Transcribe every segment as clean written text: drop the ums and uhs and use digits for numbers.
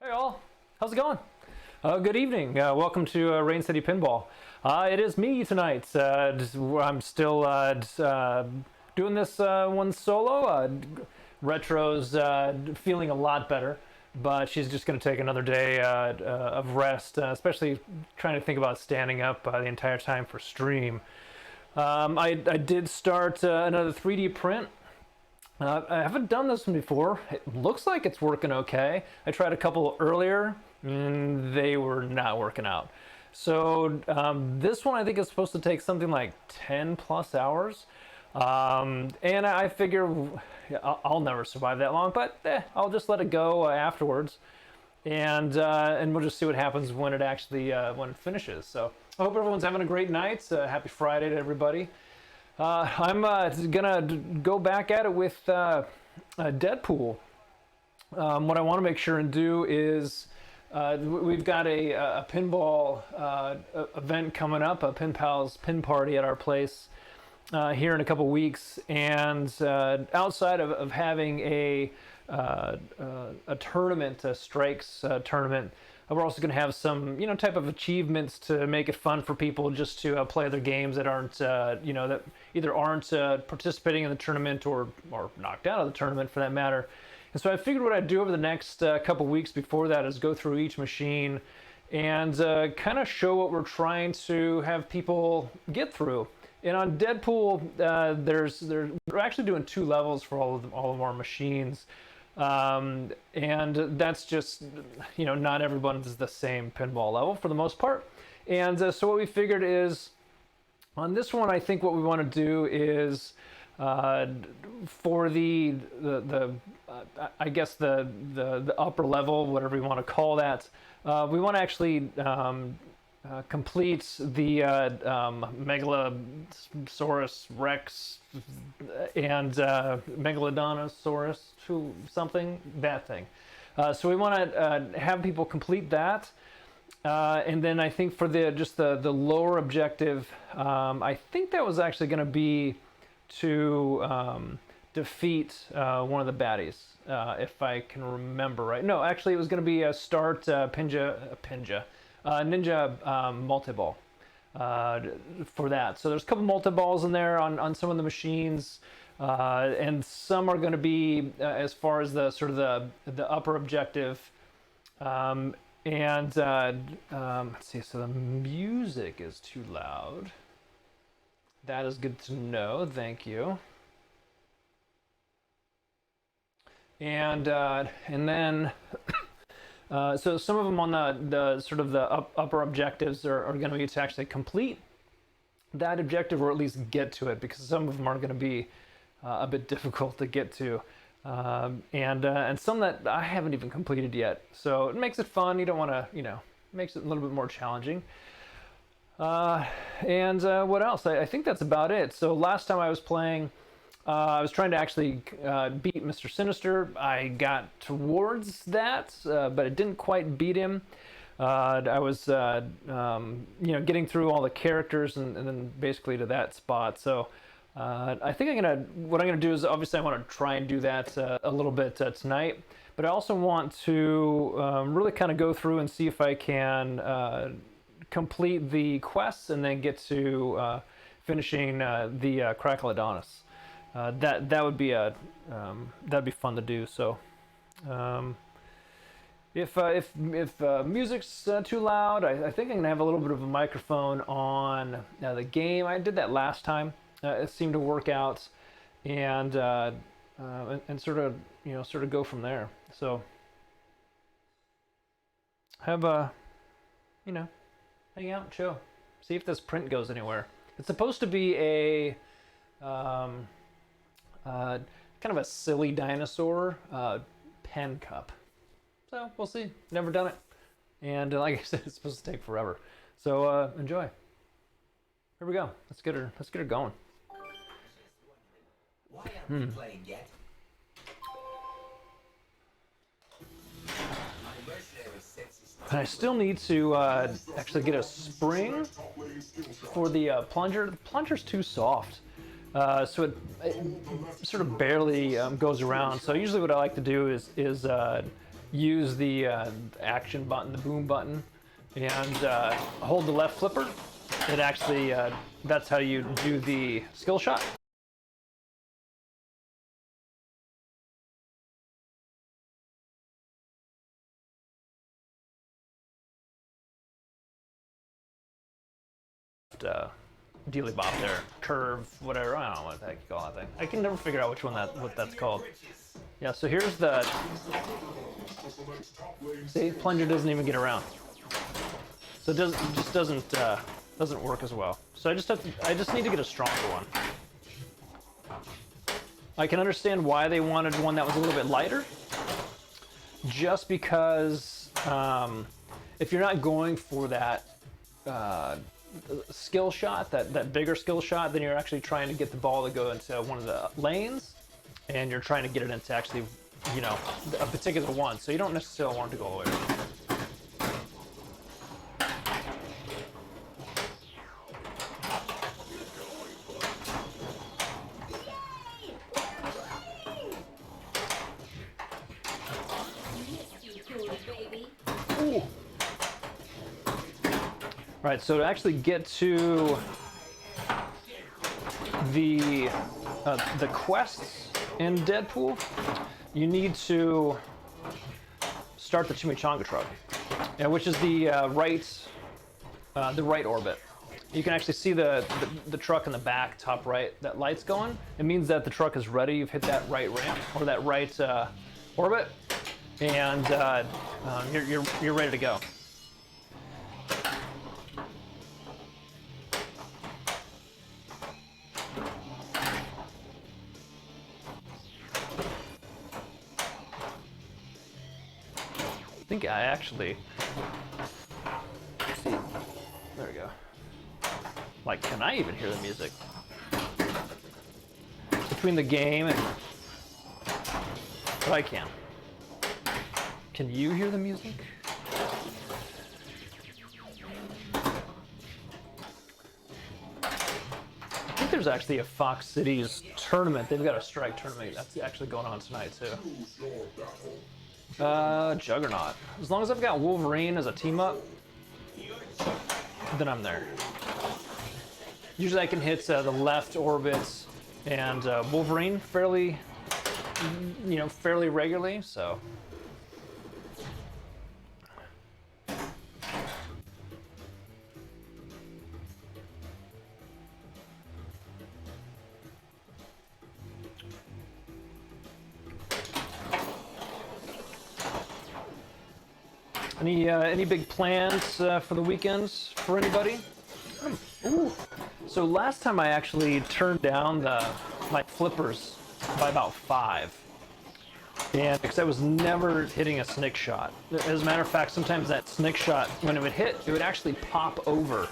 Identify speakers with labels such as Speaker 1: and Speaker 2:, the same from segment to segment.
Speaker 1: Hey all, how's it going? Good evening. Welcome to Rain City Pinball. It is me tonight. I'm still doing this one solo. Retro's feeling a lot better, but she's just going to take another day of rest, especially trying to think about standing up the entire time for stream. I did start another 3D print. I haven't done this one before. It looks like it's working okay. I tried a couple earlier, and they were not working out. So this one I think is supposed to take something like 10 plus hours. And I figure I'll never survive that long, but I'll just let it go afterwards. And we'll just see what happens when it actually when it finishes. So I hope everyone's having a great night. Happy Friday to everybody. I'm gonna go back at it with Deadpool. What I want to make sure and do is we've got a pinball event coming up, a Pin Pals Pin Party at our place here in a couple weeks, and outside of having a tournament, a strikes tournament. We're also going to have some, type of achievements to make it fun for people just to play their games that aren't, that either aren't participating in the tournament or knocked out of the tournament for that matter. And so I figured what I'd do over the next couple weeks before that is go through each machine and kind of show what we're trying to have people get through. And on Deadpool, we're actually doing 2 levels for all of our machines. And that's just, not everyone is the same pinball level for the most part. And so what we figured is on this one, I think what we want to do is for the I guess the upper level, whatever you want to call that, we want to actually complete the Megalosaurus Rex and Megalodontosaurus something, that thing. So we want to have people complete that. And then I think for the lower objective, I think that was actually going to be to defeat one of the baddies, if I can remember right. No, actually it was going to be a start Ninja multi-ball for that. So there's a couple multi-balls in there on some of the machines, and some are going to be as far as the sort of the upper objective. Let's see, so the music is too loud. That is good to know, thank you. And then so some of them on the sort of the upper objectives are going to be to actually complete that objective, or at least get to it, because some of them are going to be a bit difficult to get to, and some that I haven't even completed yet. So it makes it fun. You don't want to, makes it a little bit more challenging. What else? I think that's about it. So last time I was playing, I was trying to actually beat Mr. Sinister. I got towards that, but I didn't quite beat him. I was, getting through all the characters and then basically to that spot. So I think what I'm gonna do is, obviously I want to try and do that a little bit tonight, but I also want to really kind of go through and see if I can complete the quests and then get to finishing the Crackalodonus. That would be that'd be fun to do. So if music's too loud, I think I'm gonna have a little bit of a microphone on the game. I did that last time. It seemed to work out, and sort of go from there. So have hang out, chill, see if this print goes anywhere. It's supposed to be a kind of a silly dinosaur pen cup. So we'll see. Never done it, and like I said, it's supposed to take forever. So enjoy. Here we go. Let's get her going.
Speaker 2: Why aren't we playing yet?
Speaker 1: And I still need to actually get a spring for the plunger. The plunger's too soft. So it sort of barely goes around. So usually what I like to do is use the action button, the boom button, and hold the left flipper. It actually, that's how you do the skill shot. Dealy bop there, curve, whatever. I don't know what the heck you call that thing. I can never figure out which one what that's called. Yeah, so here's the. See, plunger doesn't even get around. So it just doesn't work as well. So I just need to get a stronger one. I can understand why they wanted one that was a little bit lighter. Just because if you're not going for that skill shot, that bigger skill shot, then you're actually trying to get the ball to go into one of the lanes, and you're trying to get it into actually, you know, a particular one. So you don't necessarily want it to go all the way around. Ooh. Right, so to actually get to the quests in Deadpool, you need to start the chimichanga truck, which is the right orbit. You can actually see the truck in the back, top right, that light's going. It means that the truck is ready. You've hit that right ramp or that right orbit, and you're ready to go. I think I actually, let's see, there we go. Like, can I even hear the music? Between the game and, but I can. Can you hear the music? I think there's actually a Fox Cities tournament. They've got a strike tournament that's actually going on tonight too. Juggernaut. As long as I've got Wolverine as a team up, then I'm there. Usually I can hit the left orbits and Wolverine fairly regularly, so. Any big plans for the weekends for anybody? Ooh. So last time I actually turned down my flippers by about 5, and because I was never hitting a snick shot. As a matter of fact, sometimes that snick shot, when it would hit, it would actually pop over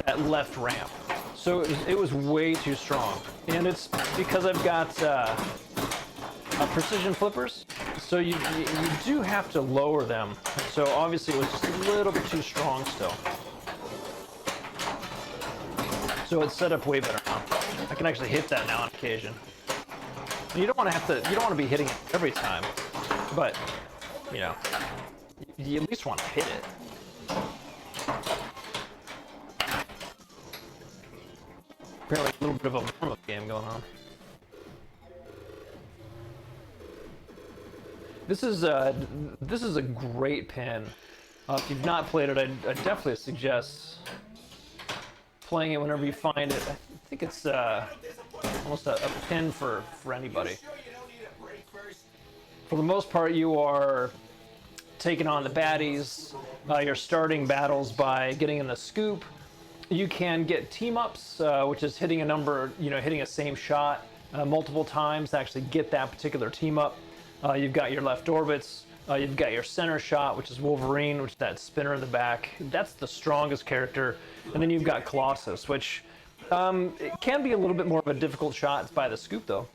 Speaker 1: that left ramp. So it was way too strong, and it's because I've got precision flippers. So you do have to lower them. So obviously it was just a little bit too strong still. So it's set up way better now. I can actually hit that now on occasion. And you don't want to be hitting it every time, but you know, you at least want to hit it. Apparently a little bit of a warm-up game going on. This is a great pin. If you've not played it, I definitely suggest playing it whenever you find it. I think it's almost a pin for anybody. For the most part, you are taking on the baddies. You're starting battles by getting in the scoop. You can get team ups, which is hitting hitting a same shot multiple times to actually get that particular team up. You've got your left orbits, you've got your center shot, which is Wolverine, which is that spinner in the back. That's the strongest character. And then you've got Colossus, which it can be a little bit more of a difficult shot. It's by the scoop though.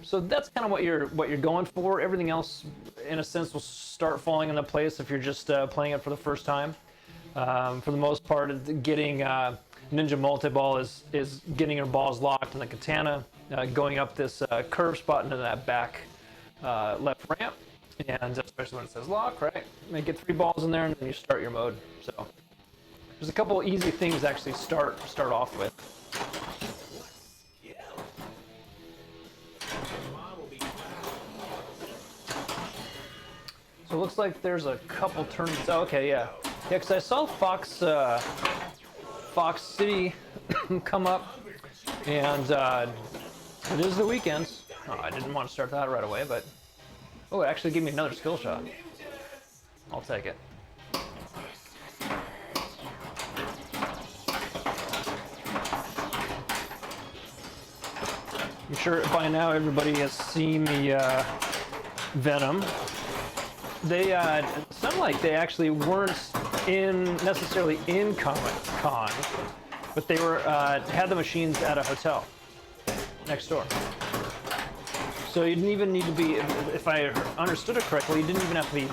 Speaker 1: So that's kind of what you're going for. Everything else, in a sense, will start falling into place if you're just playing it for the first time. For the most part, getting Ninja Multi-Ball is getting your balls locked in the katana, going up this curve spot into that back left ramp, and especially when it says lock, right? Make it 3 balls in there, and then you start your mode. So there's a couple easy things to actually start off with. So it looks like there's a couple turns. Oh, okay, yeah, because I saw Fox City come up, and it is the weekend. Oh, I didn't want to start that right away, but oh, it actually gave me another skill shot. I'll take it. I'm sure by now everybody has seen the Venom. They sound like they actually weren't necessarily in Comic Con, but they were had the machines at a hotel next door. So you didn't even need to be, if I understood it correctly, you didn't even have to be,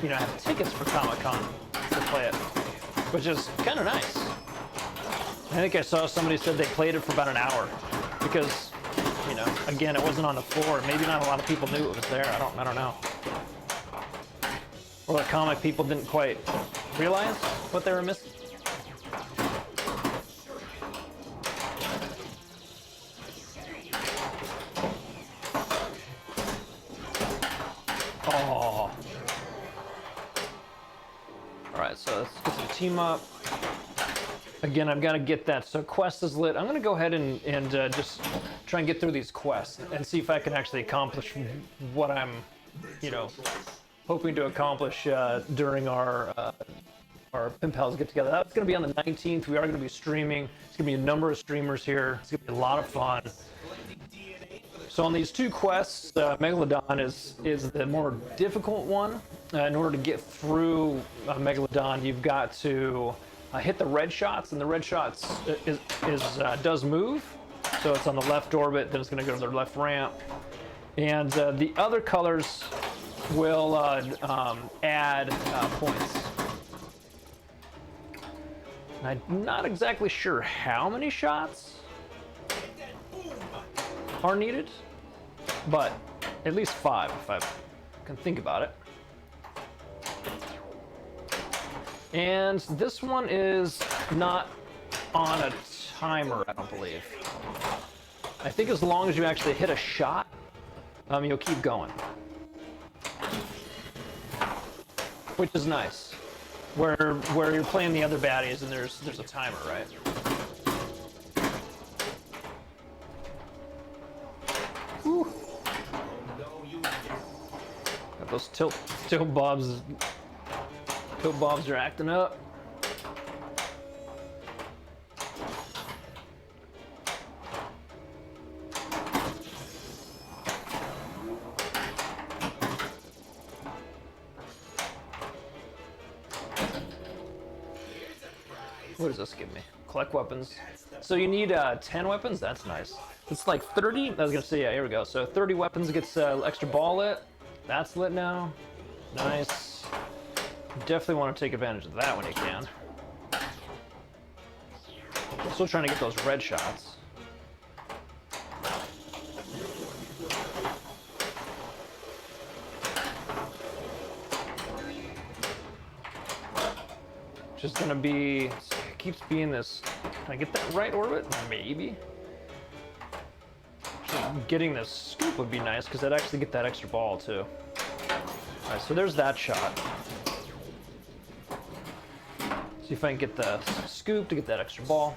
Speaker 1: have tickets for Comic Con to play it, which is kind of nice. I think I saw somebody said they played it for about an hour because, again, it wasn't on the floor. Maybe not a lot of people knew it was there. I don't know. Or the comic people didn't quite realize what they were missing. Oh. Alright, so let's get some team up. Again, I've got to get that. So quest is lit. I'm going to go ahead and just try and get through these quests and see if I can actually accomplish what I'm, hoping to accomplish during our Pinpals get together. That's going to be on the 19th. We are going to be streaming. It's going to be a number of streamers here. It's going to be a lot of fun. So on these 2 quests, Megalodon is the more difficult one. In order to get through Megalodon, you've got to hit the red shots, and the red shots does move. So it's on the left orbit, then it's going to go to the left ramp. And the other colors will add points. And I'm not exactly sure how many shots are needed, but at least 5 if I can think about it. And this one is not on a timer, I don't believe. I think as long as you actually hit a shot, you'll keep going. Which is nice. Where you're playing the other baddies and there's a timer, right? Whew. Got those tilt bobs. Tilt bobs are acting up. What does this give me? Collect weapons. So you need 10 weapons? That's nice. It's like 30? I was gonna say, yeah, here we go. So 30 weapons gets extra ball lit. That's lit now. Nice. Definitely want to take advantage of that when you can. Still trying to get those red shots. Just gonna be, keeps being this, can I get that right orbit? Maybe. Just getting this scoop would be nice because I'd actually get that extra ball too. Alright, so there's that shot. See if I can get the scoop to get that extra ball.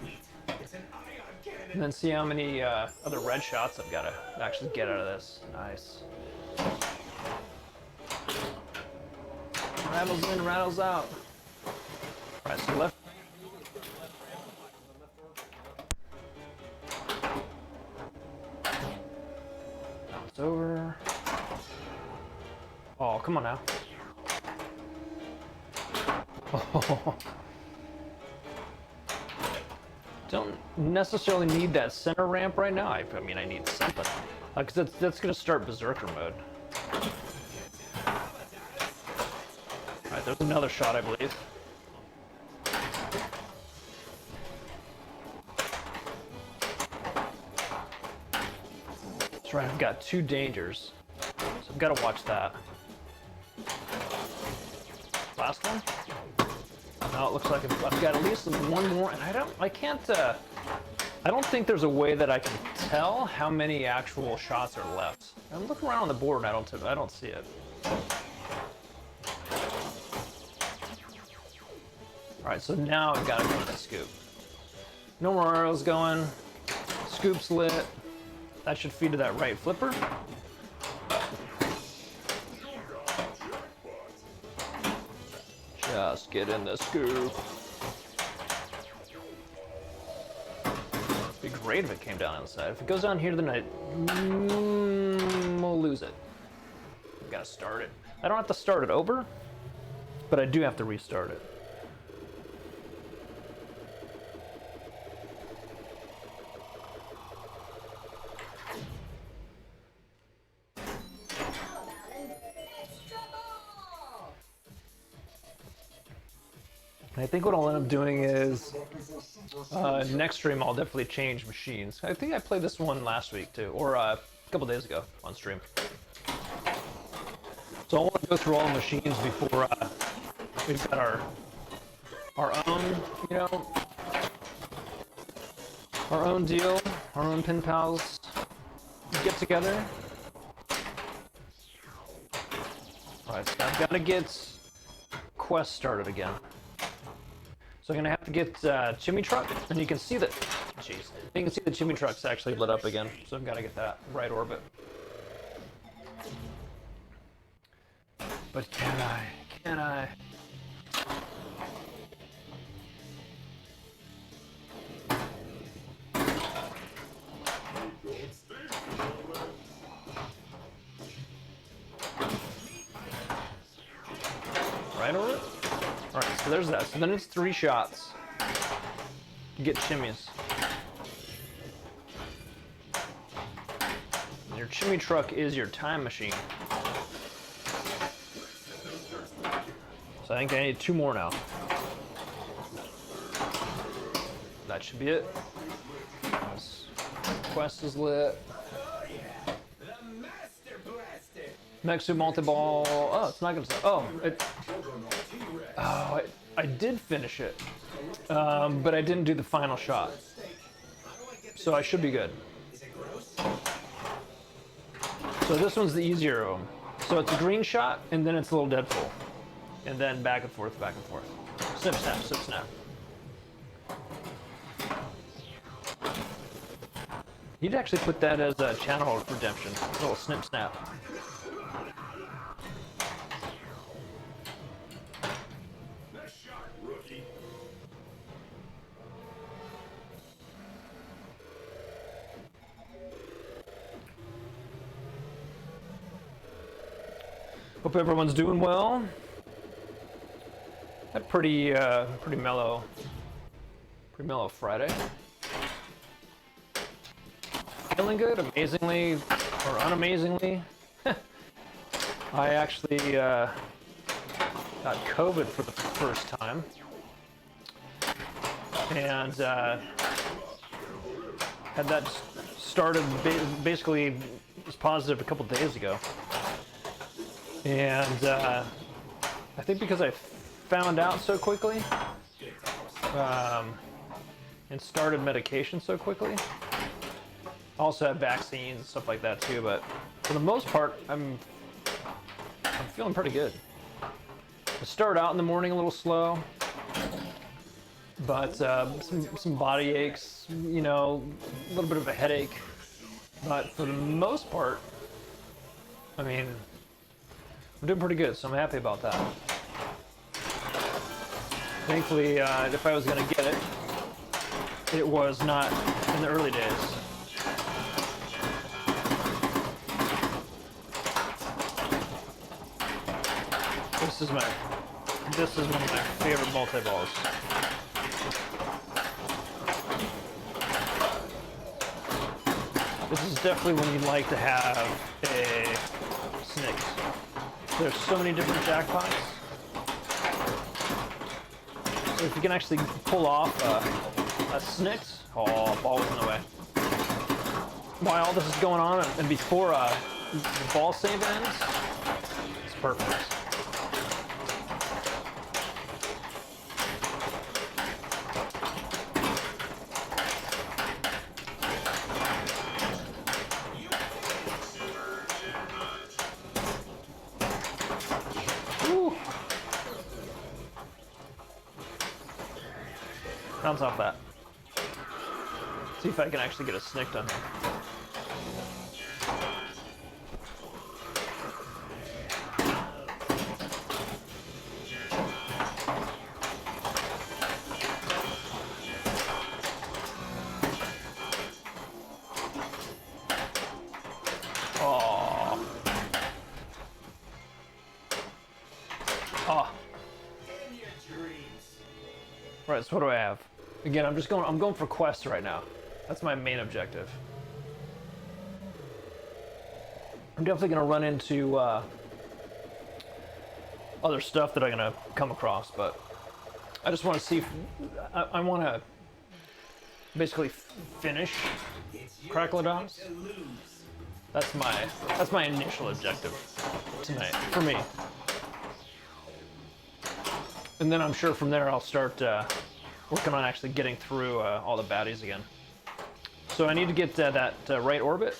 Speaker 1: And then see how many other red shots I've got to actually get out of this. Nice. Rattles in, rattles out. Alright, so left. Bounce over. Oh, come on now. Oh. Don't necessarily need that center ramp right now. I mean, I need something. Because that's going to start Berserker mode. Alright, there's another shot, I believe. That's right, I've got 2 dangers. So I've got to watch that. last one. Now it looks like I've got at least one more, and I don't think there's a way that I can tell how many actual shots are left. I'm looking around on the board and I don't see it. Alright, so now I've got to go to the scoop. No more arrows going. Scoop's lit. That should feed to that right flipper. Just get in the scoop. It'd be great if it came down on the side. If it goes down here, then we'll lose it. I've got to start it. I don't have to start it over, but I do have to restart it. I think what I'll end up doing is, next stream I'll definitely change machines. I think I played this one last week too, or a couple days ago on stream. So I want to go through all the machines before we've got our own, you know, our own deal, our own pin pals get together. Alright, so I've got to get Quest started again. So I'm gonna have to get Chimney Truck, and you can see that, jeez, you can see the Chimney Truck's actually lit up again, so I've got to get that right orbit. But can I? Can I? Right orbit? Alright, so there's that. So then it's 3 shots to get chimneys. And your chimney truck is your time machine. So I think I need 2 more now. That should be it. Quest is lit. Mexu multi-ball. Oh, it's not gonna start. Oh, I did finish it, but I didn't do the final shot. So I should be good. So this one's the easier of them. So it's a green shot, and then it's a little Deadpool. And then back and forth, back and forth. Snip, snap, snip, snap. You'd actually put that as a channel redemption. A little snip, snap. Hope everyone's doing well. Had pretty mellow Friday. Feeling good, amazingly or unamazingly. I actually got COVID for the first time, and had that started basically was positive a couple days ago. And I think because I found out so quickly and started medication so quickly, I also have vaccines and stuff like that too, but for the most part, I'm feeling pretty good. I started out in the morning a little slow, but some body aches, you know, a little bit of a headache, but for the most part, I mean, I'm doing pretty good, so I'm happy about that. Thankfully, if I was going to get it, it was not in the early days. This is one of my favorite multi-balls. This is definitely when you'd like to have a Snick's. There's so many different jackpots. So if you can actually pull off a Snick's, oh, ball was in the way. While all this is going on and before the ball save ends, it's perfect. bounce off that. See if I can actually get a snick done here. Oh. Oh. Right, so what do I have? Again, I'm going for quests right now. That's my main objective. I'm definitely gonna run into other stuff that I'm gonna come across, but I just want to see if I want to basically finish Cracklodons. That's my initial objective tonight for me. And then I'm sure from there I'll start working on actually getting through all the baddies again. So I need to get that right orbit.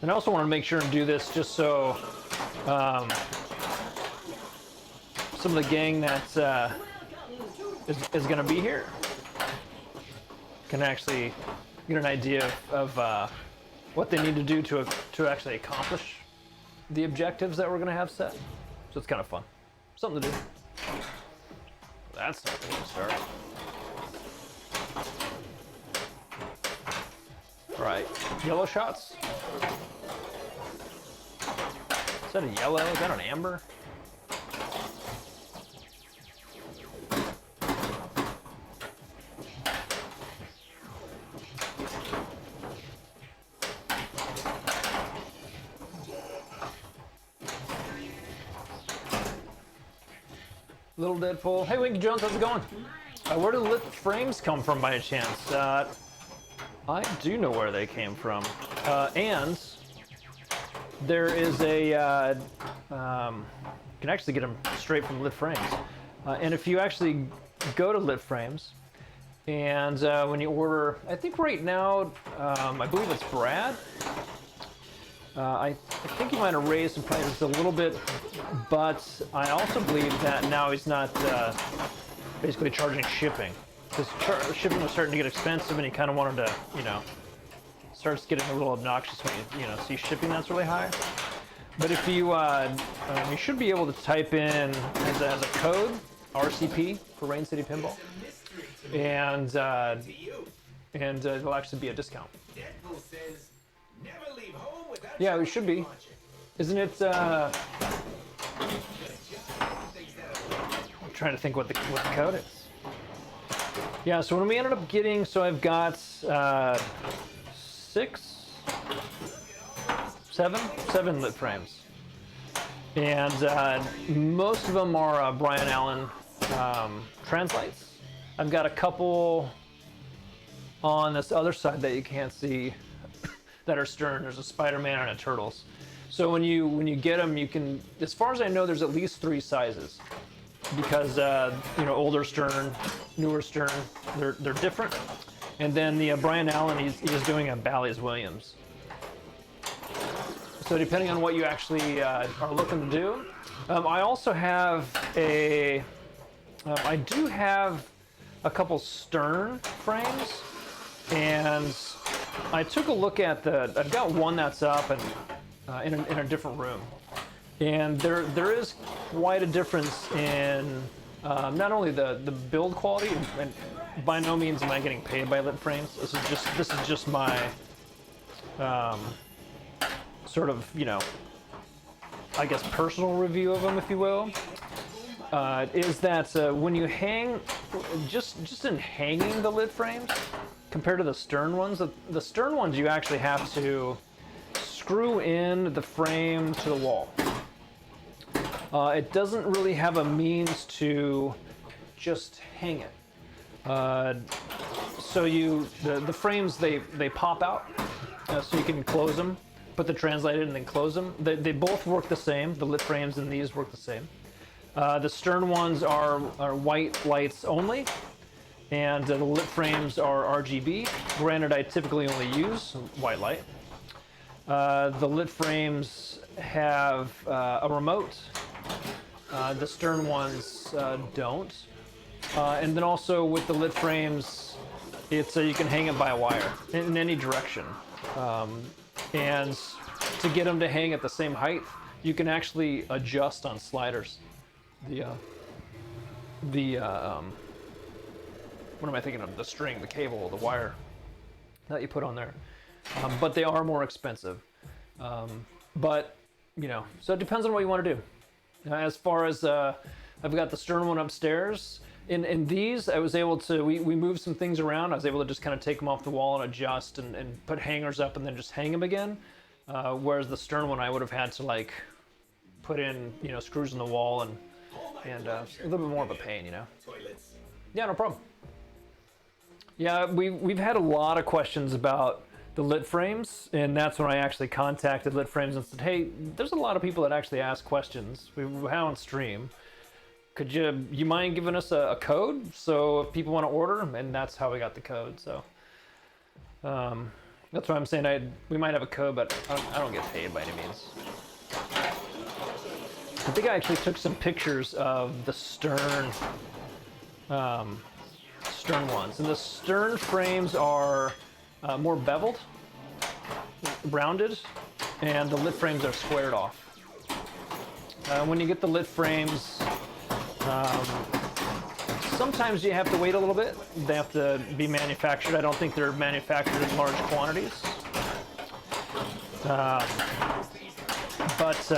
Speaker 1: And I also want to make sure and do this just so some of the gang that is going to be here can actually get an idea of what they need to do to actually accomplish the objectives that we're going to have set. So it's kind of fun. Something to do. That's not going to start. All right, yellow shots. Is that a yellow? Is that an amber? Little Deadpool. Hey, Winky Jones, how's it going? Where did the lit frames come from by a chance? I do know where they came from. And there is a, you can actually get them straight from Lit Frames. And if you actually go to Lit Frames, and when you order, I think right now, I believe it's Brad. I think he might have raised some prices a little bit, but I also believe that now he's not basically charging shipping. Because shipping was starting to get expensive, and he kind of wanted to, you know, starts getting a little obnoxious when you know, see shipping that's really high. But if you, you should be able to type in as a code, RCP for Rain City Pinball, and it'll actually be a discount. Yeah, it should be. Isn't it? I'm trying to think what the code is. Yeah, so when we ended up getting, so I've got 7 lit frames, and most of them are Brian Allen translates. I've got a couple on this other side that you can't see that are Stern. There's a Spider-Man and a Turtles. So when you get them, you can, as far as I know, there's at least 3 sizes, because you know, older Stern, newer Stern, they're different. And then the Brian Allen, he's doing a Bally's Williams. So depending on what you actually are looking to do, I also have I do have a couple Stern frames, and I took a look at I've got one that's up and in a different room, and there is quite a difference in not only the build quality, and by no means am I getting paid by Lit Frames. This is just my sort of, you know, I guess personal review of them, if you will. Is that when you hang, just in hanging the Lit Frames, compared to the Stern ones, the Stern ones you actually have to screw in the frame to the wall. It doesn't really have a means to just hang it. So the frames, they pop out, so you can close them, put the translate in and then close them. They both work the same. The Lit Frames and these work the same. The Stern ones are white lights only, and the Lit Frames are RGB. Granted, I typically only use white light. The Lit Frames have a remote. The Stern ones don't. And then also with the lit frames, it's you can hang it by a wire in any direction. And to get them to hang at the same height, you can actually adjust on sliders. What am I thinking of? The string, the cable, the wire that you put on there. But they are more expensive. But, you know, so it depends on what you want to do. As far as, I've got the stern one upstairs. In these, I was able to, we moved some things around. I was able to just kind of take them off the wall and adjust and put hangers up and then just hang them again. Whereas the stern one, I would have had to like put in, you know, screws in the wall and a little bit more of a pain, you know. Yeah, no problem. Yeah, we've had a lot of questions about the lit frames, and that's when I actually contacted Lit Frames and said, hey, there's a lot of people that actually ask questions. We had on stream. Could you mind giving us a code so if people want to order? And that's how we got the code. So that's why I'm saying we might have a code, but I don't get paid by any means. I think I actually took some pictures of the stern ones, and the stern frames are more beveled, rounded, and the lit frames are squared off. When you get the lit frames, sometimes you have to wait a little bit. They have to be manufactured. I don't think they're manufactured in large quantities. But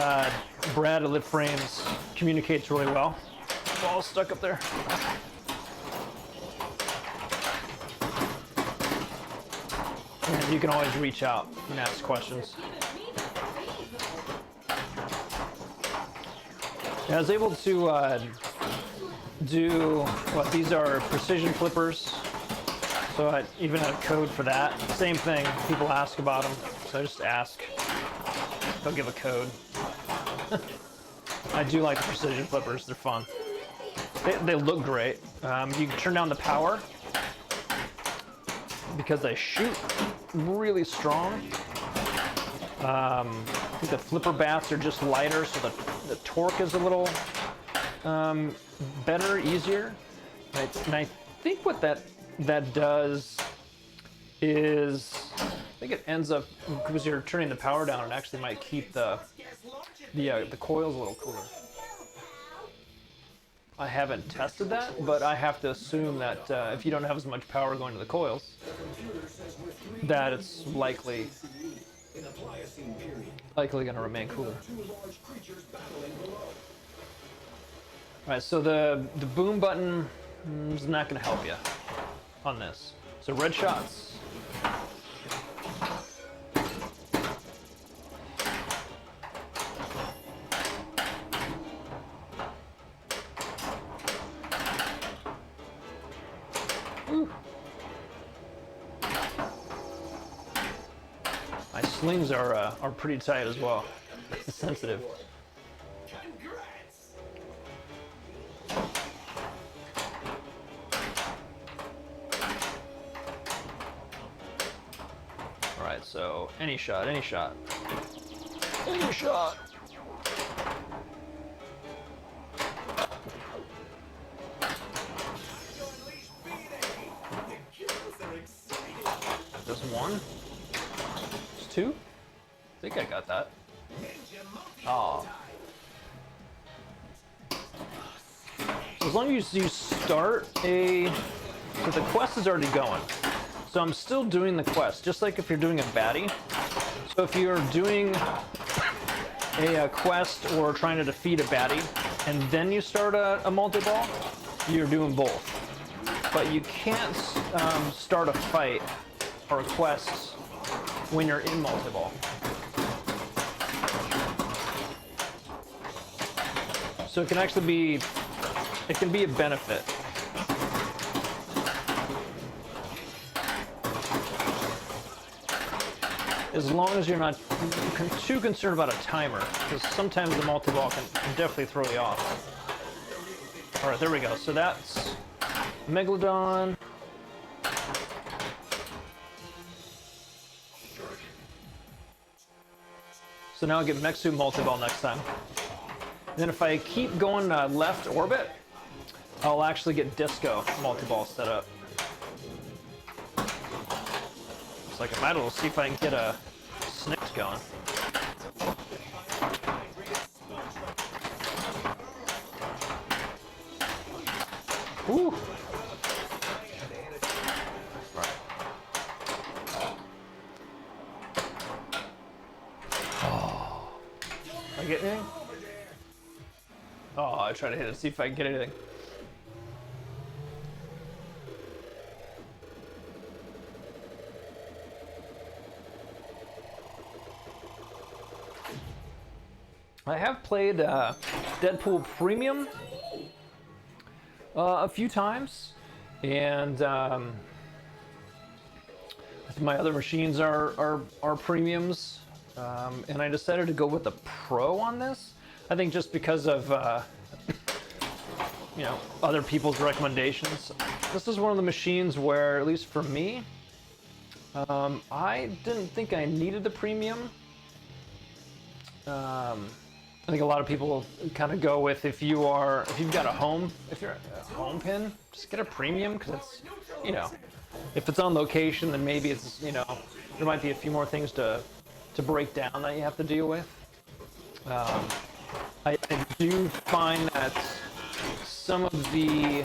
Speaker 1: Brad at Lit Frames communicates really well. Ball stuck up there. And you can always reach out and ask questions. I was able to do what these are precision flippers. So I even had a code for that. Same thing, people ask about them. So I just ask. They'll give a code. I do like the precision flippers, they're fun. They look great. You can turn down the power because they shoot really strong. I think the flipper bats are just lighter, so the torque is a little better, easier. And I think what that does is, I think it ends up, because you're turning the power down, it actually might keep the coils a little cooler. I haven't tested that, but I have to assume that if you don't have as much power going to the coils, that it's likely going to remain cooler. Alright, so the boom button is not going to help you on this. So red shots. Ooh. My slings are pretty tight as well. Sensitive. All right, so any shot, any shot, any shot. Just one? Just two? I think I got that. Oh. So as long as you start so the quest is already going. So I'm still doing the quest, just like if you're doing a baddie. So if you're doing a quest or trying to defeat a baddie, and then you start a multi-ball, you're doing both. But you can't start a fight or a quest when you're in multi-ball. So it can actually be, it can be a benefit. As long as you're not too concerned about a timer, because sometimes the multi-ball can definitely throw you off. All right, there we go. So that's Megalodon. So now I'll get Mexu multi-ball next time. And then if I keep going left orbit, I'll actually get disco multi-ball set up. It's like I might as well see if I can get a snicked going. Ooh. Oh. I get anything? Oh, I try to hit it, see if I can get anything. I have played Deadpool Premium a few times, and my other machines are premiums, and I decided to go with the Pro on this. I think just because of you know, other people's recommendations. This is one of the machines where, at least for me, I didn't think I needed the premium. I think a lot of people kind of go with if you've got a home pin, just get a premium, because it's, you know, if it's on location, then maybe it's, you know, there might be a few more things to break down that you have to deal with. I do find that some of the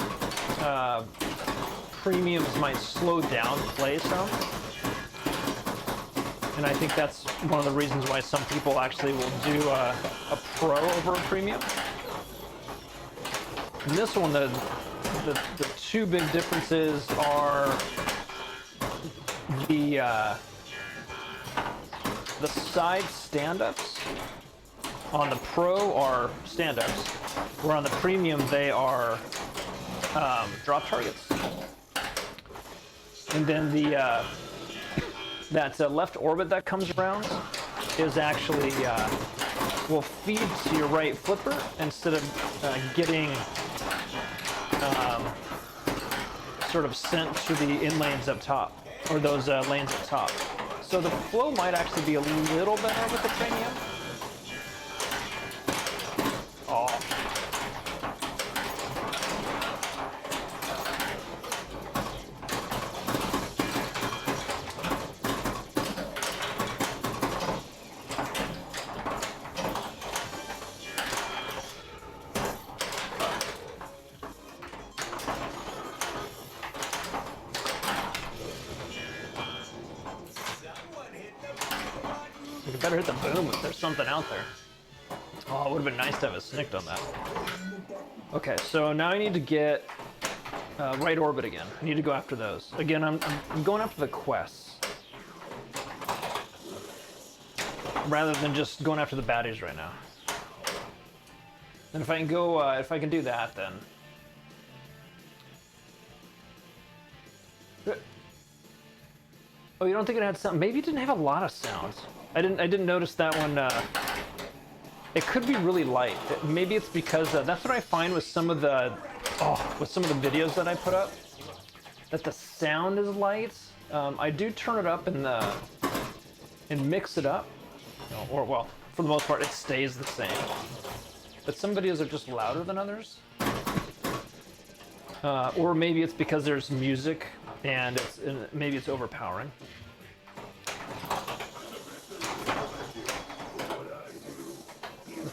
Speaker 1: premiums might slow down play some. And I think that's one of the reasons why some people actually will do a Pro over a premium. In this one, the two big differences are the side stand-ups on the Pro are stand-ups, where on the Premium they are drop targets. And then the that left orbit that comes around is actually will feed to your right flipper instead of getting sort of sent to the in lanes up top, or those lanes up top. So the flow might actually be a little better with the Premium. Oh. You better hit the boom if there's something out there. Oh, it would have been nice to have a snicked on that. Okay, so now I need to get right orbit again. I need to go after those. Again, I'm going after the quests, rather than just going after the baddies right now. And if I can go, if I can do that, then. Oh, you don't think it had sound? Maybe it didn't have a lot of sounds. I didn't notice that one. It could be really light. Maybe it's because that's what I find with some of the videos that I put up, that the sound is light. I do turn it up and mix it up, or well, for the most part, it stays the same. But some videos are just louder than others, or maybe it's because there's music and maybe it's overpowering.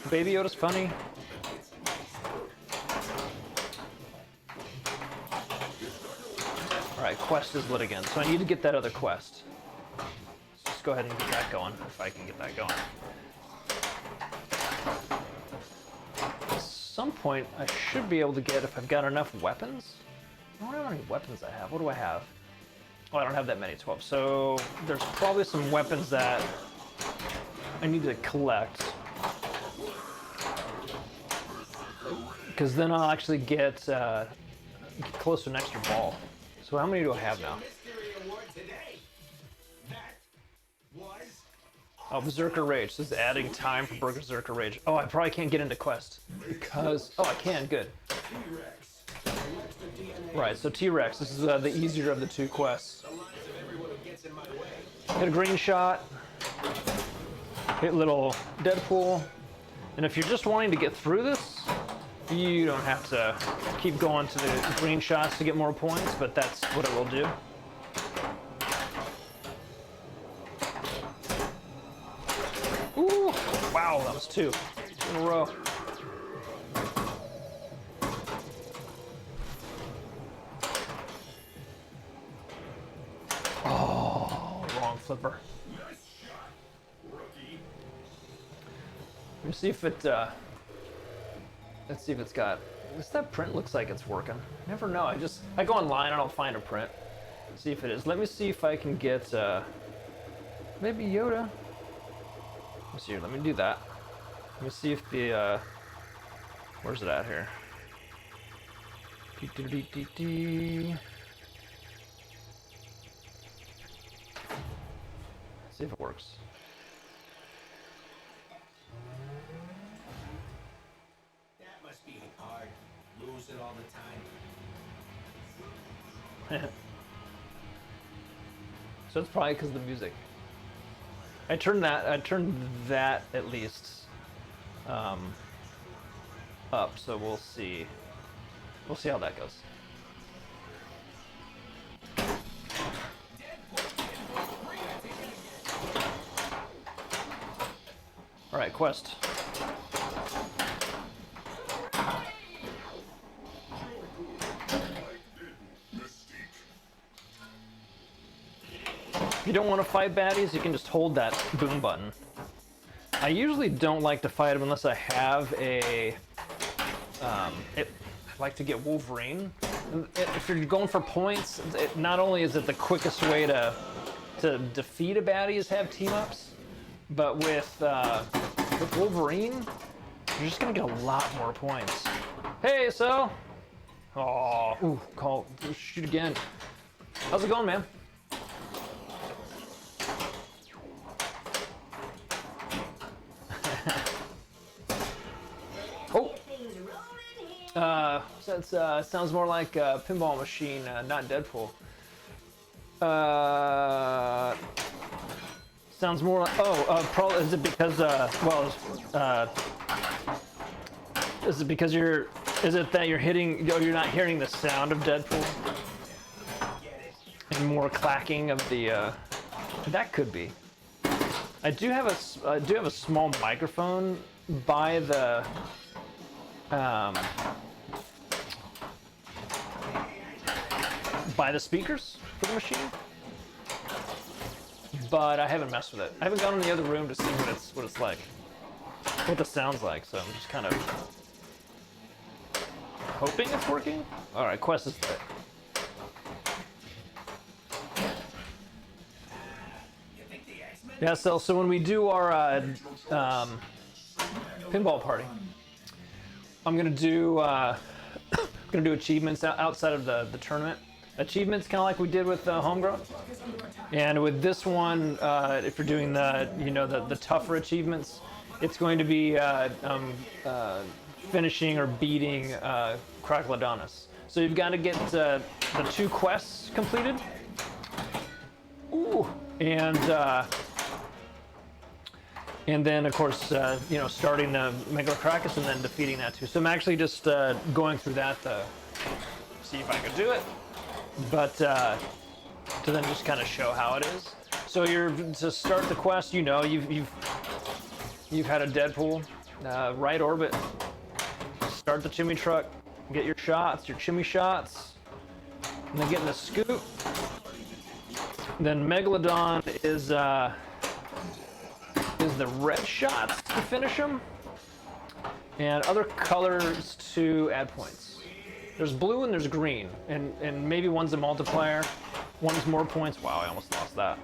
Speaker 1: Baby Yoda's funny. Alright, quest is lit again, so I need to get that other quest. Let's just go ahead and get that going, if I can get that going. At some point, I should be able to get, if I've got enough weapons. I don't know how many weapons I have. What do I have? Oh, I don't have that many, 12. So there's probably some weapons that I need to collect, because then I'll actually get close to an extra ball. So how many do I have now? Oh, Berserker Rage. This is adding time for Berserker Rage. Oh, I probably can't get into quest because... Oh, I can. Good. Right, so T-Rex. This is the easier of the two quests. Hit a green shot. Hit little Deadpool. And if you're just wanting to get through this, You don't have to keep going to the green shots to get more points, but that's what it will do. Ooh, wow, that was two in a row. Oh, wrong flipper. Let me see if it, let's see if it's got, what's that print looks like it's working. Never know, I go online, I don't find a print. See if it is. Let me see if I can get, maybe Yoda. Let's see here, let me do that. Let me see if the, where's it at here? See if it works.
Speaker 2: That must be hard. Lose it all the time.
Speaker 1: So it's probably because of the music. I turned that at least up, so we'll see. We'll see how that goes. All right, quest. If you don't want to fight baddies, you can just hold that boom button. I usually don't like to fight them unless I have a... I like to get Wolverine. If you're going for points, not only is it the quickest way to defeat a baddie is have team-ups, but with Wolverine, you're just gonna get a lot more points. Hey, so... Oh, ooh, shoot again. How's it going, man? Oh! That sounds more like a pinball machine, not Deadpool. Sounds more like, probably, is it because, is it because is it that you're you're not hearing the sound of Deadpool? And more clacking of the, that could be. I do have a small microphone by the, by the speakers for the machine, but I haven't messed with it. I haven't gone in the other room to see what it's like, what the sound's like. So I'm just kind of hoping it's working. All right, quest is lit. Yeah, so when we do our pinball party, I'm gonna do achievements outside of the tournament. Achievements kind of like we did with Homegrown, and with this one, if you're doing the tougher achievements, it's going to be finishing or beating Crocodilodonis. So you've got to get the 2 quests completed. Ooh, and then of course starting the Megalocracus and then defeating that too. So I'm actually just going through that to see if I can do it. But to then just kind of show how it is. So to start the quest, you've had a Deadpool, right orbit. Start the chimney truck, get your shots, your chimney shots, and then get in the scoop. Then Megalodon is the red shots to finish them, and other colors to add points. There's blue and there's green, and maybe one's a multiplier, one's more points. Wow, I almost lost that.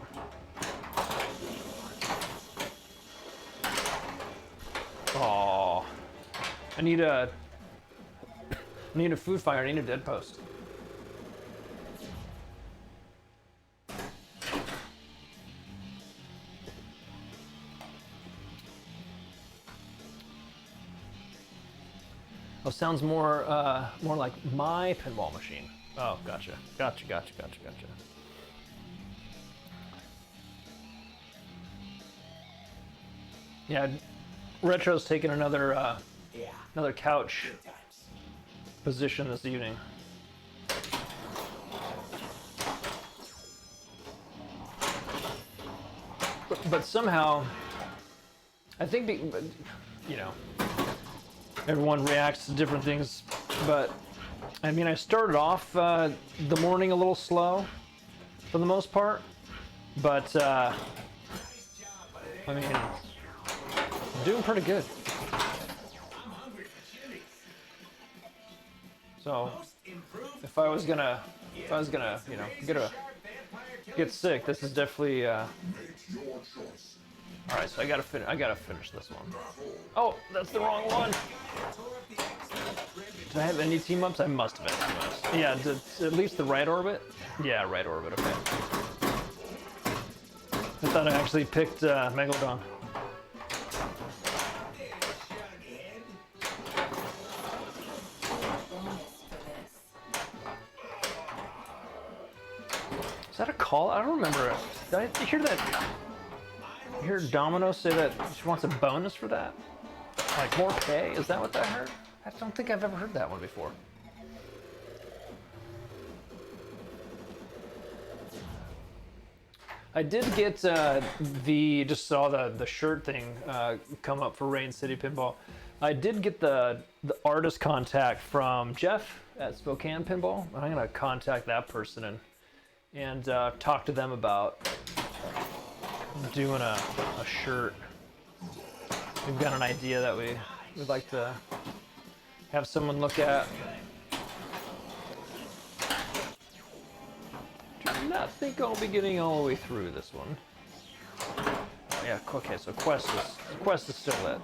Speaker 1: Oh, I need a food fire. I need a dead post. Oh, sounds more like my pinball machine. Oh, gotcha. Yeah, Retro's taking another couch position this evening. But somehow, I think, you know, everyone reacts to different things. But I mean, I started off the morning a little slow, for the most part. But I mean, doing pretty good. So if I was gonna, you know, get sick, this is definitely. All right, so I gotta finish this one. Oh, that's the wrong one. Did I have any team ups? I must have had team ups. Yeah, at least the right orbit. Yeah, right orbit. Okay. I thought I actually picked Megalodon. Is that a call? I don't remember it. Did I hear that? I hear Domino say that she wants a bonus for that? Like more pay? Is that what I heard? I don't think I've ever heard that one before. I did get just saw the shirt thing come up for Rain City Pinball. I did get the artist contact from Jeff at Spokane Pinball. I'm gonna contact that person and talk to them about doing a shirt. We've got an idea that we'd like to have someone look at. Do not think I'll be getting all the way through this one. Oh yeah, okay, so quest is still lit.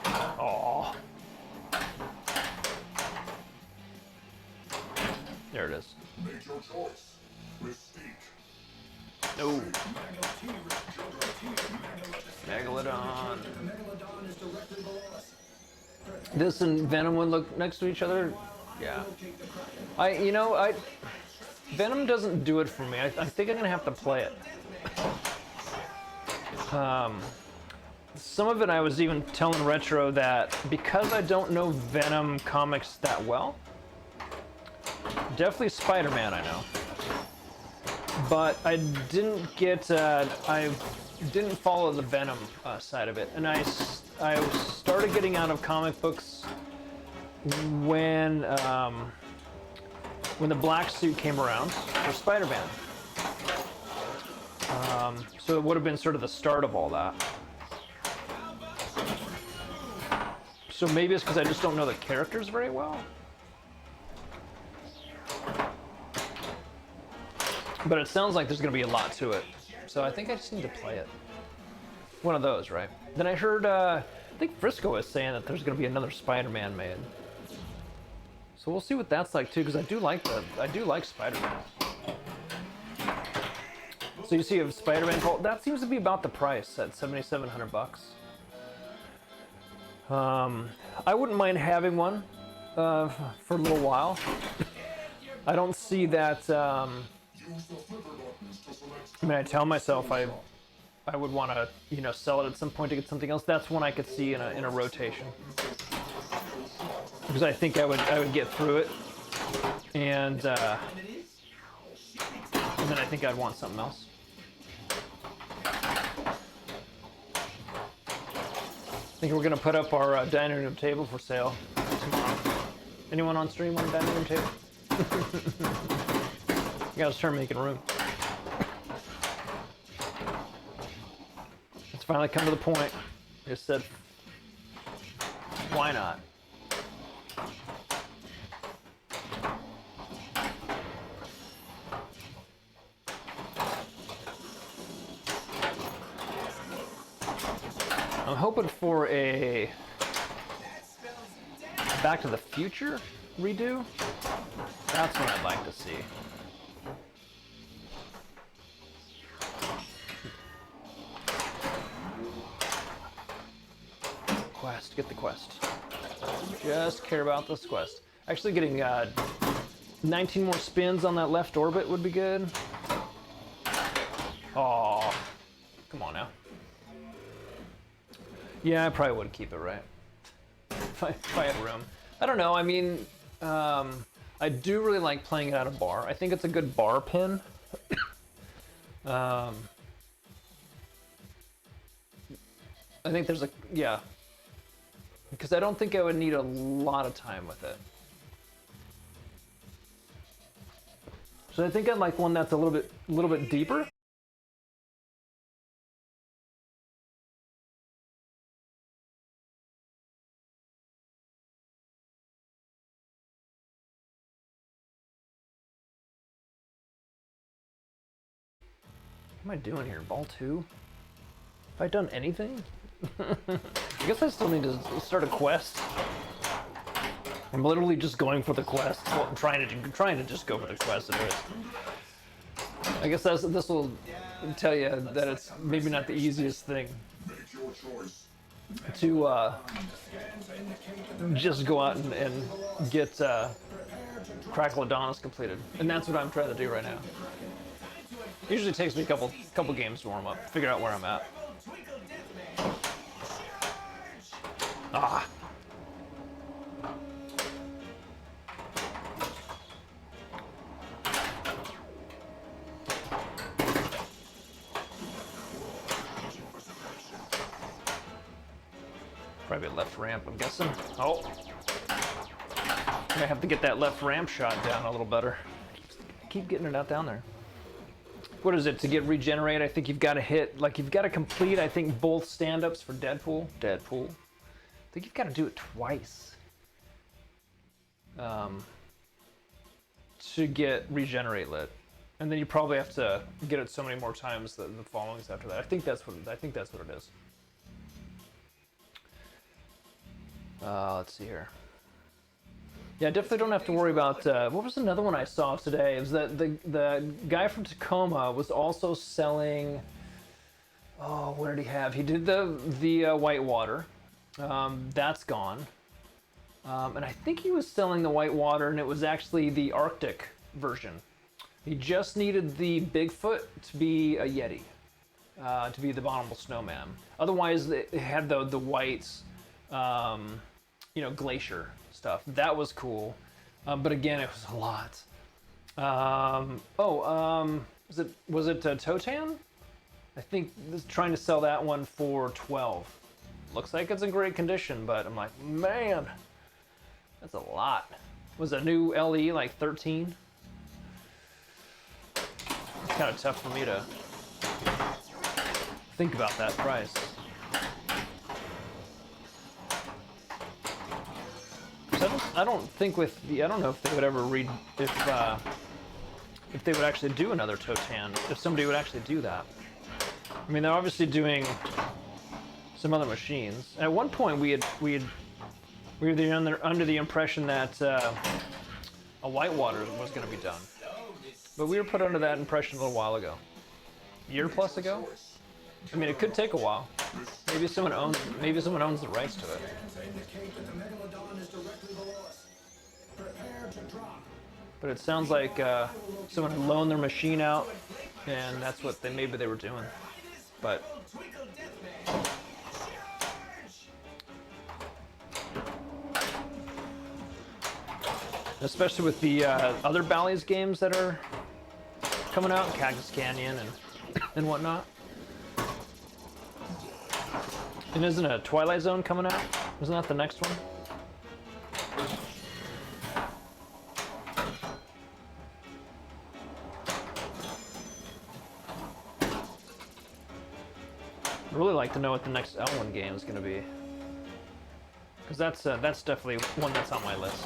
Speaker 1: Aww. There it is.
Speaker 3: Make your choice.
Speaker 1: No. Megalodon. This and Venom would look next to each other. Yeah. Venom doesn't do it for me. I think I'm gonna have to play it. Some of it I was even telling Retro that because I don't know Venom comics that well, definitely Spider-Man I know. But I didn't get, I didn't follow the Venom side of it. And I started getting out of comic books when the black suit came around for Spider-Man. So it would have been sort of the start of all that. So maybe it's because I just don't know the characters very well. But it sounds like there's going to be a lot to it. So I think I just need to play it. One of those, right? Then I heard, I think Frisco was saying that there's going to be another Spider-Man made. So we'll see what that's like too, because I do like Spider-Man. So you see a Spider-Man Colt, that seems to be about the price at $7,700. I wouldn't mind having one for a little while. I don't see that. I mean, I tell myself I would want to, sell it at some point to get something else. That's one I could see in a rotation, because I think I would get through it, and then I think I'd want something else. I think we're gonna put up our dining room table for sale tomorrow. Anyone on stream want a dining room table? You gotta start making room. It's finally come to the point. I just said, why not? I'm hoping for a Back to the Future redo. That's what I'd like to see. Quest, get the quest. Just care about this quest. Actually getting 19 more spins on that left orbit would be good. Oh, come on now. Yeah, I probably would keep it, right? if I had room. I don't know. I mean, I do really like playing it at a bar. I think it's a good bar pin. I think there's a, yeah. Because I don't think I would need a lot of time with it. So I think I'd like one that's a little bit deeper. What am I doing here? Ball 2? Have I done anything? I guess I still need to start a quest. I'm literally just going for the quest. Well, I'm trying to just go for the quest. I guess this will tell you that it's maybe not the easiest thing to just go out and get Crackle Adonis completed, and that's what I'm trying to do right now. It usually takes me a couple games to warm up, figure out where I'm at. Ah. Probably a left ramp, I'm guessing. Oh. I have to get that left ramp shot down a little better. Keep getting it out down there. What is it, to get regenerate? I think you've got to hit, like you've got to complete, I think, both stand-ups for Deadpool. I think you've got to do it twice to get regenerate lit, and then you probably have to get it so many more times the followings after that. I think that's what it is. Let's see here. Yeah, definitely don't have to worry about, what was another one I saw today? It was that the guy from Tacoma was also selling, oh, what did he have? He did the whitewater. That's gone. And I think he was selling the whitewater, and it was actually the Arctic version. He just needed the Bigfoot to be a Yeti, to be the abominable snowman. Otherwise, it had the white, you know, glacier stuff. That was cool, but again, it was a lot. Was it Totan? I think trying to sell that one for 12. Looks like it's in great condition, but I'm like, man, that's a lot. Was a new LE like 13? It's kind of tough for me to think about that price. I don't think I don't know if they would ever read if they would actually do another Totan, if somebody would actually do that. I mean, they're obviously doing some other machines. At one point, we were under the impression that a whitewater was going to be done, but we were put under that impression a little while ago, a year plus ago. I mean, it could take a while. Maybe someone owns the rights to it. But it sounds like someone had loaned their machine out, and that's what maybe they were doing. But especially with the other Bally's games that are coming out, Cactus Canyon and whatnot. And isn't a Twilight Zone coming out? Isn't that the next one? I'd really like to know what the next L1 game is going to be, because that's definitely one that's on my list.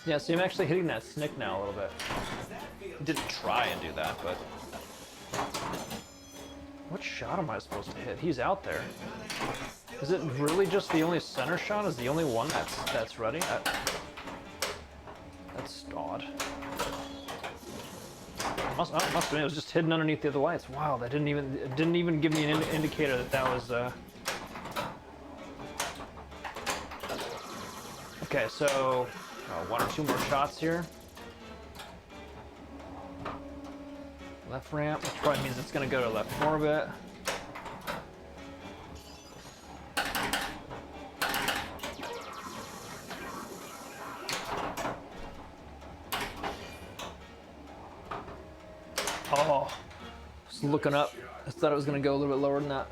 Speaker 1: Yeah, see, I'm actually hitting that snick now a little bit. I didn't try and do that, but what shot am I supposed to hit? He's out there. Is it really just the only center shot? Is the only one that's ready? That's odd. Must have been. It was just hidden underneath the other lights. Wow, that didn't even give me an indicator that was. Okay, so one or two more shots here. left ramp, which probably means it's gonna go to left orbit. Oh, just looking up. I thought it was gonna go a little bit lower than that.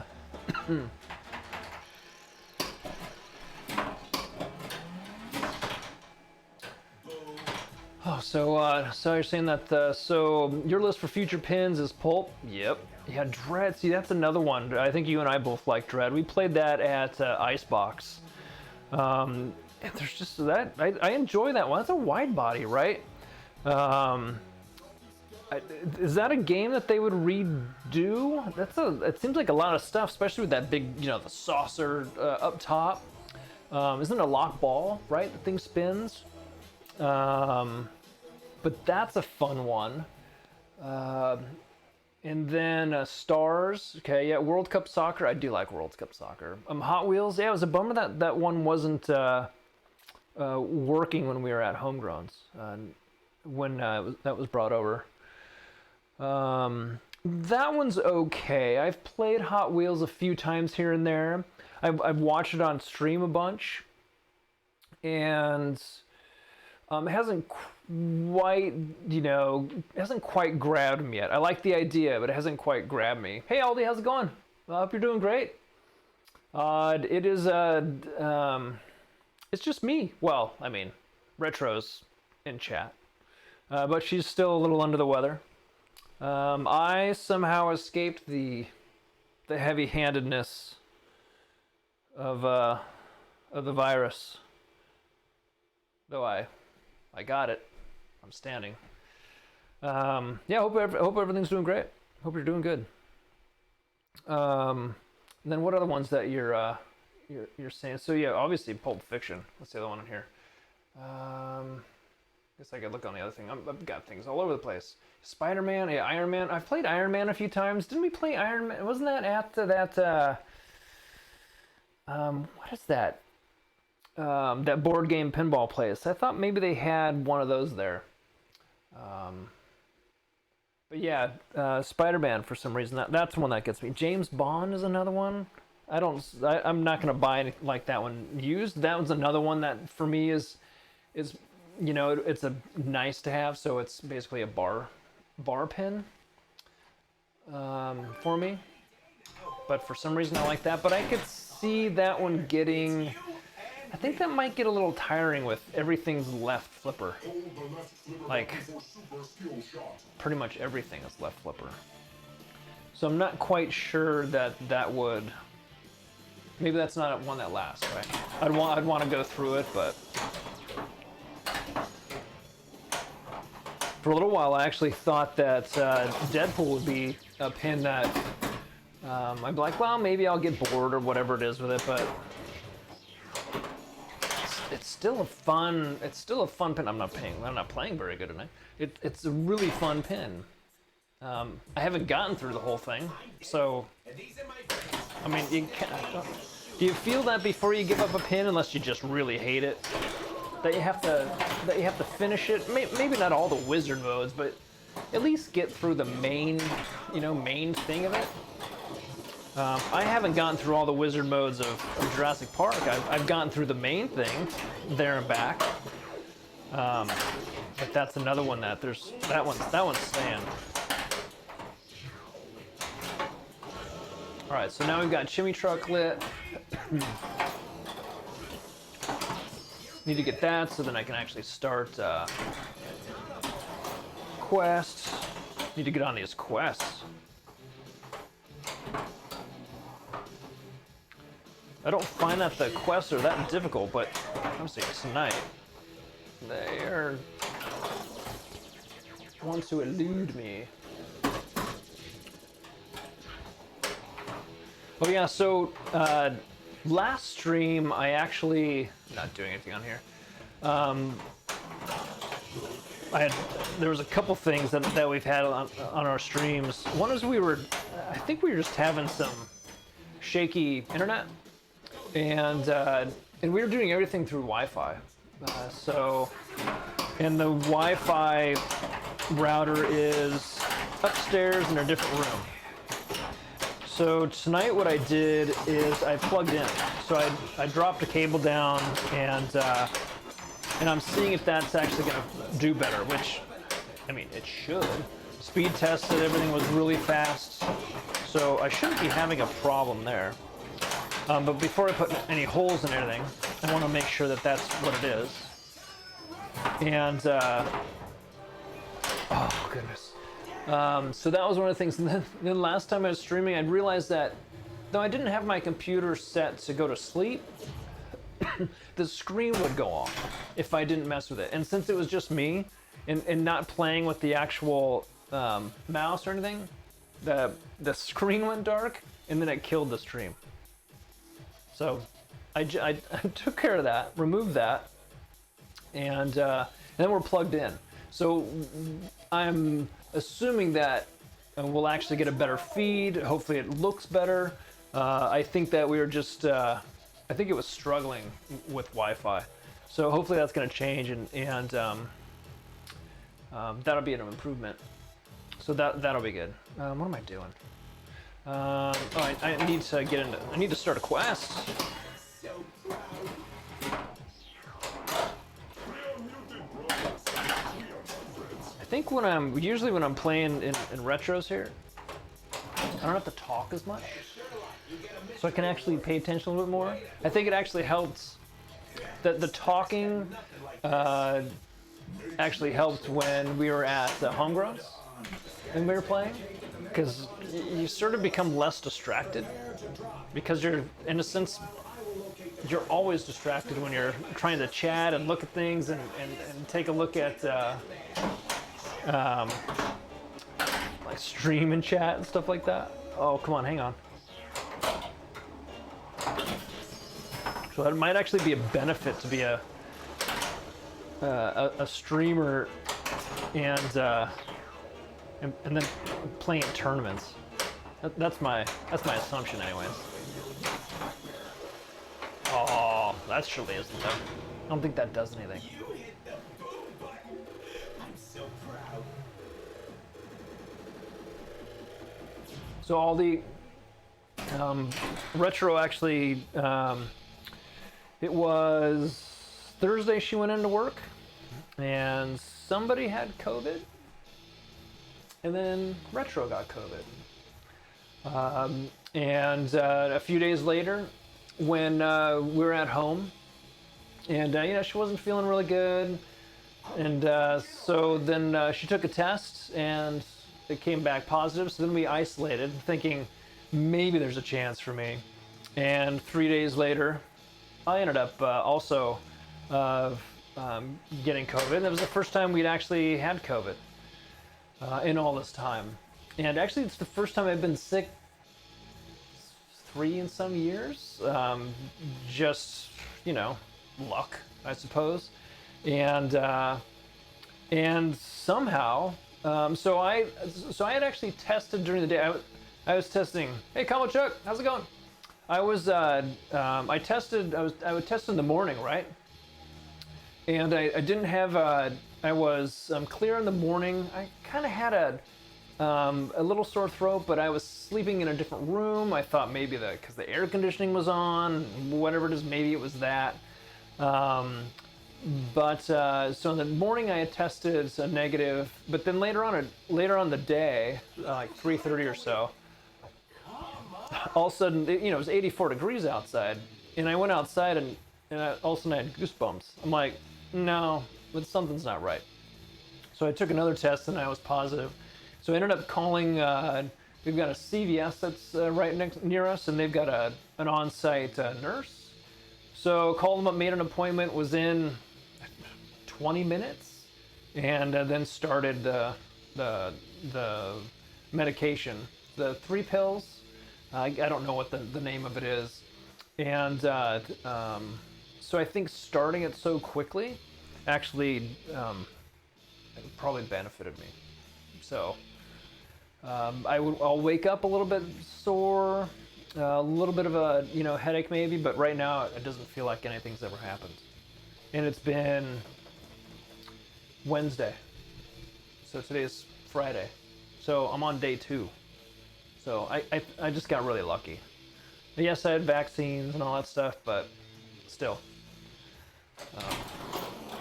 Speaker 1: Oh, so you're saying that, so your list for future pins is Pulp? Yep. Yeah, Dread, see, that's another one. I think you and I both like Dread. We played that at Icebox. And there's just that, I enjoy that one. That's a wide body, right? Is that a game that they would redo? It seems like a lot of stuff, especially with that big, the saucer up top. Isn't it a lock ball, right? The thing spins. But that's a fun one. And then Stars. Okay, yeah, World Cup Soccer. I do like World Cup Soccer. Hot Wheels. Yeah, it was a bummer that one wasn't working when we were at Homegrowns. When that was brought over. That one's okay. I've played Hot Wheels a few times here and there. I've watched it on stream a bunch. And it hasn't quite grabbed me yet. I like the idea, but it hasn't quite grabbed me. Hey Aldi, how's it going? I hope you're doing great. It is it's just me. Well, I mean, Retro's in chat, but she's still a little under the weather. I somehow escaped the heavy-handedness of the virus. Though I got it. I'm standing. Yeah, hope everything's doing great. Hope you're doing good. And then what other ones that you're saying? So yeah, obviously Pulp Fiction. What's the other one in here? Guess I could look on the other thing. I've got things all over the place. Spider-Man, yeah, Iron Man. I've played Iron Man a few times. Didn't we play Iron Man? Wasn't that at that? What is that? That board game pinball place. I thought maybe they had one of those there. But yeah, Spider-Man for some reason. That's one that gets me. James Bond is another one. I'm not gonna buy anything like that one used. That one's another one that for me is it's a nice to have. So it's basically a bar pin for me. But for some reason I like that. But I could see that one getting. I think that might get a little tiring with everything's left flipper. Like, pretty much everything is left flipper. So I'm not quite sure that would... Maybe that's not one that lasts, right? I'd want to go through it, but... For a little while, I actually thought that Deadpool would be a pin that... I'd be like, well, maybe I'll get bored or whatever it is with it, but... It's still a fun pin. I'm not playing very good tonight. It's a really fun pin. I haven't gotten through the whole thing, so I mean, do you feel that before you give up a pin, unless you just really hate it, that you have to finish it? Maybe not all the wizard modes, but at least get through the main thing of it. I haven't gotten through all the wizard modes of Jurassic Park. I've gotten through the main thing, there and back. But that's another one that that one's staying. All right, so now we've got Chimney Truck lit. Need to get that so then I can actually start quests. Need to get on these quests. I don't find that the quests are that difficult, but I'm serious tonight. They want to elude me. Oh yeah, so last stream I actually not doing anything on here. There was a couple things that we've had on our streams. One is I think we were just having some shaky internet. And we were doing everything through Wi-Fi. And the Wi-Fi router is upstairs in a different room. So tonight what I did is I plugged in. So I dropped a cable down and I'm seeing if that's actually going to do better, which, I mean, it should. Speed tested, everything was really fast, so I shouldn't be having a problem there. But before I put any holes in anything, I want to make sure that that's what it is. And, oh goodness. So that was one of the things. And then last time I was streaming, I realized that though I didn't have my computer set to go to sleep, the screen would go off if I didn't mess with it. And since it was just me and not playing with the actual mouse or anything, the screen went dark and then it killed the stream. So I took care of that, removed that, and then we're plugged in. So I'm assuming that we'll actually get a better feed. Hopefully it looks better. I think that we were just, I think it was struggling with Wi-Fi. So hopefully that's going to change and that'll be an improvement. So that'll be good. What am I doing? Oh, I need to get into, I need to start a quest. I think usually when I'm playing in retros here, I don't have to talk as much. So I can actually pay attention a little bit more. I think it actually helps, the talking actually helped when we were at Homegrowns and we were playing, because you sort of become less distracted, because you're, in a sense, you're always distracted when you're trying to chat and look at things and take a look at like stream and chat and stuff like that. Oh, come on, hang on. So that might actually be a benefit to be a streamer and then playing tournaments. That's my assumption, anyways. Oh, that surely isn't though. I don't think that does anything.
Speaker 2: You hit the boom button. I'm so proud.
Speaker 1: So all the retro actually, it was Thursday she went into work and somebody had COVID and then retro got COVID. And a few days later when we were at home and you know, she wasn't feeling really good, and so then she took a test and it came back positive. So then we isolated thinking maybe there's a chance for me, and 3 days later I ended up also getting COVID. That was the first time we'd actually had COVID in all this time. And actually it's the first time I've been sick 3 and some years. Just, you know, luck, I suppose. And somehow, so I had actually tested during the day. I was testing. Hey, Combo Chuck, how's it going? I would test in the morning, right? And I didn't have, I was clear in the morning. I kind of had a little sore throat, but I was sleeping in a different room. I thought maybe because the air conditioning was on, whatever it is, maybe it was that. So in the morning I had tested a negative, but then later on the day, like 3:30 or so, all of a sudden, you know, it was 84 degrees outside, and I went outside and all of a sudden I had goosebumps. I'm like, no, but something's not right. So I took another test and I was positive. So I ended up calling, we've got a CVS that's right near us, and they've got an on-site nurse. So called them up, made an appointment, was in 20 minutes, and then started the medication. The 3 pills, I don't know what the name of it is. And so I think starting it so quickly actually probably benefited me. So I'll wake up a little bit sore, a little bit of a headache maybe, but right now it doesn't feel like anything's ever happened. And it's been Wednesday, so today is Friday. So I'm on day 2. So I just got really lucky. Yes, I had vaccines and all that stuff, but still.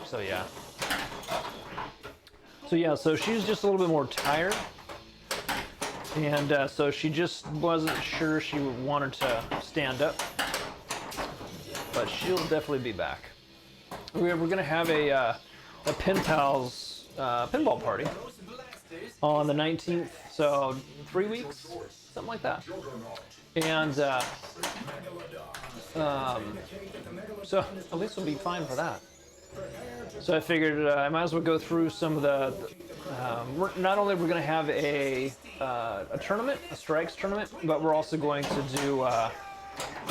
Speaker 1: So yeah. So she's just a little bit more tired. And so she just wasn't sure she wanted to stand up. But she'll definitely be back. We're gonna have a Pen Pals pinball party on the 19th, so 3 weeks, something like that. And so at least we'll be fine for that. So I figured I might as well go through some of the. Not only we're going to have a tournament, a strikes tournament, but we're also going to do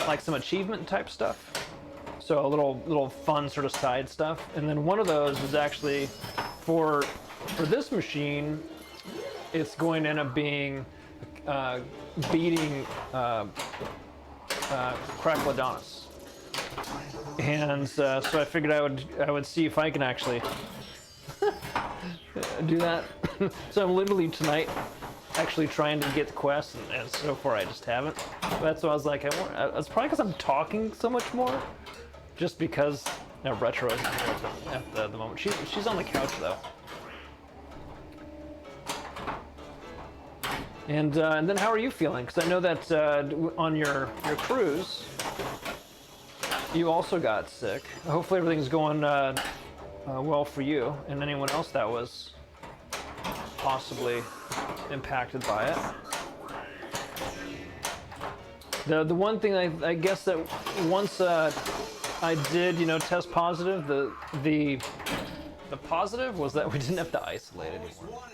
Speaker 1: like some achievement type stuff. So a little fun sort of side stuff. And then one of those is actually for this machine. It's going to end up being beating Crackladonis. And so I figured I would see if I can actually do that. So I'm literally tonight actually trying to get the quest, and so far I just haven't. That's why I was like, it's probably because I'm talking so much more, just because Retro isn't here at the moment. She's on the couch though. And then how are you feeling? Because I know that on your cruise, you also got sick. Hopefully everything's going well for you and anyone else that was possibly impacted by it. The one thing I guess that once I did, test positive, the positive was that we didn't have to isolate anymore.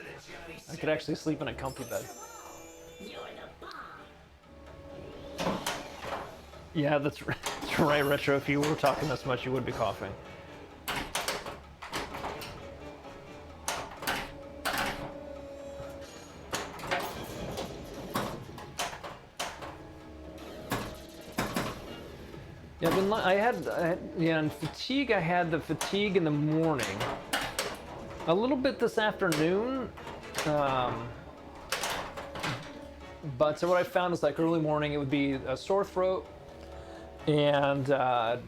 Speaker 1: I could actually sleep in a comfy bed. Yeah, that's right, Retro. If you were talking this much, you would be coughing. Yeah, I had in fatigue. I had the fatigue in the morning. A little bit this afternoon. But so what I found is like early morning, it would be a sore throat. And 5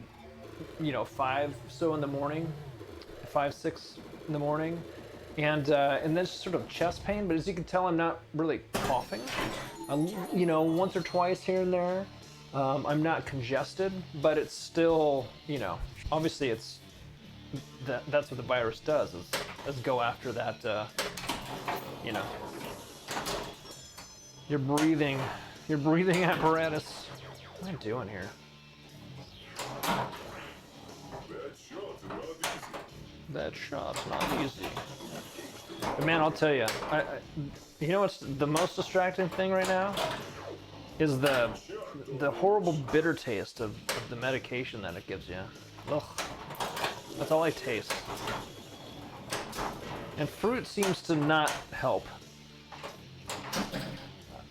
Speaker 1: so in the morning, 5, 6 in the morning, and then just sort of chest pain. But as you can tell, I'm not really coughing. Once or twice here and there. I'm not congested, but it's still, obviously that's what the virus does is go after that, your breathing apparatus. What am I doing here? That shot's not easy. But man, I'll tell you, what's the most distracting thing right now is the horrible bitter taste of the medication that it gives you. Ugh. That's all I taste. And fruit seems to not help.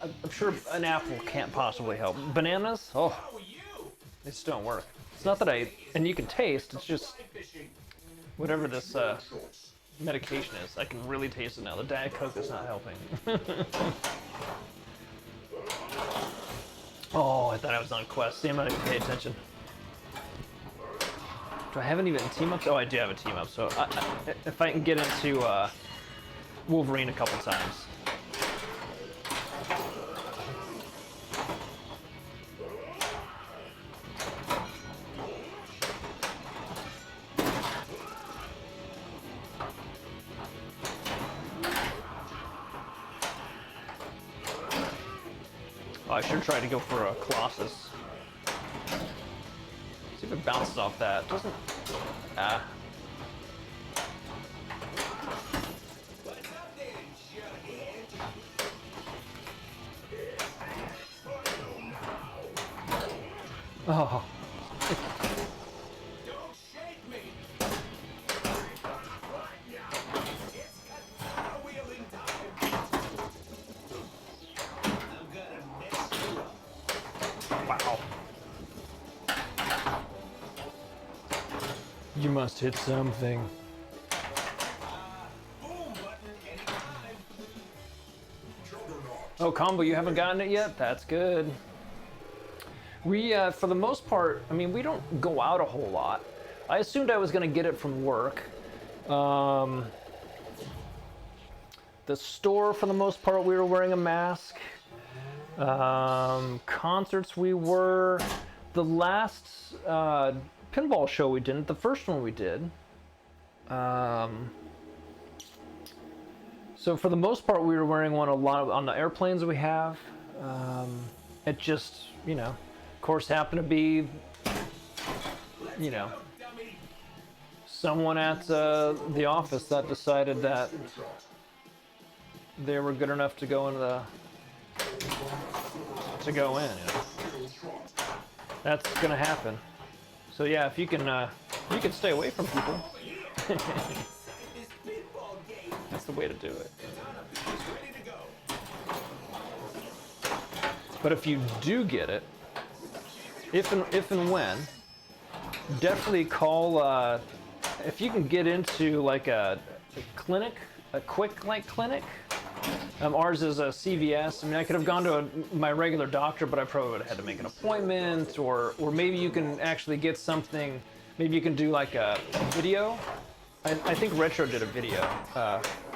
Speaker 1: I'm sure an apple can't possibly help. Bananas? Oh, they just don't work. It's not that and you can taste, it's just whatever this medication is, I can really taste it now. The Diet Coke is not helping. Oh, I thought I was on quest. See, I'm not even paying attention. Do I have any team ups? Oh, I do have a team up. So if I can get into Wolverine a couple times. Oh, I should try to go for a Colossus. See if it bounces off that. Doesn't. Ah. Oh. Wow. You must hit something. Oh, Combo, you haven't gotten it yet? That's good. We, for the most part, I mean, we don't go out a whole lot. I assumed I was going to get it from work. The store, for the most part, we were wearing a mask. Concerts, we were. The last pinball show we didn't. The first one we did. So for the most part, we were wearing one a lot on the airplanes we have. It just, you know, of course, happened to be, you know, someone at the office that decided that they were good enough to go into the in. You know? That's gonna happen. So yeah, if you can stay away from people. That's the way to do it. But if you do get it, if and when, definitely call. If you can get into like a clinic, a quick like clinic. Ours is a CVS. I mean, I could have gone to my regular doctor, but I probably would have had to make an appointment, or maybe you can actually get something. Maybe you can do like a video. I think Retro did a video,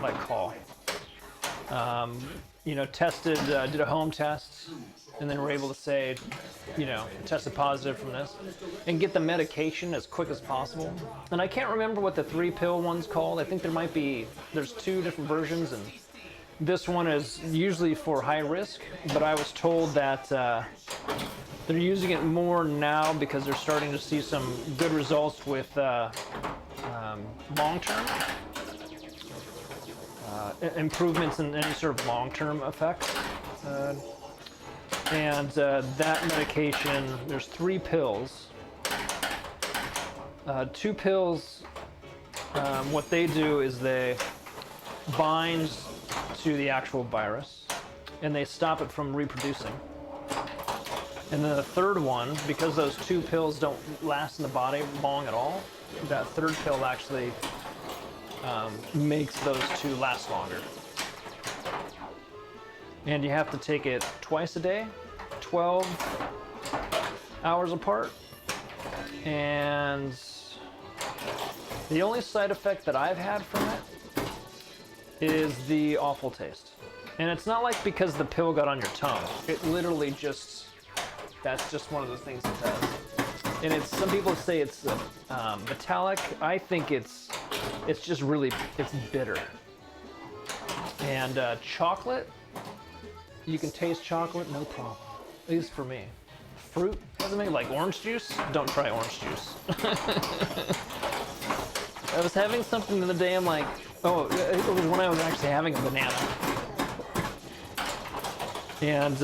Speaker 1: like call. You know, tested, did a home test, and then we're able to say, you know, tested positive from this, and get the medication as quick as possible. And I can't remember what the 3-pill one's called. I think there's 2 different versions, and this one is usually for high risk, but I was told that they're using it more now because they're starting to see some good results with long-term improvements in any sort of long-term effects. And that medication, there's 3 pills. 2 pills, what they do is they bind to the actual virus and they stop it from reproducing. And then the third one, because those 2 pills don't last in the body long at all, that third pill actually makes those 2 last longer. And you have to take it twice a day, 12 hours apart. And the only side effect that I've had from it is the awful taste. And it's not like because the pill got on your tongue. It literally just, that's just one of those things it does. And it's, some people say it's metallic. I think it's just really, it's bitter. And chocolate, you can taste chocolate, no problem. At least for me. Fruit, doesn't make, like orange juice? Don't try orange juice. I was having something the other day, I'm like, oh, it was when I was actually having a banana. And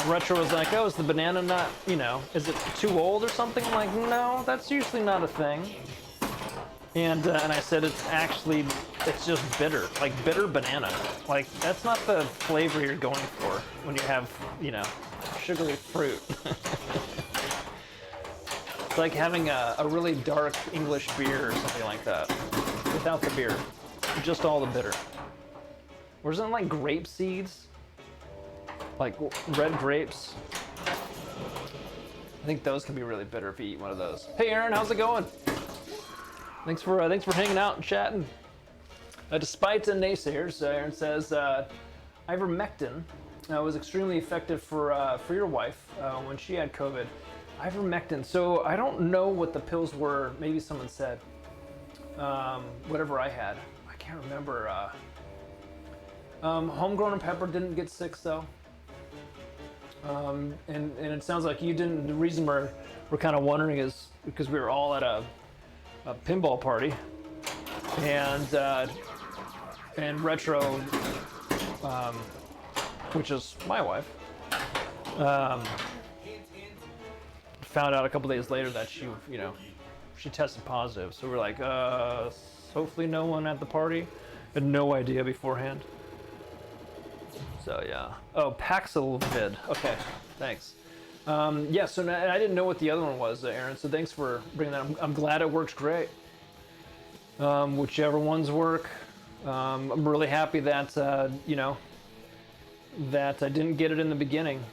Speaker 1: Retro was like, oh, is the banana not, you know, is it too old or something? I'm like, no, that's usually not a thing. And I said, it's just bitter, like bitter banana. Like, that's not the flavor you're going for when you have, you know, sugary fruit. It's like having a really dark English beer or something like that, without the beer, just all the bitter. Or isn't it like grape seeds? Like red grapes? I think those can be really bitter if you eat one of those. Hey Aaron, how's it going? Thanks for hanging out and chatting. Despite the naysayers, Aaron says, ivermectin was extremely effective for your wife when she had COVID. Ivermectin. So I don't know what the pills were. Maybe someone said. Whatever I had, I can't remember. Homegrown and Pepper didn't get sick though. And it sounds like you didn't. The reason we're kind of wondering is because we were all at a pinball party, and Retro, which is my wife, found out a couple days later that she tested positive. So we're like, hopefully no one at the party. Had no idea beforehand. So yeah. Oh, Paxlovid. Okay, thanks. Yeah, so I didn't know what the other one was, Aaron, so thanks for bringing that up. I'm glad it works great. Whichever ones work. I'm really happy that, that I didn't get it in the beginning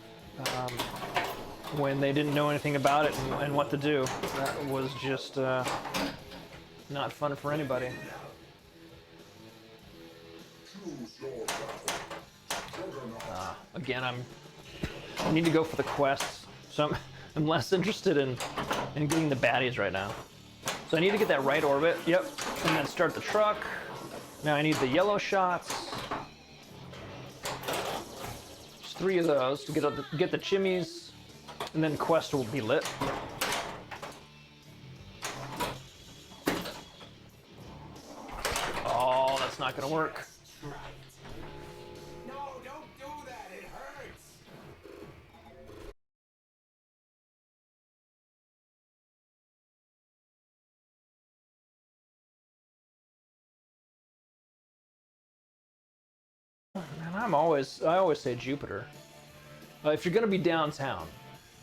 Speaker 1: when they didn't know anything about it and what to do. That was just not fun for anybody. Again, I need to go for the quests, so I'm less interested in getting the baddies right now. So I need to get that right orbit, yep, and then start the truck. Now I need the yellow shots. Just 3 of those to get the chimneys, and then quest will be lit. Oh, that's not gonna work.
Speaker 2: No, don't do that. It hurts.
Speaker 1: Man, I always say Jupiter. If you're gonna be downtown,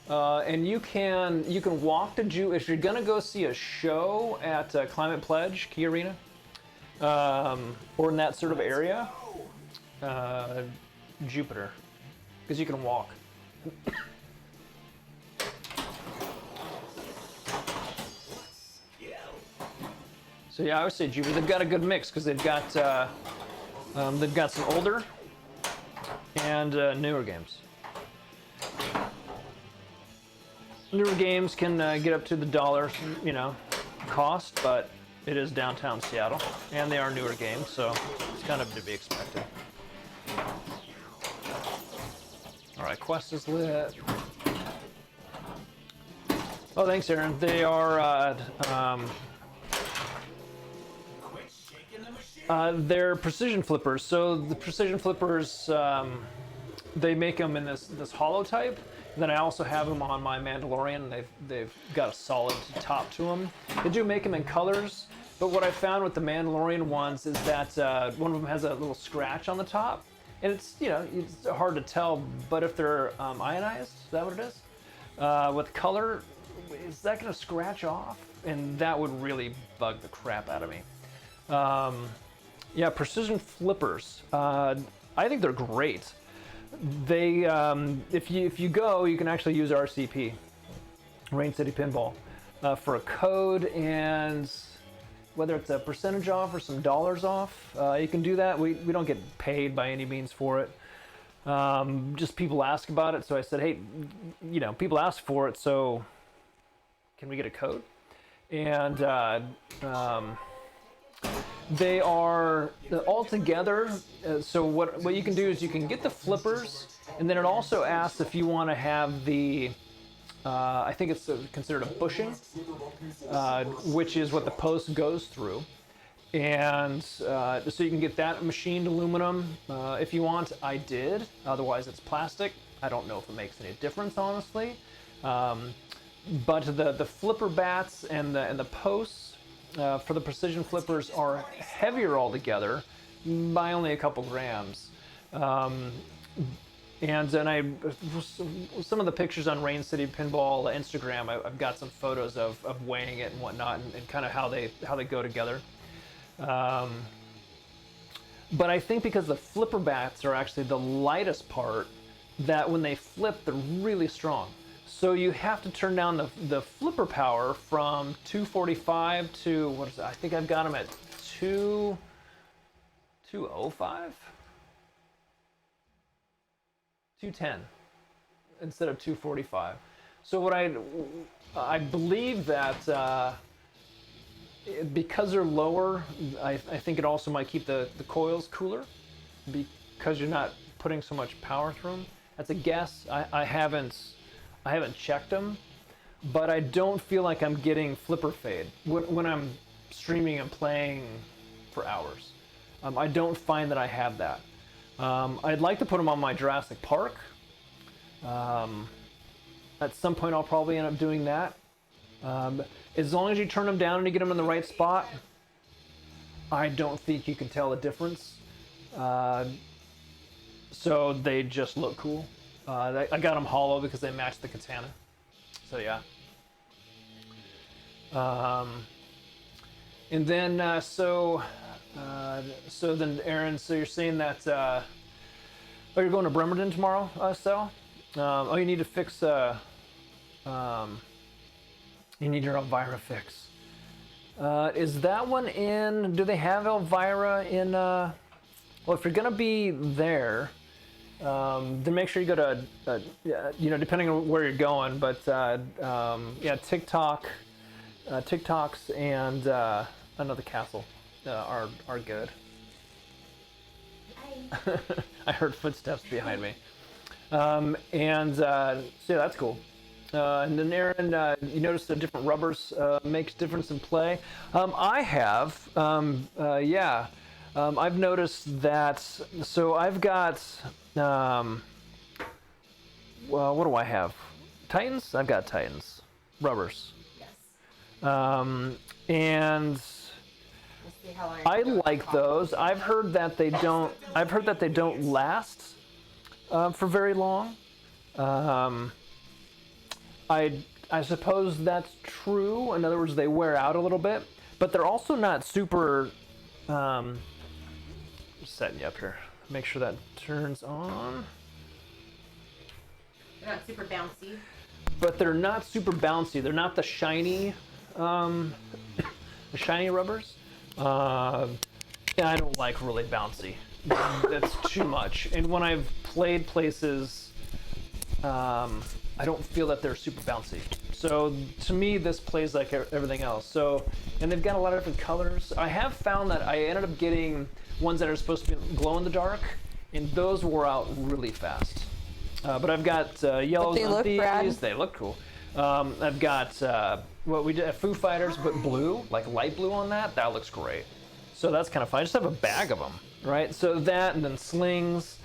Speaker 1: and you can walk to if you're gonna go see a show at Climate Pledge Key Arena, or in that sort of area, Jupiter, because you can walk. So yeah, I would say Jupiter. They've got a good mix because they've got some older and newer games. Newer games can get up to the $1, cost, but it is downtown Seattle, and they are newer games, so it's kind of to be expected. All right, quest is lit. Oh, thanks, Aaron. They are they're precision flippers. So the precision flippers, they make them in this hollow type. And then I also have them on my Mandalorian. They've got a solid top to them. They do make them in colors, but what I found with the Mandalorian ones is that one of them has a little scratch on the top, and it's it's hard to tell. But if they're ionized, is that what it is? With color, is that going to scratch off? And that would really bug the crap out of me. Yeah, precision flippers. I think they're great. They, if you go, you can actually use RCP, Rain City Pinball, for a code, and whether it's a percentage off or some dollars off, you can do that. We don't get paid by any means for it. Just people ask about it, so I said, hey, people ask for it, so can we get a code? And they are all together. So what you can do is you can get the flippers, and then it also asks if you want to have the, I think it's considered a bushing, which is what the post goes through. And so you can get that machined aluminum if you want. I did. Otherwise, it's plastic. I don't know if it makes any difference, honestly. But the flipper bats and the posts for the precision flippers are heavier altogether by only a couple grams. And then some of the pictures on Rain City Pinball Instagram, I've got some photos of weighing it and whatnot, and kind of how they go together. But I think because the flipper bats are actually the lightest part, that when they flip, they're really strong. So you have to turn down the flipper power from 245 to, what is it? I think I've got them at 205? 210 instead of 245. So what I believe that because they're lower, I think it also might keep the coils cooler because you're not putting so much power through them. That's a guess. I haven't checked them, but I don't feel like I'm getting flipper fade when I'm streaming and playing for hours. I don't find that I have that. I'd like to put them on my Jurassic Park. At some point I'll probably end up doing that. As long as you turn them down and you get them in the right spot, I don't think you can tell the difference. So they just look cool. I got them hollow because they match the katana. So yeah. And then so then Aaron, so you're saying that Oh, you're going to Bremerton tomorrow, Sal? Oh, you need to fix. You need your Elvira fix. Is that one in? Do they have Elvira in? Well, if you're gonna be there, then make sure you go to. Depending on where you're going, but yeah, TikToks and another castle are good. I heard footsteps behind me. So yeah, that's cool. And then Aaron, you noticed the different rubbers makes difference in play. I have, I've noticed that. So I've got, well, what do I have? Titans? I've got Titans rubbers.
Speaker 3: Yes.
Speaker 1: And
Speaker 3: We'll see how long
Speaker 1: I like those. I've heard that they don't. I've heard that they don't last for very long. I suppose that's true. In other words, they wear out a little bit, but they're also not super. Setting you up here. Make sure that turns on.
Speaker 3: They're not super bouncy.
Speaker 1: But they're not super bouncy. They're not the shiny, the shiny rubbers. Yeah, I don't like really bouncy. That's too much. And when I've played places, I don't feel that they're super bouncy. So to me, this plays like everything else. So, and they've got a lot of different colors. I have found that I ended up getting ones that are supposed to be glow in the dark, and those wore out really fast. But I've got yellows on these.
Speaker 3: Rad.
Speaker 1: They look cool. I've got what we did Foo Fighters, but blue, like light blue on that. That looks great. So that's kind of fun. I just have a bag of them, right? So that, and then slings.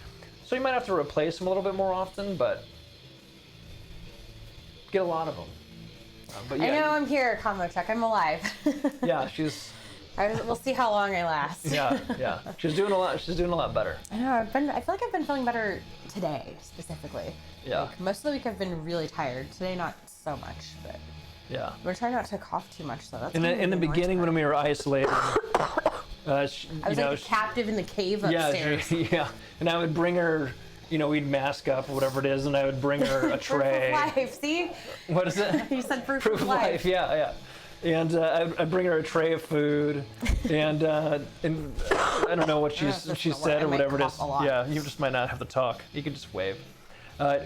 Speaker 1: So you might have to replace them a little bit more often, but get a lot of them. But yeah,
Speaker 3: I know I'm here, combo check. I'm alive.
Speaker 1: yeah, she's.
Speaker 3: We'll see how long I last.
Speaker 1: Yeah. She's doing a lot. She's doing a lot better.
Speaker 3: I know. I feel like I've been feeling better today, specifically.
Speaker 1: Yeah.
Speaker 3: Like, most of the week I've been really tired. Today, not so much, but
Speaker 1: Yeah.
Speaker 3: I'm gonna try not to cough too much, though. That's
Speaker 1: In the beginning, when we were isolated,
Speaker 3: I was like a captive in the cave upstairs.
Speaker 1: Yeah. And I would bring her. We'd mask up or whatever it is, and I would bring her a tray.
Speaker 3: Proof of life, see?
Speaker 1: What is it?
Speaker 3: You said proof
Speaker 1: Proof
Speaker 3: of life.
Speaker 1: Yeah. And I'd bring her a tray of food, and I don't know what she said or whatever it is. Yeah, you just might not have to talk. You can just wave. So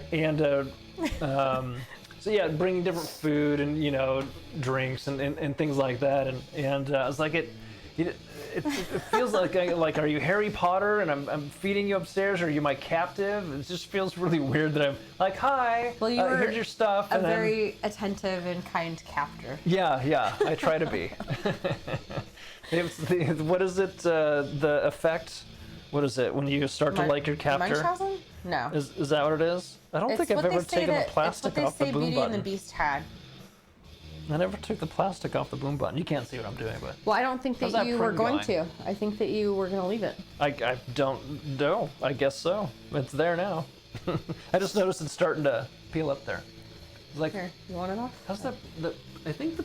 Speaker 1: yeah, bringing different food and drinks and things like that, and I was like it feels like are you Harry Potter and I'm feeding you upstairs, or are you my captive? It just feels really weird that I'm like, hi,
Speaker 3: Well, you were
Speaker 1: here's your stuff.
Speaker 3: A very attentive and kind captor.
Speaker 1: Yeah, I try to be. What is it? The effect? What is it when you start to like your captor?
Speaker 3: Munchausen? No.
Speaker 1: Is that what it is? I don't think I've ever taken the plastic off the boom
Speaker 3: Beauty
Speaker 1: button.
Speaker 3: and the Beast had.
Speaker 1: I never took the plastic off the boom button. You can't see what I'm doing, but
Speaker 3: Well, I don't think
Speaker 1: How's
Speaker 3: that
Speaker 1: that
Speaker 3: you were
Speaker 1: print
Speaker 3: going
Speaker 1: going?
Speaker 3: to. I think that you were going to leave it.
Speaker 1: I don't know. I guess so. It's there now. I just noticed it's starting to peel up there. It's like,
Speaker 3: Here, you want it off?
Speaker 1: how's that? I think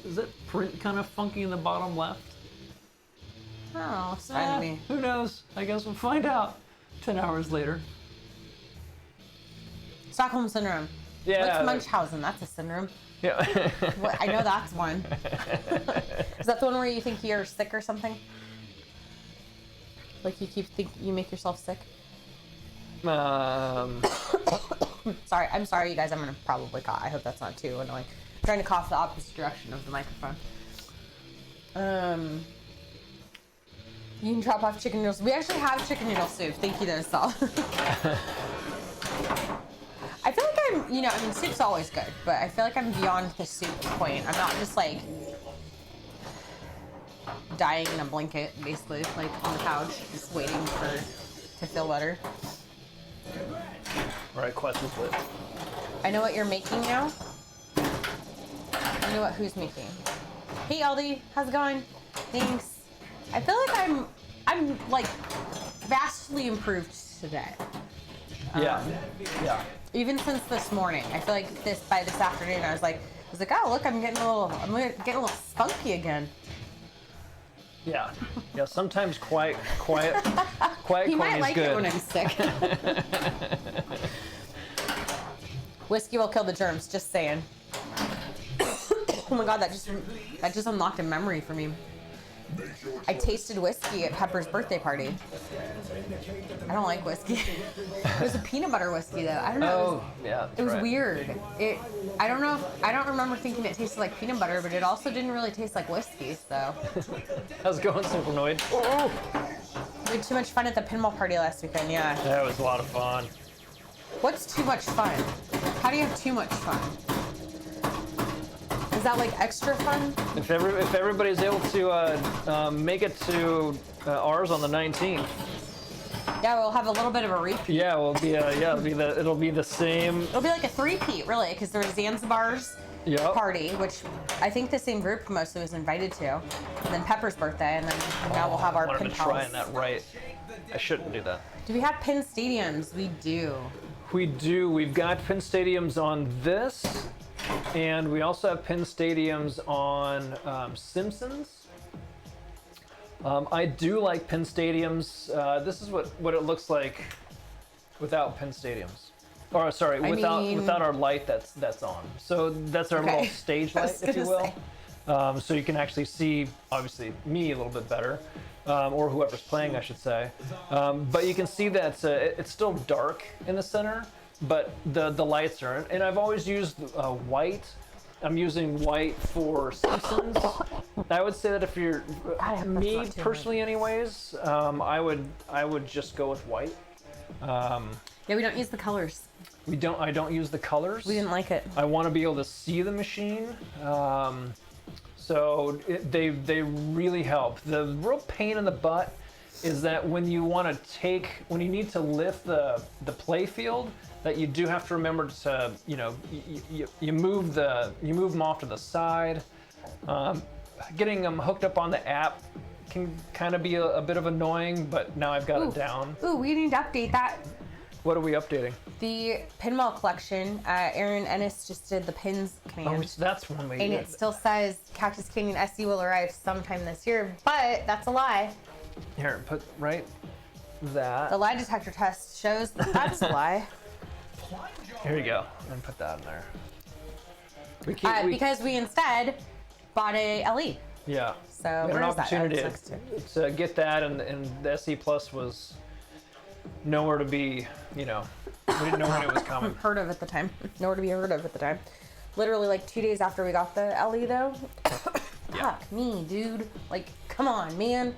Speaker 1: is that print kind of funky in the bottom left?
Speaker 3: Oh, it's fine to me.
Speaker 1: Who knows? I guess we'll find out 10 hours later.
Speaker 3: Stockholm Syndrome.
Speaker 1: Yeah.
Speaker 3: What's Munchausen? That's a syndrome.
Speaker 1: Yeah.
Speaker 3: What? I know that's one. Is that the one where you think you're sick or something? Like you make yourself sick? Sorry, I'm sorry, you guys. I'm gonna probably cough. I hope that's not too annoying. I'm trying to cough the opposite direction of the microphone. You can drop off chicken noodles. We actually have chicken noodle soup. Thank you, though, Saul. I feel like soup's always good, but I feel like I'm beyond the soup point. I'm not just like dying in a blanket, basically, like on the couch, just waiting to feel better.
Speaker 1: All right, questions with.
Speaker 3: I know what you're making now. You know what who's making. Hey Aldi, how's it going? Thanks. I feel like I'm like vastly improved today.
Speaker 1: Yeah.
Speaker 3: Even since this morning. I feel like by this afternoon I was like, oh look, I'm getting a little spunky again.
Speaker 1: Yeah. Yeah. Sometimes quiet
Speaker 3: He
Speaker 1: corny
Speaker 3: might
Speaker 1: is
Speaker 3: like
Speaker 1: good.
Speaker 3: it when I'm sick. Whiskey will kill the germs, just saying. Oh my god, that just unlocked a memory for me. I tasted whiskey at Pepper's birthday party. I don't like whiskey. It was a peanut butter whiskey though. I don't know.
Speaker 1: Oh, yeah.
Speaker 3: It was weird. I don't know. I don't remember thinking it tasted like peanut butter, but it also didn't really taste like whiskey. So.
Speaker 1: How's it going, Supernoid?
Speaker 3: We had too much fun at the pinball party last weekend. Yeah.
Speaker 1: That was a lot of fun.
Speaker 3: What's too much fun? How do you have too much fun? Is that like extra fun?
Speaker 1: If everybody's able to make it to ours on the 19th.
Speaker 3: Yeah, we'll have a little bit of a repeat.
Speaker 1: Yeah, it'll be the same.
Speaker 3: It'll be like a three-peat, really, because there's Zanzibar's
Speaker 1: Yep.
Speaker 3: party, which I think the same group mostly was invited to, and then Pepper's birthday, and then now we'll have our
Speaker 1: I
Speaker 3: pin
Speaker 1: wanted to try
Speaker 3: pals.
Speaker 1: that right. I shouldn't do that.
Speaker 3: Do we have pin stadiums? We do.
Speaker 1: We do. We've got pin stadiums on this, and we also have pin stadiums on Simpsons. I do like pin stadiums. This is what it looks like without pin stadiums. Or sorry, without our light that's on. So that's our little stage
Speaker 3: I
Speaker 1: light,
Speaker 3: was
Speaker 1: if you
Speaker 3: gonna
Speaker 1: will. So you can actually see, obviously, me a little bit better, or whoever's playing, I should say. But you can see that it's still dark in the center, but the lights are. And I've always used white. I'm using white for Simpsons. I would say that if you're me personally, anyways, I would just go with white.
Speaker 3: Yeah, we don't use the colors.
Speaker 1: I don't use the colors.
Speaker 3: We didn't like it.
Speaker 1: I want to be able to see the machine. They really help. The real pain in the butt is that when you need to lift the play field, that you do have to remember to, you move them off to the side. Getting them hooked up on the app can kind of be a bit of annoying, but now I've got it down.
Speaker 3: Ooh, we need to update that.
Speaker 1: What are we updating?
Speaker 3: The pinball collection. Aaron Ennis just did the pins command.
Speaker 1: Oh, that's when we.
Speaker 3: And it still says Cactus Canyon SE will arrive sometime this year, but that's a lie.
Speaker 1: Here, put right that.
Speaker 3: The lie detector test shows that that's a lie.
Speaker 1: Here you go, and put that in there.
Speaker 3: Because we instead bought a LE.
Speaker 1: Yeah.
Speaker 3: So
Speaker 1: we had
Speaker 3: where
Speaker 1: an
Speaker 3: is that?
Speaker 1: opportunity to get that, and the SE Plus was nowhere to be. We didn't know when it was coming.
Speaker 3: Heard of at the time. Nowhere to be heard of at the time. Literally like 2 days after we got the LE though.
Speaker 1: Yeah.
Speaker 3: Fuck me, dude. Like, come on, man.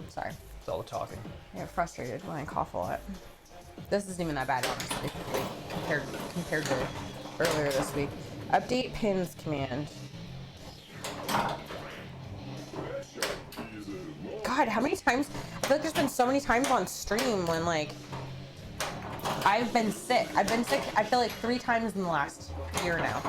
Speaker 3: Sorry.
Speaker 1: It's all the talking.
Speaker 3: I get frustrated when I cough a lot. This isn't even that bad, honestly, compared to earlier this week. Update pins command. God, how many times? I feel like there's been so many times on stream when, like, I've been sick. I feel like 3 times in the last year now.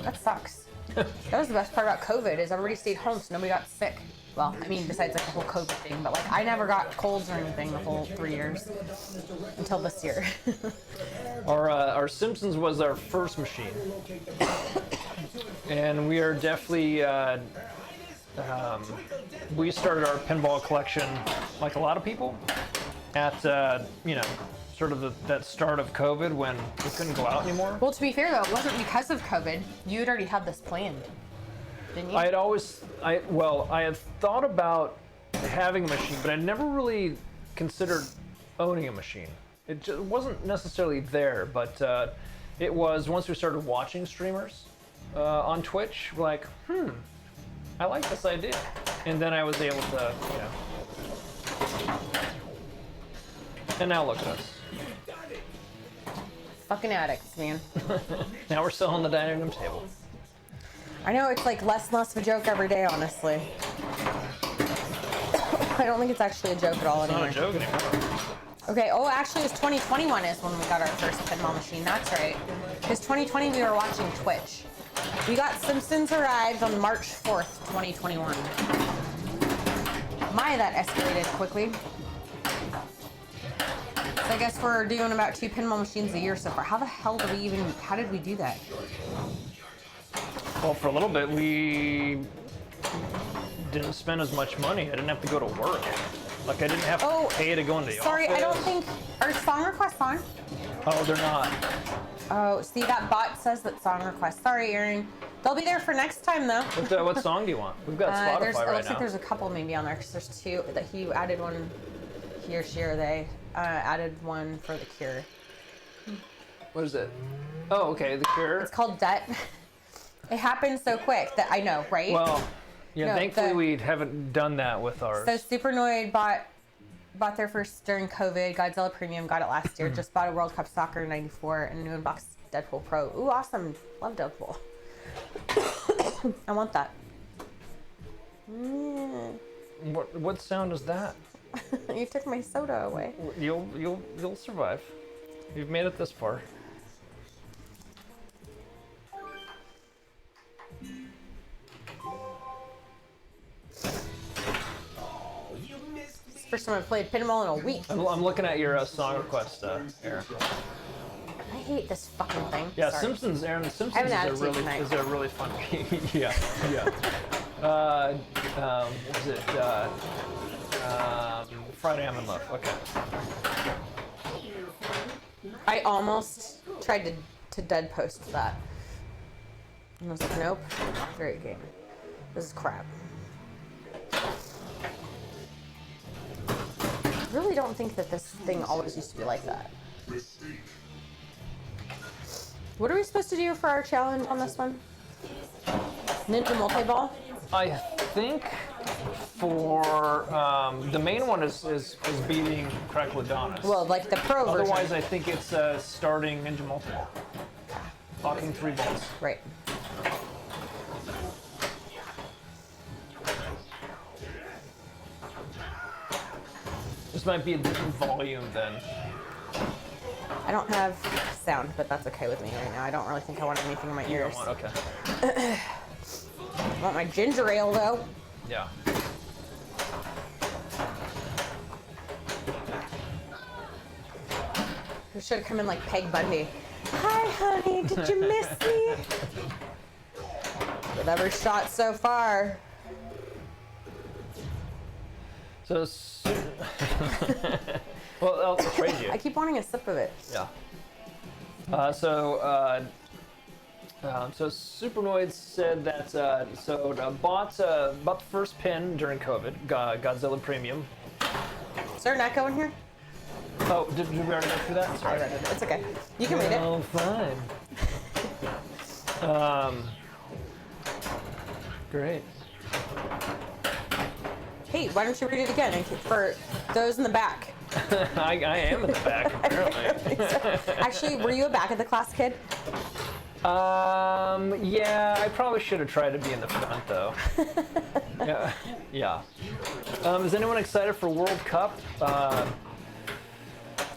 Speaker 3: That sucks. That was the best part about COVID is everybody stayed home so nobody got sick. Well, I mean, besides like the whole COVID thing, but like I never got colds or anything the whole 3 years until this year.
Speaker 1: Our Simpsons was our first machine, and we are definitely we started our pinball collection like a lot of people at sort of that start of COVID when we couldn't go out anymore.
Speaker 3: Well, to be fair though, it wasn't because of COVID. You had already had this planned, didn't you?
Speaker 1: I had thought about having a machine, but I never really considered owning a machine. It just wasn't necessarily there, but it was once we started watching streamers on Twitch, we're like, I like this idea. And then I was able to, and now look at us.
Speaker 3: Fucking addicts, man.
Speaker 1: Now we're still on the dining room table.
Speaker 3: I know it's like less and less of a joke every day, honestly. I don't think it's actually a joke at all anymore.
Speaker 1: It's not a joke anymore.
Speaker 3: Okay, oh, actually, it was 2021 is when we got our first pinball machine. That's right. Because 2020, we were watching Twitch. We got Simpsons arrived on March 4th, 2021. My, that escalated quickly. So I guess we're doing about 2 pinball machines a year so far. How the hell how did we do that?
Speaker 1: Well, for a little bit, we didn't spend as much money. I didn't have to go to work. Like I didn't have to pay to go into the
Speaker 3: Sorry,
Speaker 1: office.
Speaker 3: I don't think are song requests on.
Speaker 1: Oh, they're not.
Speaker 3: Oh, see that bot says that song request. Sorry, Aaron. They'll be there for next time though.
Speaker 1: What song do you want? We've got Spotify
Speaker 3: It
Speaker 1: right
Speaker 3: looks
Speaker 1: now.
Speaker 3: like there's a couple maybe on there because there's two that he added one. He or she or they added one for The Cure.
Speaker 1: What is it? Oh, okay, The Cure.
Speaker 3: It's called Debt. It happened so quick that I know, right?
Speaker 1: Well, yeah.
Speaker 3: No,
Speaker 1: thankfully, we haven't done that with ours.
Speaker 3: So Supernoid bought their first during COVID. Godzilla Premium got it last year. Just bought a World Cup Soccer '94 and a new unboxed Deadpool Pro. Ooh, awesome! Love Deadpool. I want that.
Speaker 1: What sound is that?
Speaker 3: You took my soda away.
Speaker 1: You'll survive. You've made it this far.
Speaker 3: First time I've played pinball in a week.
Speaker 1: I'm looking at your song request, Aaron.
Speaker 3: I hate this fucking thing.
Speaker 1: Yeah,
Speaker 3: Sorry.
Speaker 1: Simpsons. Aaron, The Simpsons
Speaker 3: I have an
Speaker 1: is
Speaker 3: attitude tonight.
Speaker 1: a really fun game. Yeah. What was it? Friday I'm in Love. Okay.
Speaker 3: I almost tried to dead post that. And I was like, nope. Great game. This is crap. I really don't think that this thing always used to be like that. What are we supposed to do for our challenge on this one? Ninja multi-ball?
Speaker 1: I think for the main one is beating Crackladonis.
Speaker 3: Well, like the pro version.
Speaker 1: Otherwise, I think it's starting Ninja Multi-Ball. Locking 3 balls.
Speaker 3: Right.
Speaker 1: This might be a different volume then.
Speaker 3: I don't have sound, but that's okay with me right now. I don't really think I want anything in my ears.
Speaker 1: Okay.
Speaker 3: I want my ginger ale though.
Speaker 1: Yeah.
Speaker 3: Who should have come in like Peg Bundy. Hi, honey. Did you miss me? With every shot so far.
Speaker 1: So, well, I'll trade you.
Speaker 3: I keep wanting a sip of it.
Speaker 1: Yeah. So Supernoid said that bought the first pin during COVID, Godzilla Premium.
Speaker 3: Is there an echo in here?
Speaker 1: Oh, did we already go through that?
Speaker 3: I
Speaker 1: Sorry.
Speaker 3: read it. It's okay. You can read it.
Speaker 1: Oh, fine. Great.
Speaker 3: Hey, why don't you read it again for those in the back?
Speaker 1: I am in the back, apparently.
Speaker 3: Actually, were you a back of the class kid?
Speaker 1: Yeah, I probably should have tried to be in the front, though. Yeah. Is anyone excited for World Cup?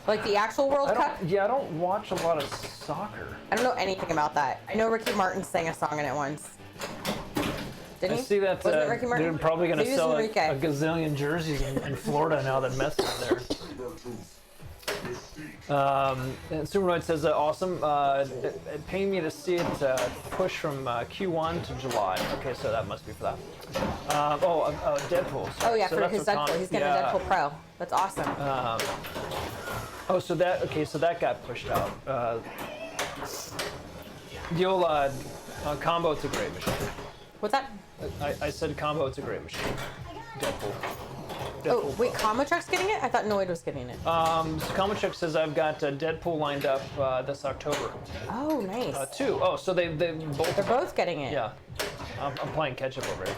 Speaker 3: Like the actual World Cup?
Speaker 1: Yeah, I don't watch a lot of soccer.
Speaker 3: I don't know anything about that. I know Ricky Martin sang a song in it once. Didn't
Speaker 1: I
Speaker 3: he?
Speaker 1: see that
Speaker 3: Wasn't it Ricky Martin?
Speaker 1: they're probably going to
Speaker 3: Maybe it was
Speaker 1: sell a
Speaker 3: Enrique.
Speaker 1: gazillion jerseys in Florida now that Messi is there. And Supernoid says, awesome. It pained me to see it push from Q1 to July. Okay, so that must be for that. Deadpool.
Speaker 3: Oh yeah,
Speaker 1: so
Speaker 3: for
Speaker 1: that's
Speaker 3: his
Speaker 1: what
Speaker 3: Deadpool.
Speaker 1: Con-
Speaker 3: He's getting
Speaker 1: yeah.
Speaker 3: a Deadpool Pro. That's awesome.
Speaker 1: So that got pushed out. The old Combo, it's a great machine.
Speaker 3: What's that?
Speaker 1: I said Combo, it's a great machine. Deadpool.
Speaker 3: Oh, wait, Combo Truck's getting it? I thought Noid was getting it.
Speaker 1: Comic Check says I've got Deadpool lined up this October.
Speaker 3: Oh, nice.
Speaker 1: 2. Oh, so they both.
Speaker 3: They're both getting it.
Speaker 1: Yeah. I'm playing catch up over here.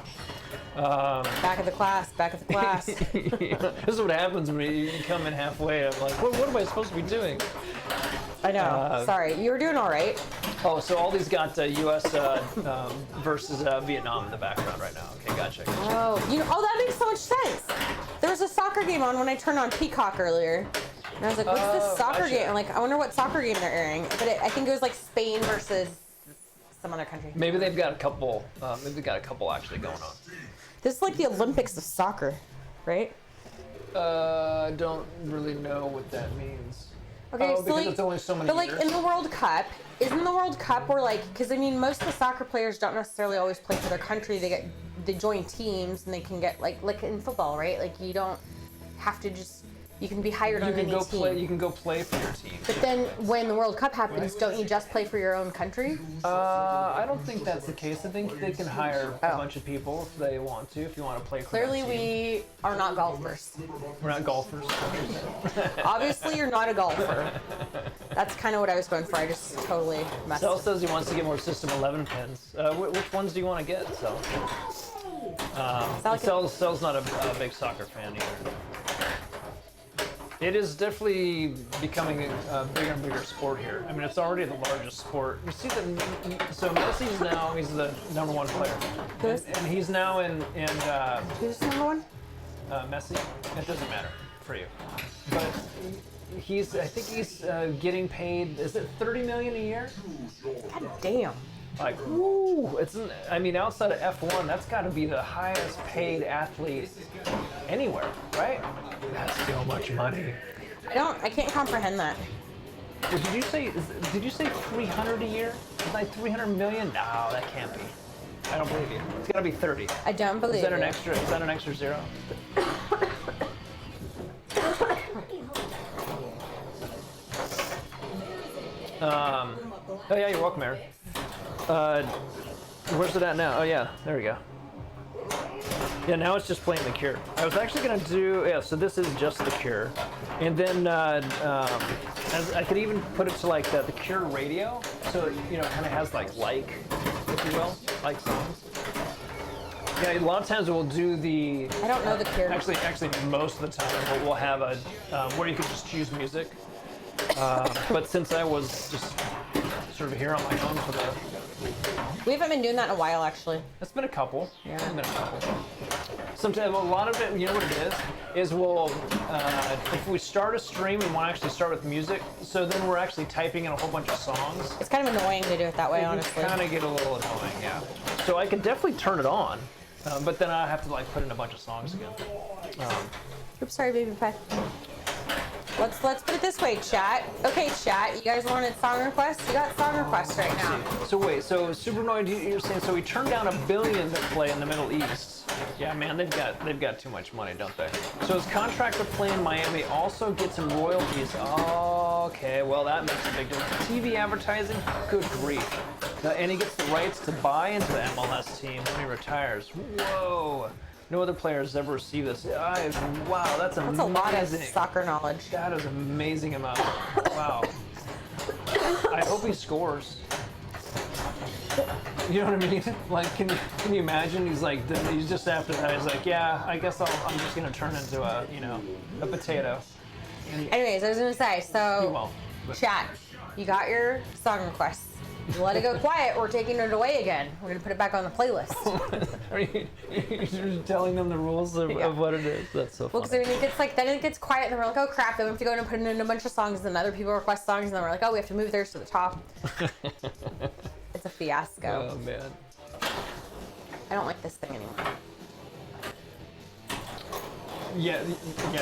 Speaker 3: Back of the class, back of the class.
Speaker 1: This is what happens when you come in halfway. I'm like, what am I supposed to be doing?
Speaker 3: I know. Sorry, you were doing all right.
Speaker 1: Oh, so all these got U.S. Versus Vietnam in the background right now. Okay, gotcha.
Speaker 3: Oh, that makes so much sense. There was a soccer game on when I turned on Peacock earlier. And I was like, what's this soccer
Speaker 1: gotcha.
Speaker 3: game? I'm like, I wonder what soccer game they're airing. But I think it was like Spain versus some other country.
Speaker 1: Maybe they've got a couple. Actually going on.
Speaker 3: This is like the Olympics of soccer, right?
Speaker 1: Don't really know what that means.
Speaker 3: Okay,
Speaker 1: Oh,
Speaker 3: so
Speaker 1: because
Speaker 3: like,
Speaker 1: it's only so many
Speaker 3: but like
Speaker 1: years?
Speaker 3: in the World Cup, isn't the World Cup where like, because I mean, most of the soccer players don't necessarily always play for their country. They get they join teams and they can get like in football, right? Like you don't have to just you can be hired on any team.
Speaker 1: You can go play for your team.
Speaker 3: But then when the World Cup happens, don't you just play for your own country?
Speaker 1: I don't think that's the case. I think they can hire a bunch of people if they want to. If you want to play for
Speaker 3: Clearly,
Speaker 1: that team.
Speaker 3: we are not golfers.
Speaker 1: We're not golfers.
Speaker 3: Obviously, you're not a golfer. That's kind of what I was going for. I just totally messed
Speaker 1: Sel
Speaker 3: up.
Speaker 1: says he wants to get more System 11 pins. Which ones do you want to get, Sel? Sel's not a big soccer fan either. It is definitely becoming a bigger and bigger sport here. I mean, it's already the largest sport. You see so Messi's now, he's the #1 player.
Speaker 3: Who is?
Speaker 1: And he's now in
Speaker 3: Who's number one?
Speaker 1: Messi. It doesn't matter for you. But I think he's getting paid, is it 30 million a year?
Speaker 3: God damn.
Speaker 1: Like, woo! I mean, outside of F1, that's got to be the highest paid athlete anywhere, right? That's so much money.
Speaker 3: I can't comprehend that.
Speaker 1: Well, did you say 300 a year? Is like 300 million? No, that can't be. I don't believe you. It's got to be 30.
Speaker 3: I don't believe
Speaker 1: Is that an
Speaker 3: you.
Speaker 1: extra? Is that an extra zero? Oh yeah, you're welcome, Aaron. Where's it at now? Oh yeah, there we go. Yeah, now it's just playing the Cure. I was actually gonna do, so this is just the Cure. And then I could even put it to like the Cure radio, so it, kind of has like, if you will, like songs. Yeah, a lot of times we'll do the.
Speaker 3: I don't know the Cure.
Speaker 1: Actually, most of the time we'll have a where you can just choose music. But since I was just sort of here on my own for
Speaker 3: We haven't been doing that in a while, actually.
Speaker 1: it's been a couple.
Speaker 3: Yeah.
Speaker 1: It's been a couple. Sometimes a lot of it, you know what it is we'll if we start a stream, we want to actually start with music. So then we're actually typing in a whole bunch of songs.
Speaker 3: It's kind of annoying to do it that way,
Speaker 1: It
Speaker 3: honestly.
Speaker 1: can kind of get a little annoying, yeah. So I can definitely turn it on, but then I have to like put in a bunch of songs again.
Speaker 3: Oops, sorry, baby pie. Let's put it this way, chat. Okay, chat, you guys wanted song requests? You got song requests right now.
Speaker 1: So wait, so Supernoid, you're saying so we turned down $1 billion to play in the Middle East? Yeah, man, they've got too much money, don't they? So his contract to play in Miami also gets him royalties. Oh, okay, well that makes a big difference. TV advertising, good grief. And he gets the rights to buy into the MLS team when he retires. Whoa. No other players ever received this. Wow, that's amazing.
Speaker 3: That's a lot of soccer knowledge.
Speaker 1: That is an amazing amount. Wow. I hope he scores. You know what I mean? Like, can you imagine? He's just after that. He's like, yeah, I guess I'm just gonna turn into a potato.
Speaker 3: Anyways, I was gonna say,
Speaker 1: He
Speaker 3: so
Speaker 1: won't. But
Speaker 3: chat, you got your song requests. You let it go quiet, we're taking it away again. We're gonna put it back on the playlist.
Speaker 1: are you just telling them the rules of what it is? That's so
Speaker 3: Well,
Speaker 1: funny.
Speaker 3: because then it gets quiet, and then we're like, oh crap, then we have to go in and put in a bunch of songs, and then other people request songs, and then we're like, oh, we have to move theirs to the top. It's a fiasco.
Speaker 1: Oh man.
Speaker 3: I don't like this thing anymore.
Speaker 1: Yeah,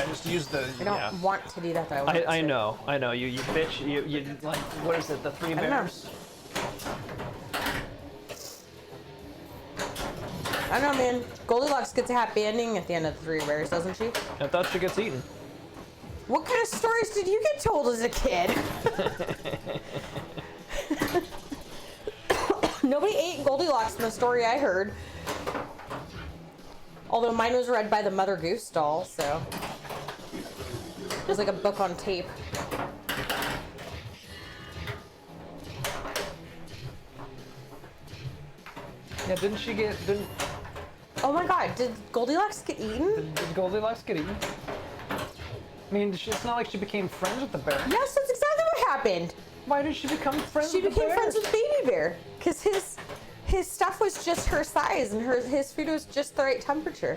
Speaker 1: just use the.
Speaker 3: I don't want to do that, though.
Speaker 1: I know. You bitch. You like, what is it? The Three
Speaker 3: don't know.
Speaker 1: Bears.
Speaker 3: I don't know, man. Goldilocks gets a happy ending at the end of the Three Bears, doesn't she?
Speaker 1: I thought she gets eaten.
Speaker 3: What kind of stories did you get told as a kid? Nobody ate Goldilocks in the story I heard. Although mine was read by the Mother Goose doll, so it was like a book on tape.
Speaker 1: Yeah, didn't
Speaker 3: Oh my god, did Goldilocks get eaten?
Speaker 1: did Goldilocks get eaten? I mean, it's not like she became friends with the bear.
Speaker 3: Yes, that's exactly what happened.
Speaker 1: Why did she become friends
Speaker 3: She
Speaker 1: with the
Speaker 3: became
Speaker 1: bear?
Speaker 3: friends with Baby Bear because his stuff was just her size and his food was just the right temperature.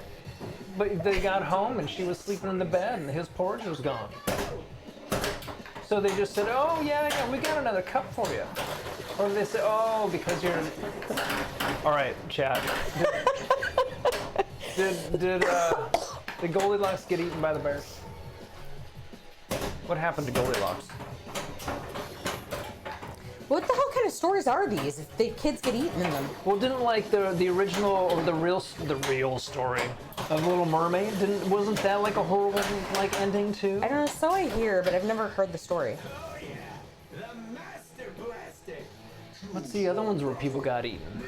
Speaker 1: But they got home and she was sleeping in the bed and his porridge was gone. So they just said, oh yeah, we got another cup for you. Or they said, oh, because you're... All right, Chad. Did Goldilocks get eaten by the bear? What happened to Goldilocks?
Speaker 3: What the hell kind of stories are these if the kids get eaten in them?
Speaker 1: Well, didn't like the original or the real story of Little Mermaid? Wasn't that like a horrible like ending too?
Speaker 3: I don't know, so I hear, but I've never heard the story.
Speaker 2: Oh yeah, the Master Blaster.
Speaker 1: What's the other ones where people got eaten?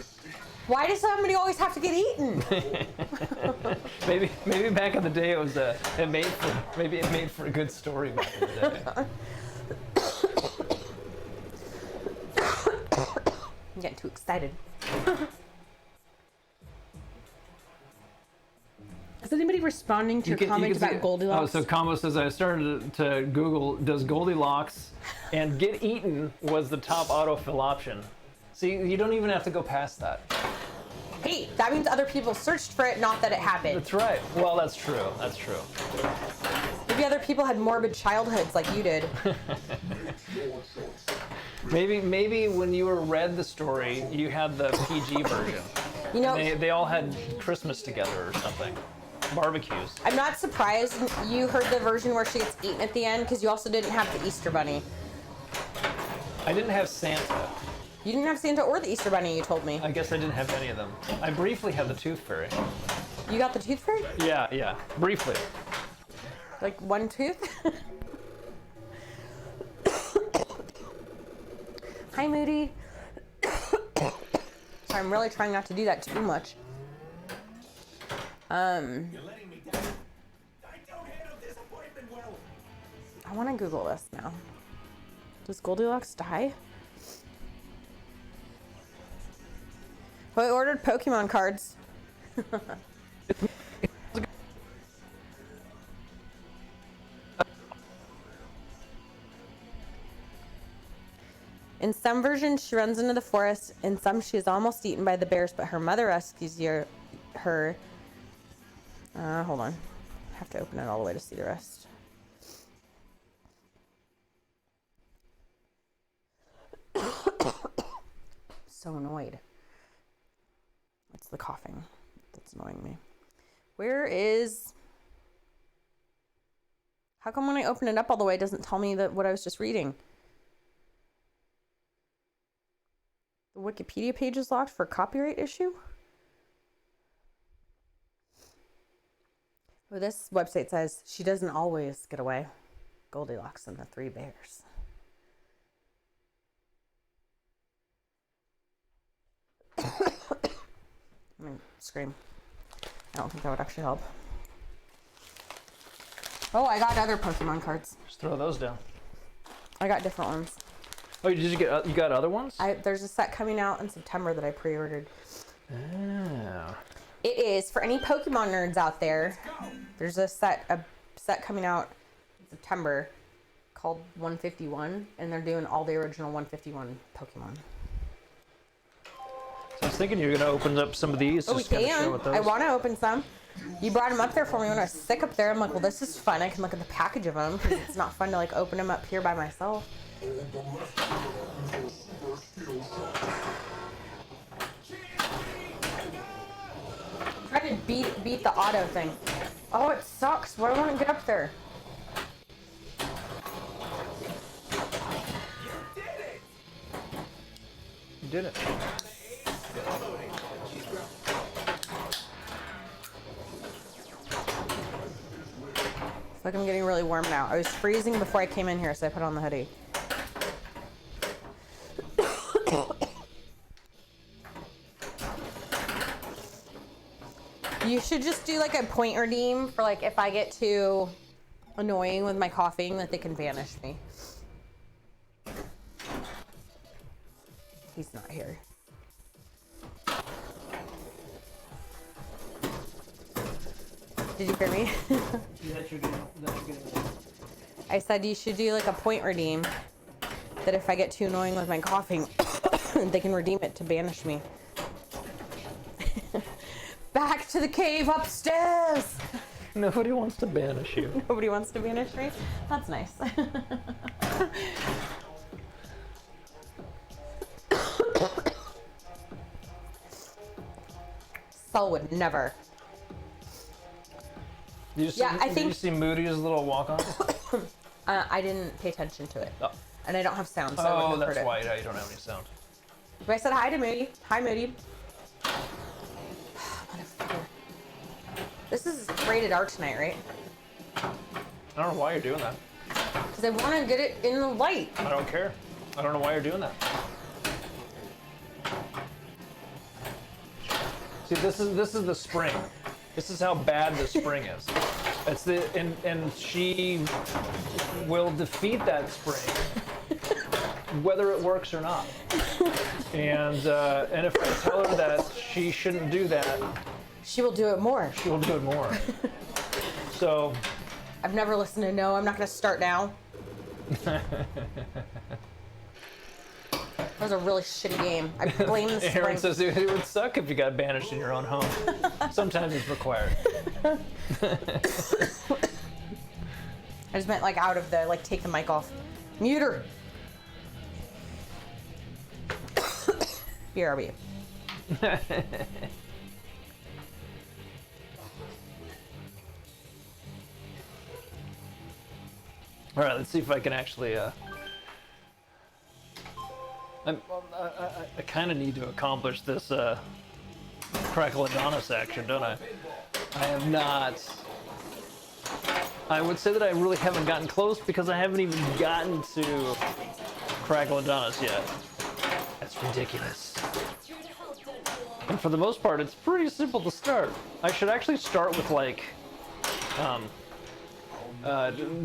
Speaker 3: Why does somebody always have to get eaten?
Speaker 1: maybe back in the day it made for a good story back in the day.
Speaker 3: I'm getting too excited. Is anybody responding to your comment about Goldilocks?
Speaker 1: Oh, so Combo says I started to Google, does Goldilocks and get eaten was the top autofill option. See, you don't even have to go past that.
Speaker 3: Hey, that means other people searched for it, not that it happened.
Speaker 1: That's right. Well, that's true. That's true.
Speaker 3: Maybe other people had morbid childhoods like you did.
Speaker 1: Maybe when you read the story, you had the PG version.
Speaker 3: You know,
Speaker 1: They all had Christmas together or something. Barbecues.
Speaker 3: I'm not surprised you heard the version where she gets eaten at the end because you also didn't have the Easter Bunny.
Speaker 1: I didn't have Santa.
Speaker 3: You didn't have Santa or the Easter Bunny, you told me.
Speaker 1: I guess I didn't have any of them. I briefly had the Tooth Fairy.
Speaker 3: You got the Tooth Fairy?
Speaker 1: Yeah, briefly.
Speaker 3: Like one tooth? Hi, Moody. Sorry, I'm really trying not to do that too much.
Speaker 2: You're letting me down. I don't handle disappointment well.
Speaker 3: I want to Google this now. Does Goldilocks die? Oh, I ordered Pokemon cards. In some versions, she runs into the forest. In some, she is almost eaten by the bears, but her mother rescues her. Hold on. I have to open it all the way to see the rest. So annoyed. It's the coughing that's annoying me. Where is... How come when I open it up all the way, it doesn't tell me that what I was just reading? The Wikipedia page is locked for copyright issue? Well, this website says she doesn't always get away. Goldilocks and the Three Bears. I'm gonna scream. I don't think that would actually help. Oh, I got other Pokemon cards.
Speaker 1: Just throw those down.
Speaker 3: I got different ones.
Speaker 1: Oh, did you get? You got other ones?
Speaker 3: There's a set coming out in September that I pre-ordered.
Speaker 1: Oh.
Speaker 3: It is for any Pokemon nerds out there. There's a set coming out in September called 151, and they're doing all the original 151 Pokemon.
Speaker 1: So I was thinking you were gonna open up some of these.
Speaker 3: Oh, we
Speaker 1: just kinda show
Speaker 3: can.
Speaker 1: what those-
Speaker 3: I want to open some. You brought them up there for me when I was sick up there. I'm like, well, this is fun. I can look at the package of them because it's not fun to like open them up here by myself. Try to beat the auto thing. Oh, it sucks. Why don't I get up there?
Speaker 1: You did it.
Speaker 3: It's like I'm getting really warm now. I was freezing before I came in here, so I put on the hoodie. You should just do like a point redeem for like if I get too annoying with my coughing that they can banish me. He's not here. Did you hear me? I said you should do like a point redeem that if I get too annoying with my coughing, they can redeem it to banish me. Back to the cave upstairs!
Speaker 1: Nobody wants to banish you.
Speaker 3: Nobody wants to banish me? That's nice. Sol would never.
Speaker 1: Did you see,
Speaker 3: Yeah, I
Speaker 1: did
Speaker 3: think-
Speaker 1: you see Moody's little walk-on?
Speaker 3: I didn't pay attention to it.
Speaker 1: Oh.
Speaker 3: And I don't have sound, so I wouldn't
Speaker 1: Oh,
Speaker 3: have
Speaker 1: that's
Speaker 3: heard it.
Speaker 1: why you don't have any sound.
Speaker 3: But I said hi to Moody. Hi, Moody. Motherfucker. This is rated R tonight, right?
Speaker 1: I don't know why you're doing that.
Speaker 3: Because I want to get it in the light.
Speaker 1: I don't care. I don't know why you're doing that. See, this is the spring. This is how bad the spring is. It's the and she will defeat that spring, whether it works or not. And if I tell her that she shouldn't do that,
Speaker 3: She will do it more.
Speaker 1: she will do it more. So
Speaker 3: I've never listened to no. I'm not going to start now. That was a really shitty game. I blame the spring.
Speaker 1: Aaron says it would suck if you got banished in your own home. Sometimes it's required.
Speaker 3: I just meant like out of the, like take the mic off. Mute her. BRB.
Speaker 1: All right, let's see if I can actually. I kind of need to accomplish this Crackle Adonis action, don't I? I have not. I would say that I really haven't gotten close because I haven't even gotten to Crackle Adonis yet. That's ridiculous. And for the most part, it's pretty simple to start. I should actually start with like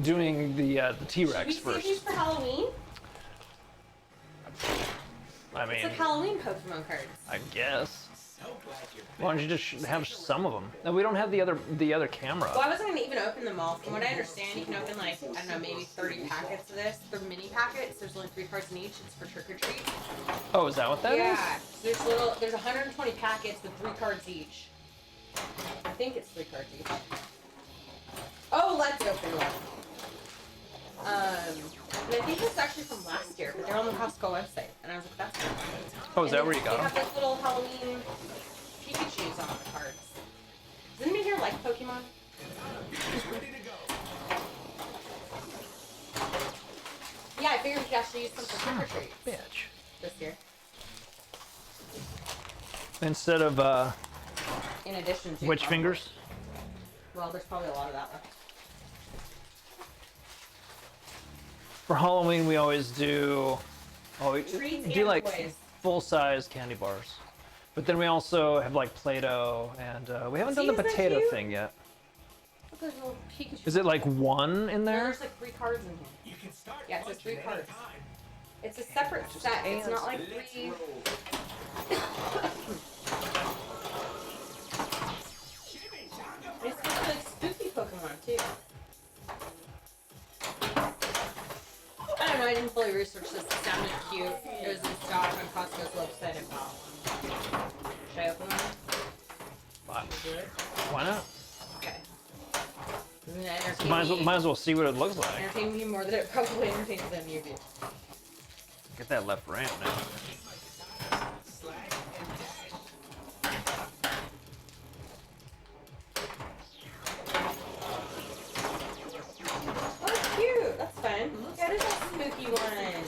Speaker 1: doing the T-Rex
Speaker 3: Should we save
Speaker 1: first.
Speaker 3: these for Halloween?
Speaker 1: I mean,
Speaker 3: It's like Halloween Pokemon cards.
Speaker 1: I guess. Why don't you just have some of them? No, we don't have the other camera.
Speaker 3: Well, I wasn't going to even open them all. From what I understand, you can open like, I don't know, maybe 30 packets of this. They're mini packets. There's only 3 cards in each. It's for trick or treat.
Speaker 1: Oh, is that what that is?
Speaker 3: Yeah. So there's 120 packets with 3 cards each. I think it's 3 cards each. Oh, let's open one. And I think this is actually from last year, but they're on the Costco website. And I was like, that's cool.
Speaker 1: Oh, is that where you got
Speaker 3: They
Speaker 1: them?
Speaker 3: have like little Halloween Pikachus on the cards. Does anybody here like Pokemon? Yeah, I figured we could actually use some for trick or treats
Speaker 1: Bitch.
Speaker 3: this year.
Speaker 1: Instead of
Speaker 3: In addition to
Speaker 1: witch fingers.
Speaker 3: Well, there's probably a lot of that left.
Speaker 1: For Halloween, we always do. Oh, we
Speaker 3: Treats
Speaker 1: do
Speaker 3: and
Speaker 1: like
Speaker 3: toys.
Speaker 1: full-size candy bars. But then we also have like Play-Doh, and we haven't done
Speaker 3: See,
Speaker 1: the
Speaker 3: isn't that
Speaker 1: potato
Speaker 3: cute?
Speaker 1: thing yet.
Speaker 3: Look at those little Pikachu.
Speaker 1: Is it like one in
Speaker 3: No,
Speaker 1: there?
Speaker 3: there's like 3 cards in here.
Speaker 2: You can start
Speaker 3: Yeah, it says 3
Speaker 2: punching at any
Speaker 3: cards.
Speaker 2: time.
Speaker 3: It's a separate set. It's not like 3. It's got like spooky Pokemon too. I don't know. I didn't fully research this. It sounded cute. It was in stock on Costco's website. I bought one. Should I open one? Do it?
Speaker 1: Why not?
Speaker 3: Okay. Doesn't it entertain
Speaker 1: Might as well see what it looks like.
Speaker 3: entertain me more than it probably entertains them you do.
Speaker 1: Get that left ramp now.
Speaker 3: Oh, that's cute. That's fun. Yeah, it is a spooky one.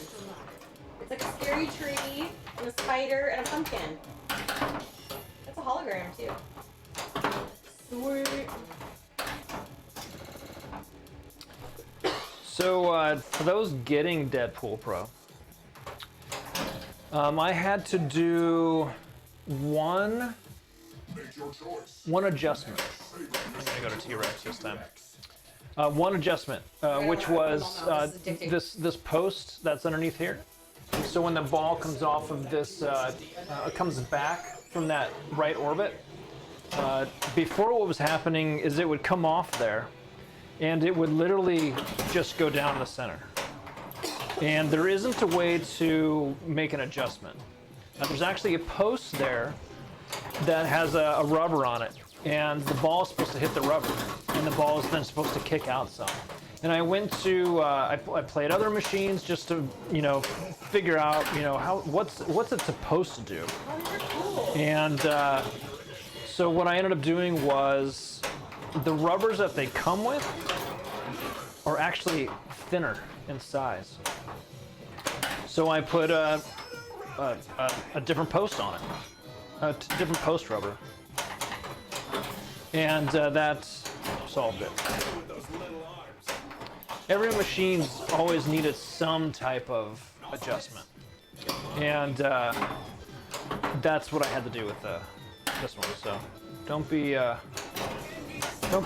Speaker 3: It's like a scary tree and a spider and a pumpkin. That's a hologram too. Sweet.
Speaker 1: So for those getting Deadpool Pro, I had to do one adjustment. I'm gonna go to T-Rex this time. One adjustment, which was this post that's underneath here. So when the ball comes off of this, comes back from that right orbit, before what was happening is it would come off there, and it would literally just go down the center. And there isn't a way to make an adjustment. There's actually a post there that has a rubber on it, and the ball is supposed to hit the rubber, and the ball is then supposed to kick out some. And I went to, I played other machines just to, figure out, what's it supposed to do. And so what I ended up doing was the rubbers that they come with are actually thinner in size. So I put a different post on it, different post rubber, and that solved it. Every machine's always needed some type of adjustment, and that's what I had to do with this one. So don't be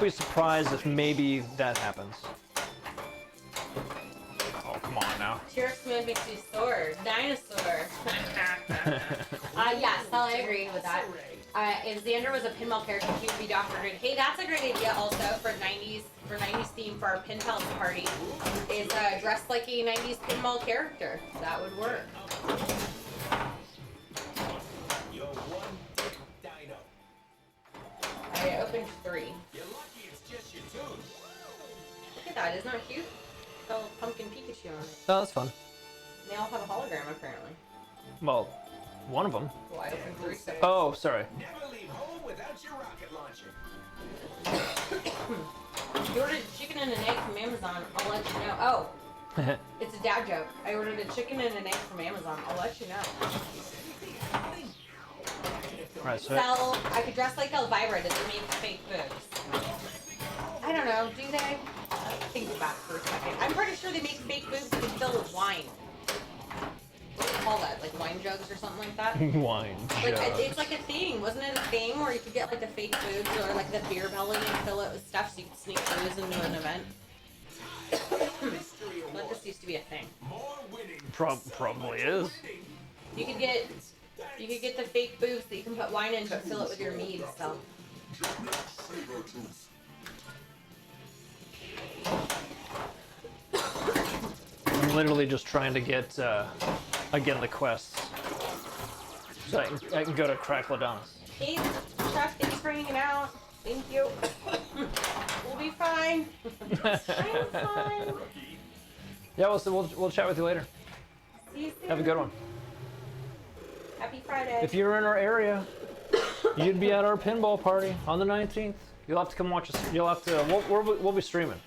Speaker 1: surprised if maybe that happens. Oh, come on now.
Speaker 3: T-Rex man makes you sore. Dinosaur. Yes, I agree with that. If Xander was a pinball character, he would be Dr. Green. Hey, that's a great idea also for 90s theme for our pin palace party. Is dressed like a 90s pinball character. That would work.
Speaker 2: You're one big dino.
Speaker 3: I opened 3.
Speaker 2: You're lucky it's just your tooth.
Speaker 3: Look at that, isn't that cute? Got a little pumpkin Pikachu on it.
Speaker 1: Oh, that's fun.
Speaker 3: They all have a hologram apparently.
Speaker 1: Well, one of them.
Speaker 3: Well, I opened 3 so.
Speaker 1: Oh, sorry.
Speaker 2: Never leave home without your rocket launcher.
Speaker 3: If you ordered chicken and an egg from Amazon, I'll let you know. Oh, it's a dad joke. I ordered a chicken and an egg from Amazon. I'll let you know.
Speaker 1: Right, so
Speaker 3: I could dress like Elvira. Does it make fake boobs? I don't know. Do they? Think about it for a second. I'm pretty sure they make fake boobs that can fill with wine. What do you call that? Like wine jugs or something like that?
Speaker 1: wine.
Speaker 3: Like
Speaker 1: jugs.
Speaker 3: it's like a thing, wasn't it a thing where you could get like the fake boobs or like the beer belly and fill it with stuff so you could sneak booze into an event? That just used to be a thing.
Speaker 1: Probably is.
Speaker 3: You could get the fake boobs that you can put wine into it, fill it with your mead. So.
Speaker 1: I'm literally just trying to get again the quests, so I can go to Crackladonis.
Speaker 3: Hey, Chuck, thanks for hanging out. Thank you. We'll be fine. I'm fine.
Speaker 1: Yeah, we'll chat with you later.
Speaker 3: See you soon.
Speaker 1: Have a good one.
Speaker 3: Happy Friday.
Speaker 1: If you're in our area, you'd be at our pinball party on the 19th. You'll have to come watch us. You'll have to. We'll be streaming.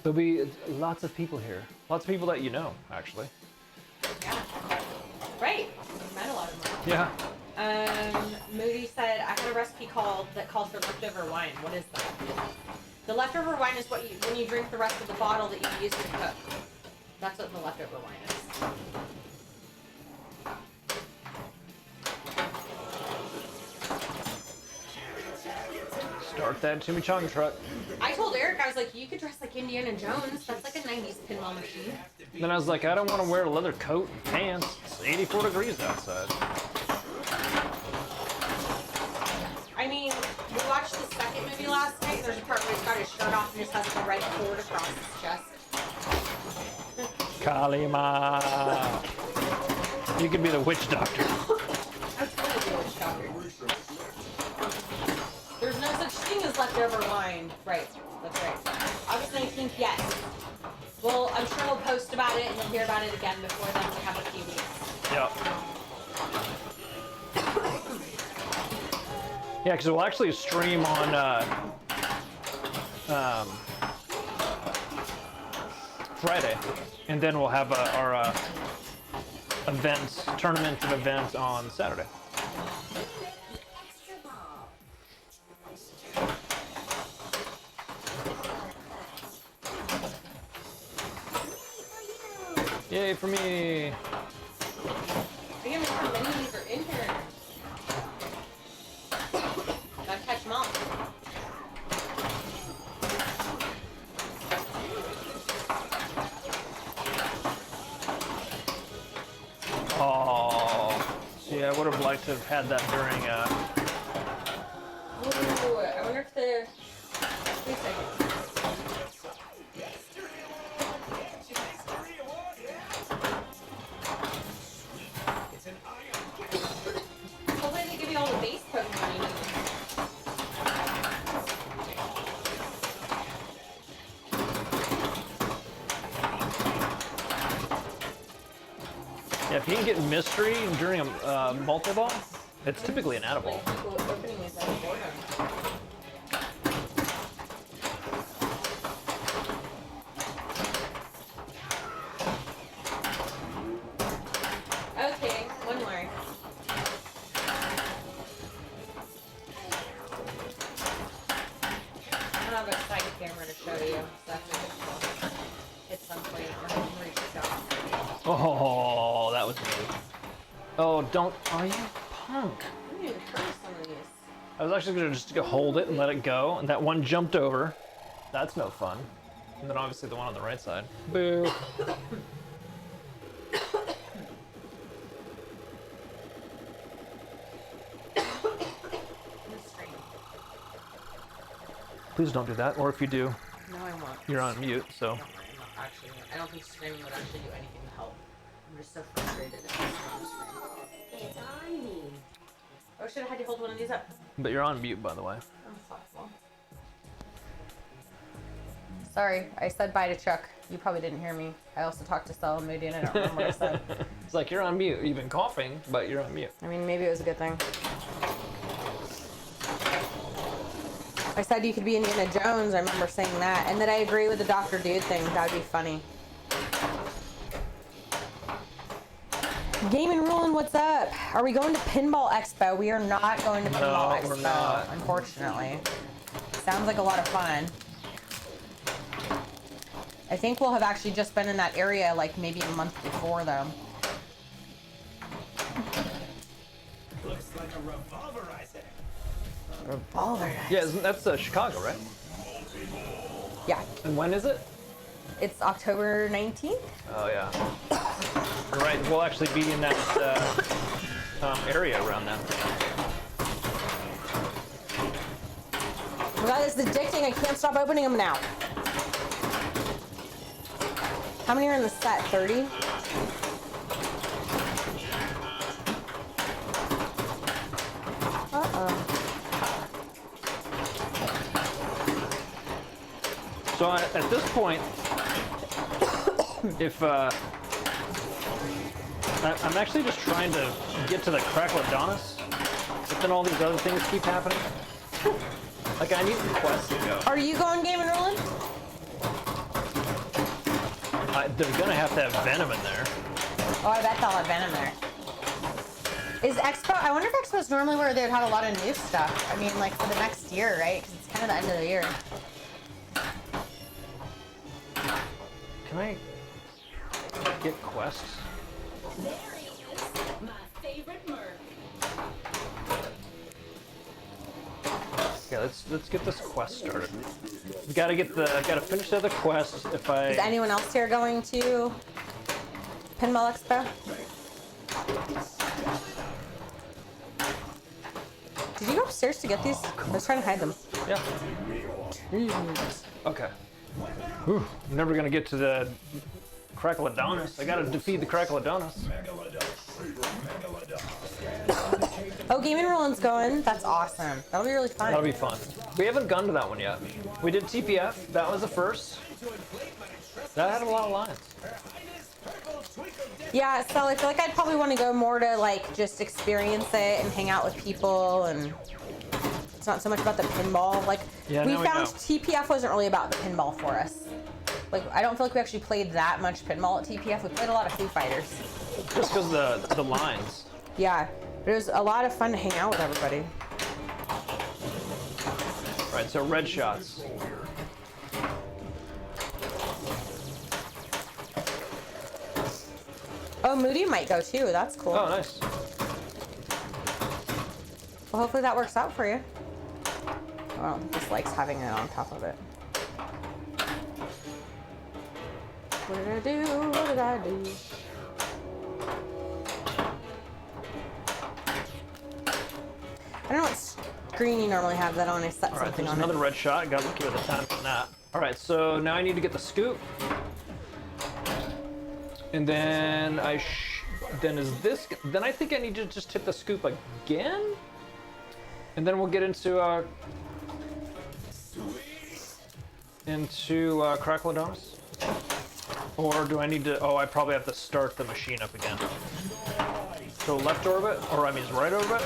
Speaker 1: There'll be lots of people here. Lots of people that you know, actually.
Speaker 3: Yeah. Right. We've met a lot of them.
Speaker 1: Yeah.
Speaker 3: Moody said, I had a recipe that called for leftover wine. What is that? The leftover wine is when you drink the rest of the bottle that you used to cook. That's what the leftover wine is.
Speaker 1: Start that chimichanga truck.
Speaker 3: I told Eric, I was like, you could dress like Indiana Jones. That's like a 90s pinball machine.
Speaker 1: Then I was like, I don't want to wear a leather coat and pants. It's 84 degrees outside.
Speaker 3: I mean, we watched the second movie last night, and there's a part where he's got his shirt off and just has the red cord across his chest.
Speaker 1: Kalima. You could be the witch doctor.
Speaker 3: I was going to be a witch doctor. There's no such thing as leftover wine. Right, that's right. August 19th, yes. Well, I'm sure we'll post about it and you'll hear about it again before then. We have a few weeks.
Speaker 1: Yeah. Yeah, because we'll actually stream on Friday, and then we'll have our tournament and event on Saturday. Yay for me!
Speaker 3: I can't remember how many of these are in here. Gotta catch them all.
Speaker 1: Oh, see, I would have liked to have had that during.
Speaker 3: Ooh, I wonder if the. Wait a second. Hopefully they give you all the base Pokemon you need.
Speaker 1: Yeah, if you can get mystery during a multi-ball, it's typically an edible.
Speaker 3: Like, people opening these out of boredom. have a side camera to show you, so after this hit some point, or you can reach it down.
Speaker 1: Oh, that was me. Oh, don't. Are you punk?
Speaker 3: I need to try some of these.
Speaker 1: I was actually gonna just go hold it and let it go, and that one jumped over. That's no fun. And then obviously the one on the right side. Boo. Please don't do that, or if you do,
Speaker 3: No, I won't.
Speaker 1: you're on mute, so.
Speaker 3: Actually, I don't think screaming would actually do anything to help. I'm just so frustrated at this scream.
Speaker 4: It's on me.
Speaker 3: Oh shit, I had to hold one of these up.
Speaker 1: But you're on mute, by the way.
Speaker 3: I'm thoughtful. Sorry, I said bye to Chuck. You probably didn't hear me. I also talked to Stella Moody and I don't remember what I said.
Speaker 1: It's like you're on mute. You've been coughing, but you're on mute.
Speaker 3: I mean, maybe it was a good thing. I said you could be Indiana Jones. I remember saying that. And that I agree with the Dr. Dude thing. That would be funny. Game and Ruling, what's up? Are we going to Pinball Expo? We are not going to Pinball Expo,
Speaker 1: we're not.
Speaker 3: unfortunately. Sounds like a lot of fun. I think we'll have actually just been in that area like maybe a month before though.
Speaker 2: Looks like a revolverizer.
Speaker 3: Revolver.
Speaker 1: Yeah, that's Chicago, right?
Speaker 3: Yeah.
Speaker 1: And when is it?
Speaker 3: It's October 19th.
Speaker 1: Oh, yeah. You're right. We'll actually be in that area around then.
Speaker 3: Oh my god, this is addicting. I can't stop opening them now. How many are in the set? 30? Uh-oh.
Speaker 1: So at this point, if I'm actually just trying to get to the Crackle-Adonis, but then all these other things keep happening. Like I need the quest to go.
Speaker 3: Are you going Game and Rolling?
Speaker 1: They're gonna have to have Venom in there.
Speaker 3: Oh, I bet they'll have Venom there. Is Expo, I wonder if Expo is normally where they'd have a lot of new stuff. I mean, like for the next year, right? Because it's kind of the end of the year.
Speaker 1: Can I get quests?
Speaker 4: There he is, my favorite merc.
Speaker 1: Yeah, let's get this quest started. We gotta finish the other quest. If I
Speaker 3: Is anyone else here going to Pinball Expo? Did you go upstairs to get these? I was trying to hide them.
Speaker 1: yeah. Okay. Whew, I'm never gonna get to the Crackle-Adonis. I gotta defeat the Crackle-Adonis.
Speaker 3: Oh, Game and Rolling's going. That's awesome. That'll be really fun.
Speaker 1: That'll be fun. We haven't gone to that one yet. We did TPF. That was the first. That had a lot of lines.
Speaker 3: Yeah, so I feel like I'd probably want to go more to like just experience it and hang out with people, and it's not so much about the pinball. Like
Speaker 1: Yeah,
Speaker 3: we
Speaker 1: now we
Speaker 3: found
Speaker 1: know.
Speaker 3: TPF wasn't really about the pinball for us. Like I don't feel like we actually played that much pinball at TPF. We played a lot of Foo Fighters.
Speaker 1: Just because the lines.
Speaker 3: Yeah, but it was a lot of fun to hang out with everybody.
Speaker 1: Right, so red shots.
Speaker 3: Oh, Moody might go too. That's cool.
Speaker 1: Oh, nice.
Speaker 3: Well, hopefully that works out for you. Well, just likes having it on top of it. What did I do? What did I do? I don't know what screen you normally have that on. I set
Speaker 1: All right,
Speaker 3: something
Speaker 1: there's
Speaker 3: on
Speaker 1: another
Speaker 3: it.
Speaker 1: red shot. Got lucky with the time on that. All right, so now I need to get the scoop. And then then I think I need to just hit the scoop again. And then we'll get into Crackle-Adonis. Or do I need to? Oh, I probably have to start the machine up again. So left orbit, or I mean right orbit.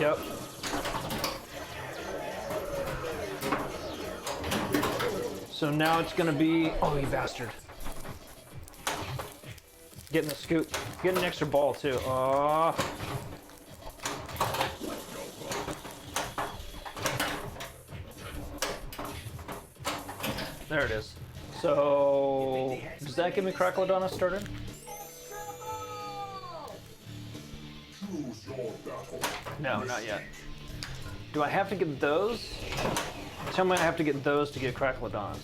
Speaker 1: Yep. So now it's gonna be. Oh, you bastard! Getting the scoop, getting an extra ball too. Oh. There it is. So, does that get me Cracklodonna started? No, not yet. Do I have to get those? Tell me I have to get those to get Cracklodonnas.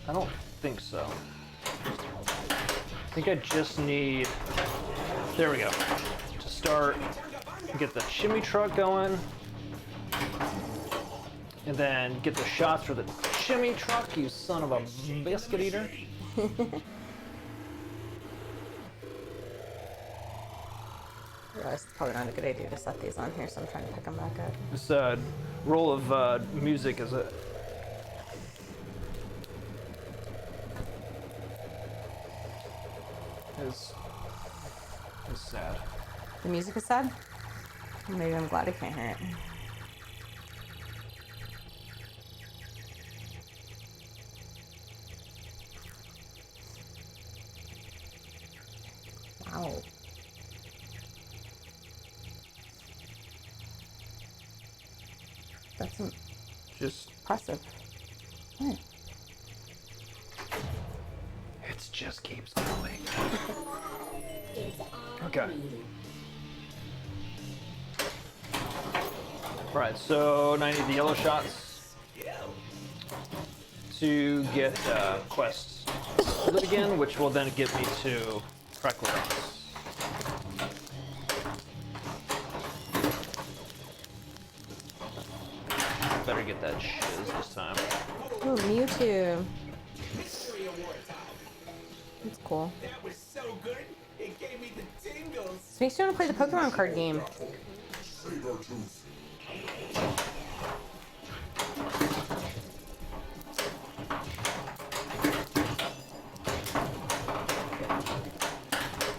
Speaker 1: I don't think so. I think I just need... There we go. To start, get the shimmy truck going. And then get the shots for the shimmy truck, you son of a biscuit eater.
Speaker 3: It's probably not a good idea to set these on here, so I'm trying to pick them back up.
Speaker 1: This roll of music is sad.
Speaker 3: The music is sad? Maybe I'm glad I can't hear it. Wow. That's
Speaker 1: Just
Speaker 3: impressive. Hmm.
Speaker 1: it just keeps going. Okay. Right, so now I need the yellow shots to get quests again, which will then get me to Cracklodonnas. Better get that shiz this time.
Speaker 3: Oh, Mewtwo. That's cool.
Speaker 2: That was so good, it gave me the tingles.
Speaker 3: This makes me want to play the Pokemon card game.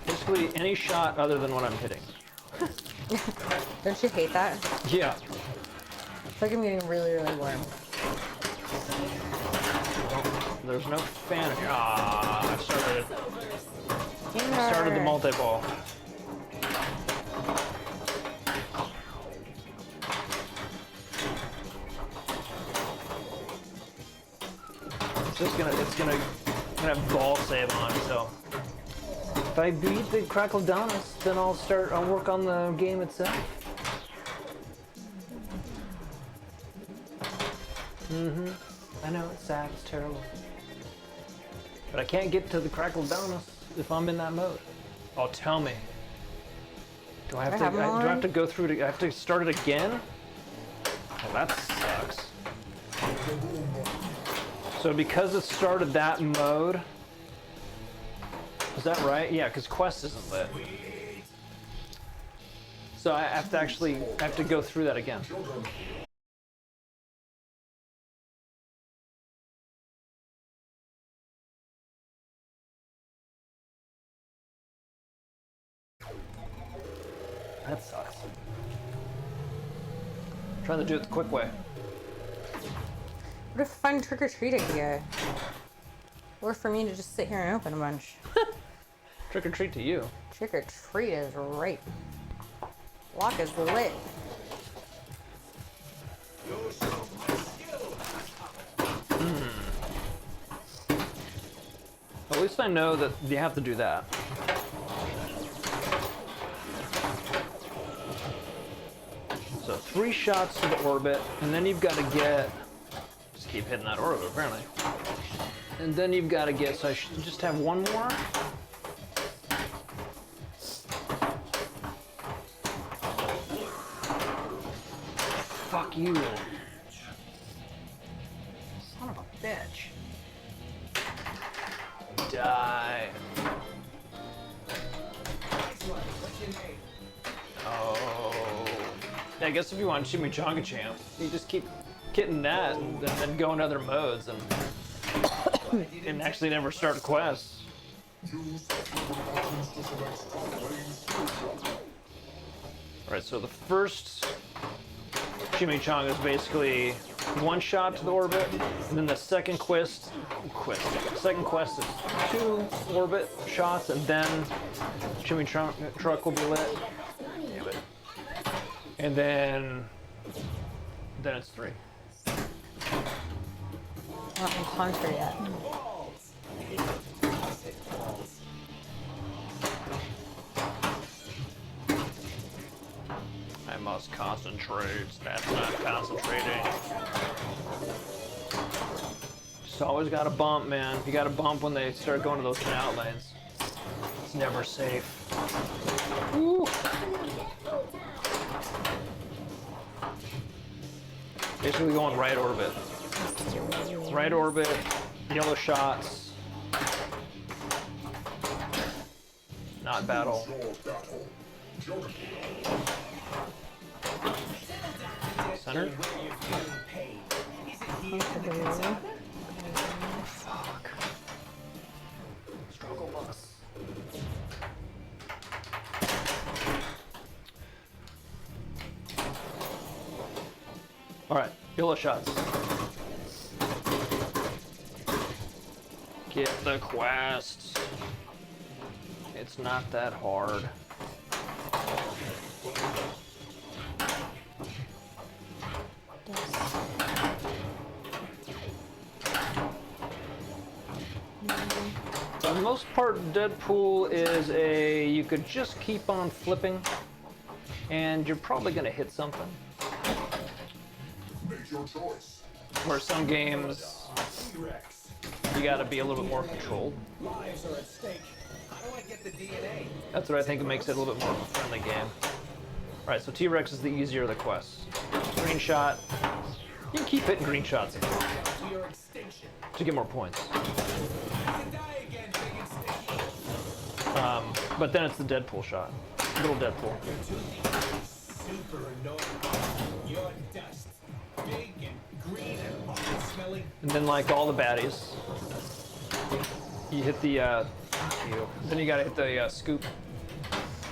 Speaker 1: Basically, any shot other than what I'm hitting.
Speaker 3: Don't you hate that?
Speaker 1: Yeah.
Speaker 3: I feel like I'm getting really, really warm.
Speaker 1: There's no fan here. Ah, I started the
Speaker 3: Gamer.
Speaker 1: multi-ball. It's gonna have ball save on, so if I beat the Cracklodonnas, then I'll work on the game itself. I know it's sad, it's terrible. But I can't get to the Cracklodonnas if I'm in that mode. Oh, tell me. Do I have to?
Speaker 3: have them
Speaker 1: Do I have
Speaker 3: already?
Speaker 1: to go through? I have to start it again? Well, that sucks. So because it started that mode, is that right? Yeah, because Quest isn't lit. So I have to go through that again. That sucks. I'm trying to do it the quick way.
Speaker 3: What if I find trick-or-treat idea? Or for me to just sit here and open a bunch.
Speaker 1: Trick or treat to you.
Speaker 3: Trick-or-treat is right. Lock is lit.
Speaker 1: At least I know that you have to do that. So 3 shots to the orbit, and then you've got to get... Just keep hitting that orbit, apparently. And then you've got to get... So I should just have one more? Fuck you. Son of a bitch. Die. Oh. Yeah, I guess if you want Chimichanga Champ, you just keep getting that and then go into other modes and actually never start quests. Alright, so the first Chimichanga is basically 1 shot to the orbit, and then the second quest is 2 orbit shots, and then Chimichanga will be lit. Damn it. And then it's 3.
Speaker 3: not in contour yet.
Speaker 1: I must concentrate. That's not concentrating. Just always got to bump, man. You got to bump when they start going to those out lanes. It's never safe. Ooh. Basically going right orbit. Right orbit, yellow shots. Not battle. Center? Fuck. Struggle bus. Alright, yellow shots. Get the quest. It's not that hard. For the most part, Deadpool is you could just keep on flipping and you're probably gonna hit something.
Speaker 5: Make your choice.
Speaker 1: Where some games, you gotta be a little bit more controlled.
Speaker 2: Lives are at stake. How do I get the DNA?
Speaker 1: That's what I think makes it a little bit more of a friendly game. Alright, so T-Rex is the easier of the quests. Green shot. You can keep hitting green shots
Speaker 2: To your extinction.
Speaker 1: to get more points.
Speaker 2: I can die again, big and sticky.
Speaker 1: But then it's the Deadpool shot. Little Deadpool.
Speaker 2: Super annoying. You're dust. Big and green and awful smelling.
Speaker 1: And then like all the baddies, you hit the, then you gotta hit the scoop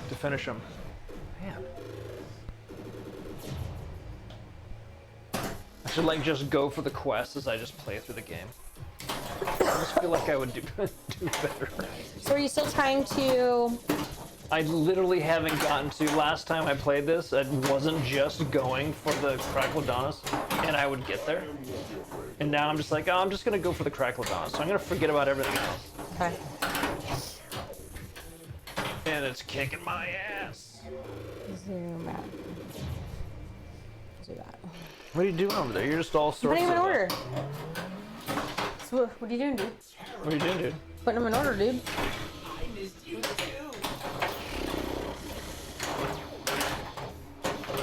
Speaker 1: to finish them. Man. I should like just go for the quest as I just play through the game. I just feel like I would do better.
Speaker 3: So are you still trying to?
Speaker 1: I literally haven't gotten to, last time I played this, I wasn't just going for the Cracklodonus, and I would get there. And now I'm just like, oh, I'm just gonna go for the Cracklodonus, so I'm gonna forget about everything else.
Speaker 3: Okay.
Speaker 1: And it's kicking my ass.
Speaker 3: Zoom out. Do that.
Speaker 1: What are you doing over there? You're just all sorts
Speaker 3: Putting them in
Speaker 1: of...
Speaker 3: order. So what are you doing, dude?
Speaker 1: What are you doing, dude?
Speaker 3: Putting them in order, dude.
Speaker 2: I missed you too.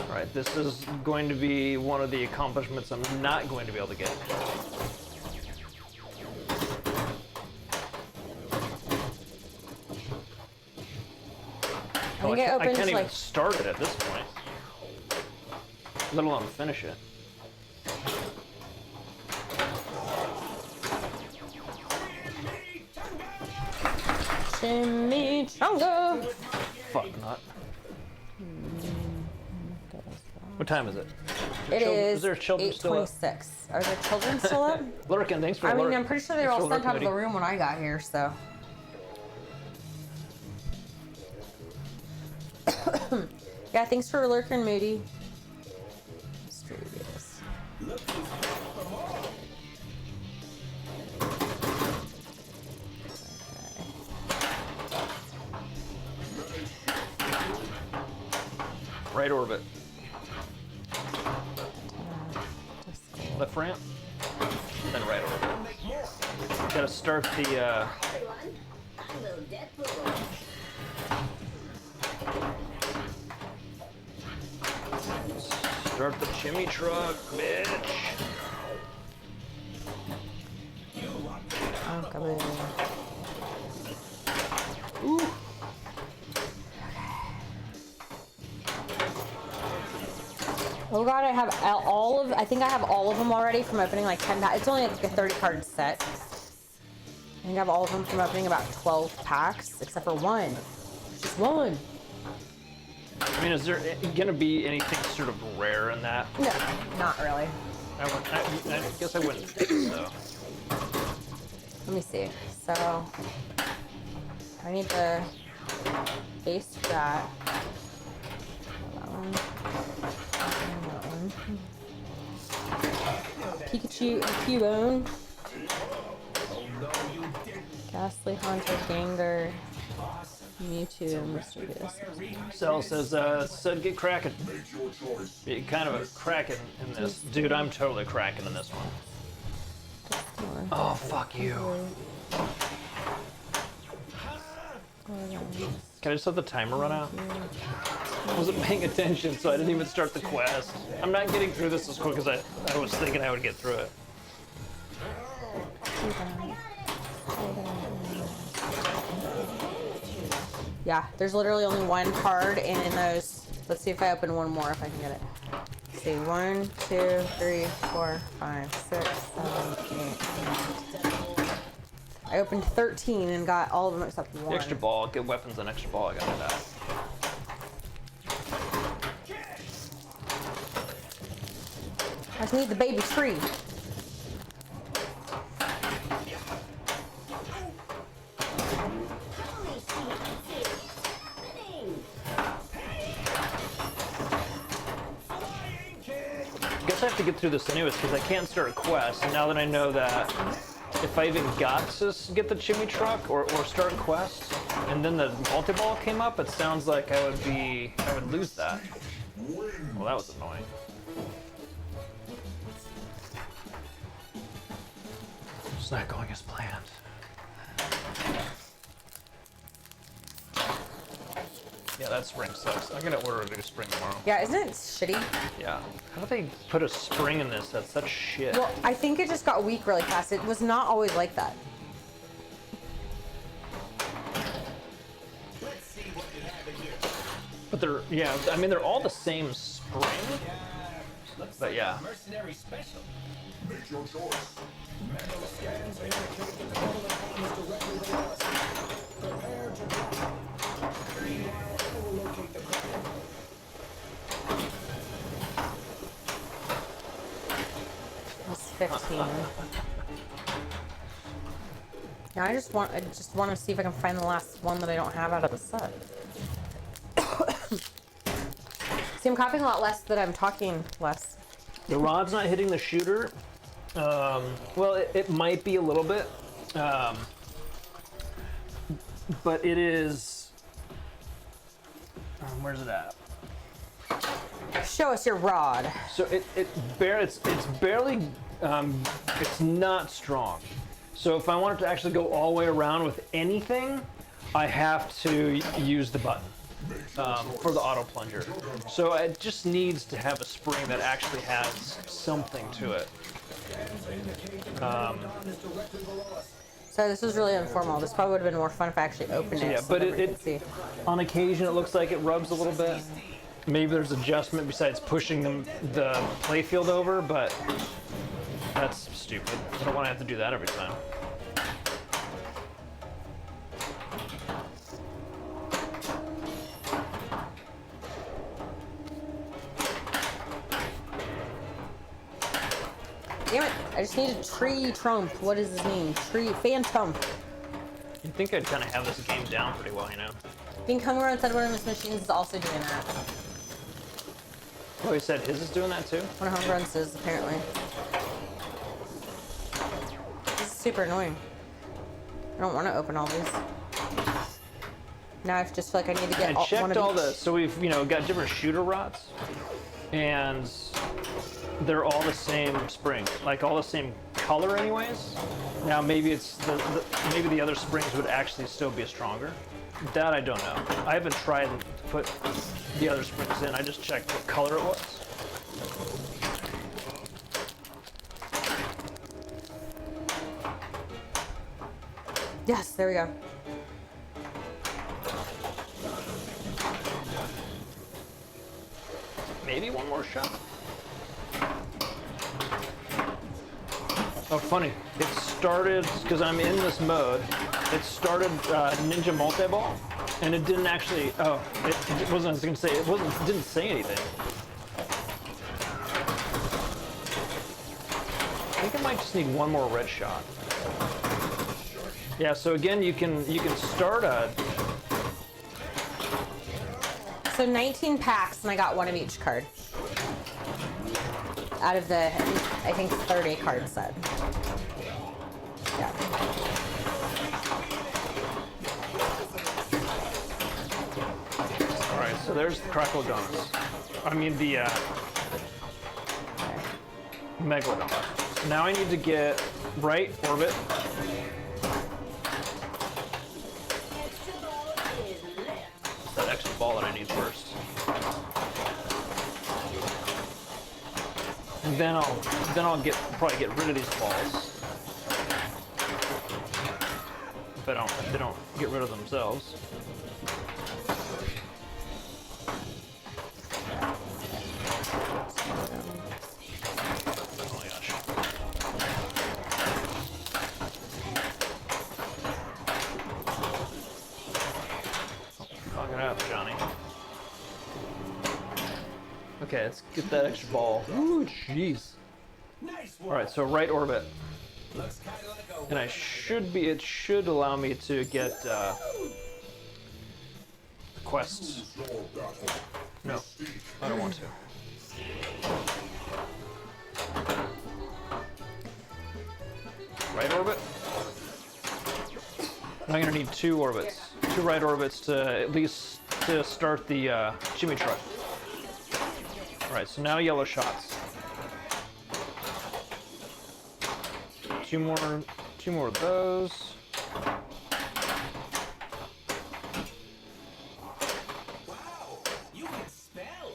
Speaker 1: Alright, this is going to be one of the accomplishments I'm not going to be able to get.
Speaker 3: I think it
Speaker 1: I
Speaker 3: opens
Speaker 1: can't even
Speaker 3: like.
Speaker 1: start it at this point. Let alone finish it.
Speaker 3: Chimichanga.
Speaker 1: Fuck not. What time is it?
Speaker 3: It is
Speaker 1: there children still up?
Speaker 3: 8:26. Are there children still up?
Speaker 1: Lurkin, thanks for
Speaker 3: I
Speaker 1: the
Speaker 3: mean,
Speaker 1: lurk.
Speaker 3: I'm pretty sure they were
Speaker 1: Thanks
Speaker 3: all
Speaker 1: for
Speaker 3: sent out of the
Speaker 1: lurking,
Speaker 3: room when I got here, so. Yeah, thanks for lurking, Moody. Studios.
Speaker 1: Right orbit. Left ramp. Then right orbit. Gotta start the,
Speaker 4: Everyone, I'm little Deadpool.
Speaker 1: start the chimney truck, bitch.
Speaker 3: Oh, come on.
Speaker 1: Ooh.
Speaker 3: Oh god, I have all of, I think I have all of them already from opening like 10 packs. It's only like a 30 card set. I think I have all of them from opening about 12 packs, except for one. Just one.
Speaker 1: I mean, is there gonna be anything sort of rare in that?
Speaker 3: No, not really.
Speaker 1: I guess I wouldn't think so.
Speaker 3: Let me see. So, I need the base for that. That one. That one. Pikachu and Cubone. Ghastly Haunter, Ganger, Mewtwo, and Mischievous.
Speaker 1: Cell says, said get cracking. Be kind of a cracking in this. Dude, I'm totally cracking in this one. Oh, fuck you. Can I just let the timer run out? I wasn't paying attention, so I didn't even start the quest. I'm not getting through this as quick as I was thinking I would get through it.
Speaker 3: Yeah, there's literally only one card in those. Let's see if I open one more if I can get it. Let's see, 1, 2, 3, 4, 5, 6, 7, 8, 9, 10. I opened 13 and got all of them except one.
Speaker 1: Extra ball, get weapons and extra ball, I got that.
Speaker 3: I just need the baby tree.
Speaker 1: I guess I have to get through this anyways because I can't start a quest. And now that I know that if I even got to get the chimney truck or start a quest, and then the multi-ball came up, it sounds like I would lose that. Well, that was annoying. It's not going as planned. Yeah, that spring sucks. I'm gonna order a new spring tomorrow.
Speaker 3: Yeah, isn't it shitty?
Speaker 1: Yeah. How do they put a spring in this? That's such shit.
Speaker 3: Well, I think it just got weak really fast. It was not always like that.
Speaker 1: But they're, yeah, I mean, they're all the same spring. But yeah.
Speaker 2: Mercenary special.
Speaker 5: Make your choice.
Speaker 2: Mental scans indicate that the total attack is directly below us. Prepare to drop. I will locate the problem.
Speaker 3: That's 15. Yeah, I just want to see if I can find the last one that I don't have out of the set. See, I'm copying a lot less, but I'm talking less.
Speaker 1: The rod's not hitting the shooter. Well, it might be a little bit. But it is. Where's it at?
Speaker 3: Show us your rod.
Speaker 1: So it's barely. It's not strong. So if I want it to actually go all the way around with anything, I have to use the button for the auto plunger. So it just needs to have a spring that actually has something to it.
Speaker 3: So this was really informal. This probably would have been more fun if I actually opened it.
Speaker 1: Yeah,
Speaker 3: so
Speaker 1: but
Speaker 3: that we
Speaker 1: it
Speaker 3: could see.
Speaker 1: on occasion it looks like it rubs a little bit. Maybe there's adjustment besides pushing the playfield over, but that's stupid. I don't want to have to do that every time.
Speaker 3: Damn it! I just need a tree trump. What is his name? Tree Phantom.
Speaker 1: You'd think I'd kind of have this game down pretty well, you know?
Speaker 3: Being Hungar said one of his machines is also doing that.
Speaker 1: Oh, he said his is doing that too?
Speaker 3: One of Hungar is apparently. This is super annoying. I don't want to open all these. Now I just feel like I need to get
Speaker 1: I checked
Speaker 3: one of
Speaker 1: all
Speaker 3: each.
Speaker 1: the, so we've, got different shooter rods, and they're all the same spring, like all the same color anyways. Now maybe it's maybe the other springs would actually still be stronger. That I don't know. I haven't tried to put the other springs in. I just checked what color it was.
Speaker 3: Yes, there we go.
Speaker 1: Maybe one more shot. Oh, funny. It started, because I'm in this mode, it started Ninja Multi-Ball, and it didn't actually, it wasn't, I was going to say, it didn't say anything. I think I might just need one more red shot. Yeah, so again, you can start a...
Speaker 3: So 19 packs, and I got one of each card. Out of the, I think, 30 card set. Yeah.
Speaker 1: So there's the Crocodonus. I mean the Megalodon. So now I need to get right orbit.
Speaker 4: Extra ball is left.
Speaker 1: That extra ball that I need first. And then I'll probably get rid of these balls. If they don't get rid of themselves. Oh my gosh. Fuck it up, Johnny. Okay, let's get that extra ball. Ooh, jeez. Alright, so right orbit. And it should allow me to get quests. No, I don't want to. Right orbit? I'm gonna need 2 orbits. 2 right orbits to at least to start the Jimmy truck. Alright, so now yellow shots. 2 more of those.
Speaker 6: Wow, you can spell.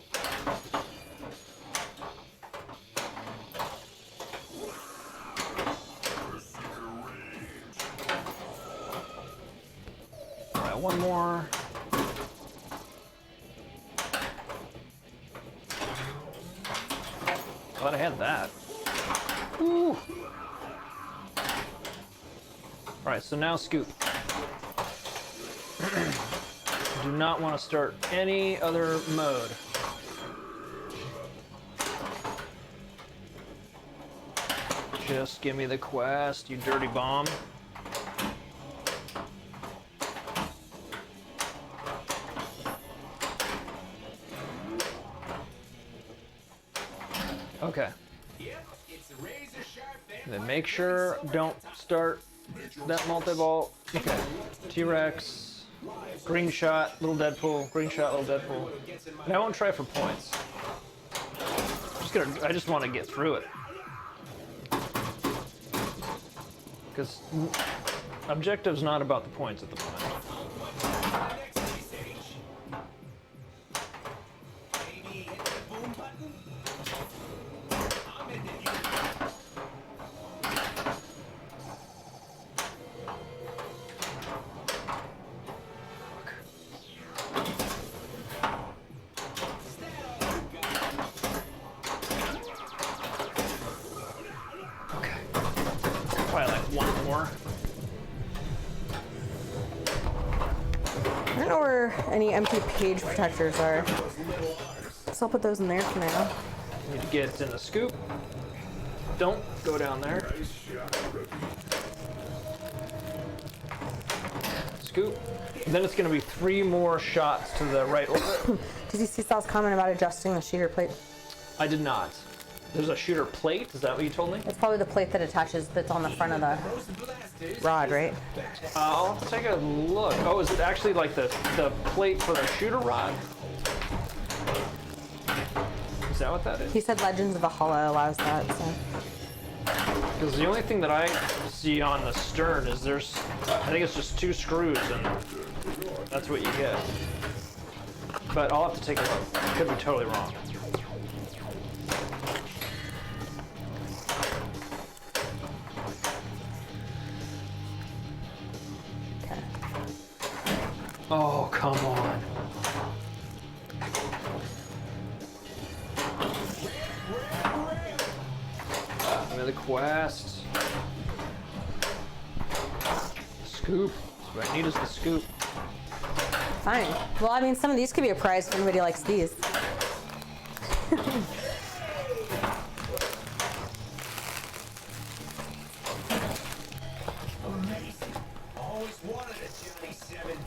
Speaker 1: Alright, 1 more. Glad I had that. Ooh. Alright, so now scoop. Do not want to start any other mode. Just give me the quest, you dirty bomb. Okay.
Speaker 6: Yep, it's a razor sharp
Speaker 1: And then make sure don't start that multi-ball. Okay. T-Rex, green shot, little Deadpool, green shot, little Deadpool. And I won't try for points. I just want to get through it. Because objective's not about the points at the moment.
Speaker 6: next stage. Maybe hit the boom button. I'm into you.
Speaker 1: Okay. Probably like 1 more.
Speaker 3: I don't know where any empty page protectors are. So I'll put those in there for now.
Speaker 1: Need to get in the scoop. Don't go down there. Scoop. And then it's going to be 3 more shots to the right orbit.
Speaker 3: Did you see Sal's comment about adjusting the shooter plate?
Speaker 1: I did not. There's a shooter plate? Is that what you told me?
Speaker 3: It's probably the plate that attaches that's on the front of the rod, right?
Speaker 1: I'll have to take a look. Oh, is it actually like the plate for the shooter rod? Is that what that is?
Speaker 3: He said Legends of Valhalla allows that, so.
Speaker 1: Because the only thing that I see on the stern is I think it's just 2 screws and that's what you get. But I'll have to take a look. Could be totally wrong.
Speaker 3: Okay.
Speaker 1: Oh, come on. Give me the quest. Scoop. That's what I need is the scoop.
Speaker 3: Fine. Well, I mean, some of these could be a prize if anybody likes these.
Speaker 6: Always wanted a Johnny 7.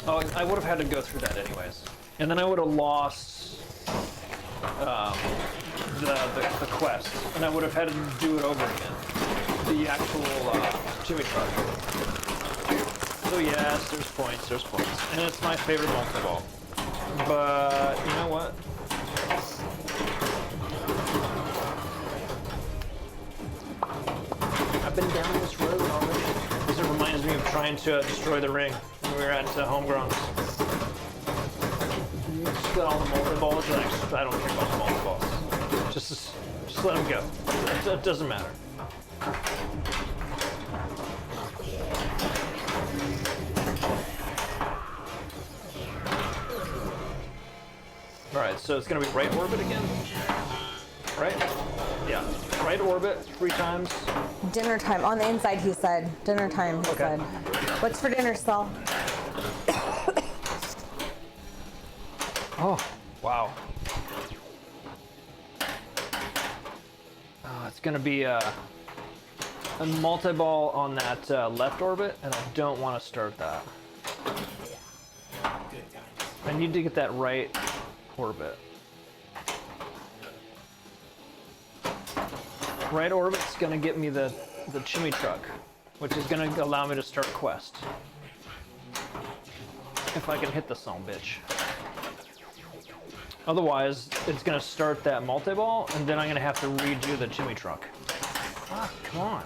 Speaker 1: Oh, I would have had to go through that anyways. And then I would have lost the quest. And I would have had to do it over again. The actual Jimmy truck. So yes, there's points, and it's my favorite multi-ball. But you know what? I've been down this road already. This reminds me of trying to destroy the ring when we were at Homegrown. Just got all the multi-balls, and I don't care about the multi-balls. Just let them go. It doesn't matter. Alright, so it's gonna be right orbit again? Right? Yeah. Right orbit 3 times.
Speaker 3: Dinner time. On the inside, he said. Dinner time, he said. What's for dinner, Sal?
Speaker 1: Oh, wow. It's gonna be a multi-ball on that left orbit, and I don't want to start that. I need to get that right orbit. Right orbit's gonna get me the chimney truck, which is gonna allow me to start quest. If I can hit the son of a bitch. Otherwise, it's gonna start that multi-ball, and then I'm gonna have to redo the chimney truck. Ah, come on.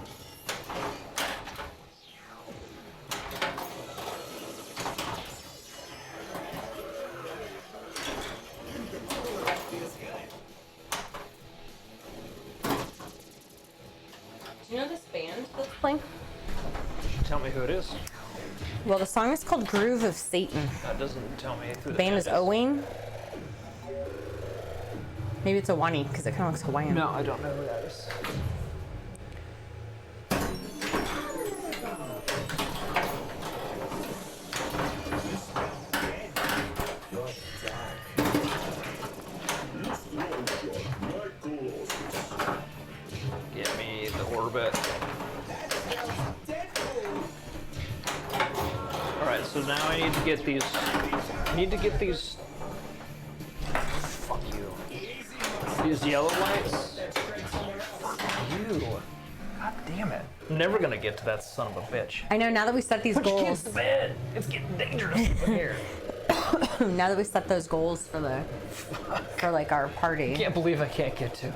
Speaker 3: Do you know this band that's playing?
Speaker 1: Tell me who it is.
Speaker 3: Well, the song is called Groove of Satan.
Speaker 1: That doesn't tell me who the
Speaker 3: Band is Owain. Maybe it's Awani because it kind of looks Hawaiian.
Speaker 1: No, I don't know who that is. Get me the orbit. Alright, so now I need to get these. Fuck you. These yellow lights. Fuck you. God damn it. I'm never gonna get to that son of a bitch.
Speaker 3: I know, now that we set these
Speaker 1: Put your kids
Speaker 3: goals.
Speaker 1: to bed. It's getting dangerous over here.
Speaker 3: Now that we set those goals for like our party.
Speaker 1: I can't believe I can't get to.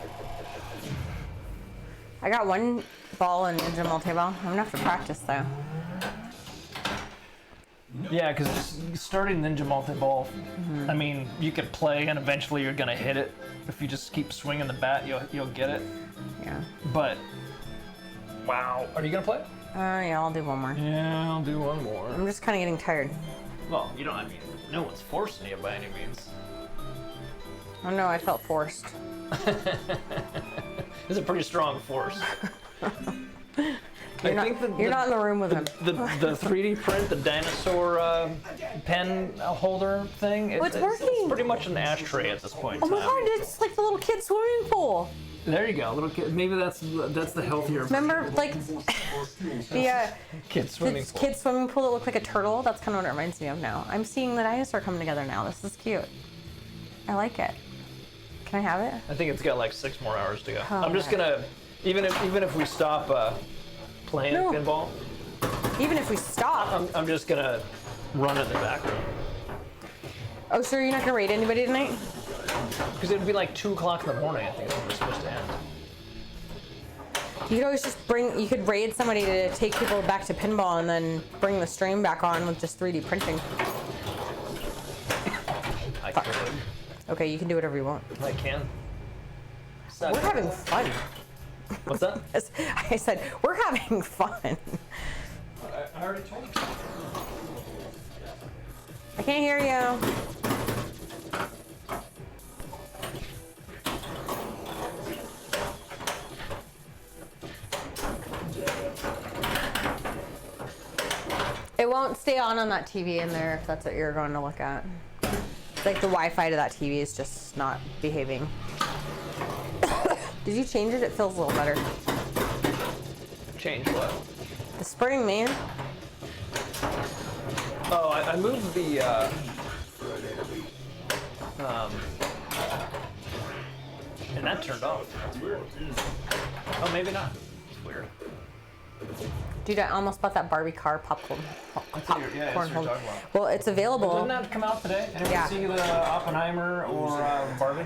Speaker 3: I got one ball in Ninja Multi-Ball. I'm gonna have to practice though.
Speaker 1: Yeah, because starting Ninja Multi-Ball, I mean, you could play and eventually you're gonna hit it. If you just keep swinging the bat, you'll get it.
Speaker 3: Yeah.
Speaker 1: But, wow. Are you gonna play?
Speaker 3: Yeah, I'll do one more.
Speaker 1: Yeah, I'll do one more.
Speaker 3: I'm just kind of getting tired.
Speaker 1: Well, you don't, I mean, no one's forcing you by any means.
Speaker 3: Oh no, I felt forced.
Speaker 1: It's a pretty strong force.
Speaker 3: You're not in the room with him.
Speaker 1: The 3D print, the dinosaur pen holder thing.
Speaker 3: It's working.
Speaker 1: It's pretty much an ashtray at this point.
Speaker 3: Oh my god, it's like the little kid swimming pool.
Speaker 1: There you go, little kid. Maybe that's the healthier.
Speaker 3: Remember, like the
Speaker 1: kid swimming
Speaker 3: the
Speaker 1: pool.
Speaker 3: kid swimming pool that looked like a turtle? That's kind of what it reminds me of now. I'm seeing the dinosaur come together now. This is cute. I like it. Can I have it?
Speaker 1: I think it's got like 6 more hours to go.
Speaker 3: Oh,
Speaker 1: I'm just gonna, even if we stop playing
Speaker 3: No.
Speaker 1: pinball,
Speaker 3: Even if we stop.
Speaker 1: I'm just gonna run in the background.
Speaker 3: Oh, so you're not gonna raid anybody tonight?
Speaker 1: Because it'd be like 2 o'clock in the morning, I think, when we're supposed to end.
Speaker 3: You could always just you could raid somebody to take people back to pinball and then bring the stream back on with just 3D printing.
Speaker 1: I could.
Speaker 3: Okay, you can do whatever you want.
Speaker 1: I can.
Speaker 3: We're having fun.
Speaker 1: What's that?
Speaker 3: I said, we're having fun.
Speaker 1: I already told you.
Speaker 3: I can't hear you. It won't stay on that TV in there if that's what you're going to look at. It's like the Wi-Fi to that TV is just not behaving. Did you change it? It feels a little better.
Speaker 1: Change what?
Speaker 3: The spring, man.
Speaker 1: Oh, I moved the, and that turned off. That's weird. Oh, maybe not. It's weird.
Speaker 3: Dude, I almost bought that Barbie car popcorn.
Speaker 1: Yeah, that's what you're talking about.
Speaker 3: Well, it's available.
Speaker 1: Didn't that come out today? Did
Speaker 3: Yeah.
Speaker 1: you see the Oppenheimer or Barbie?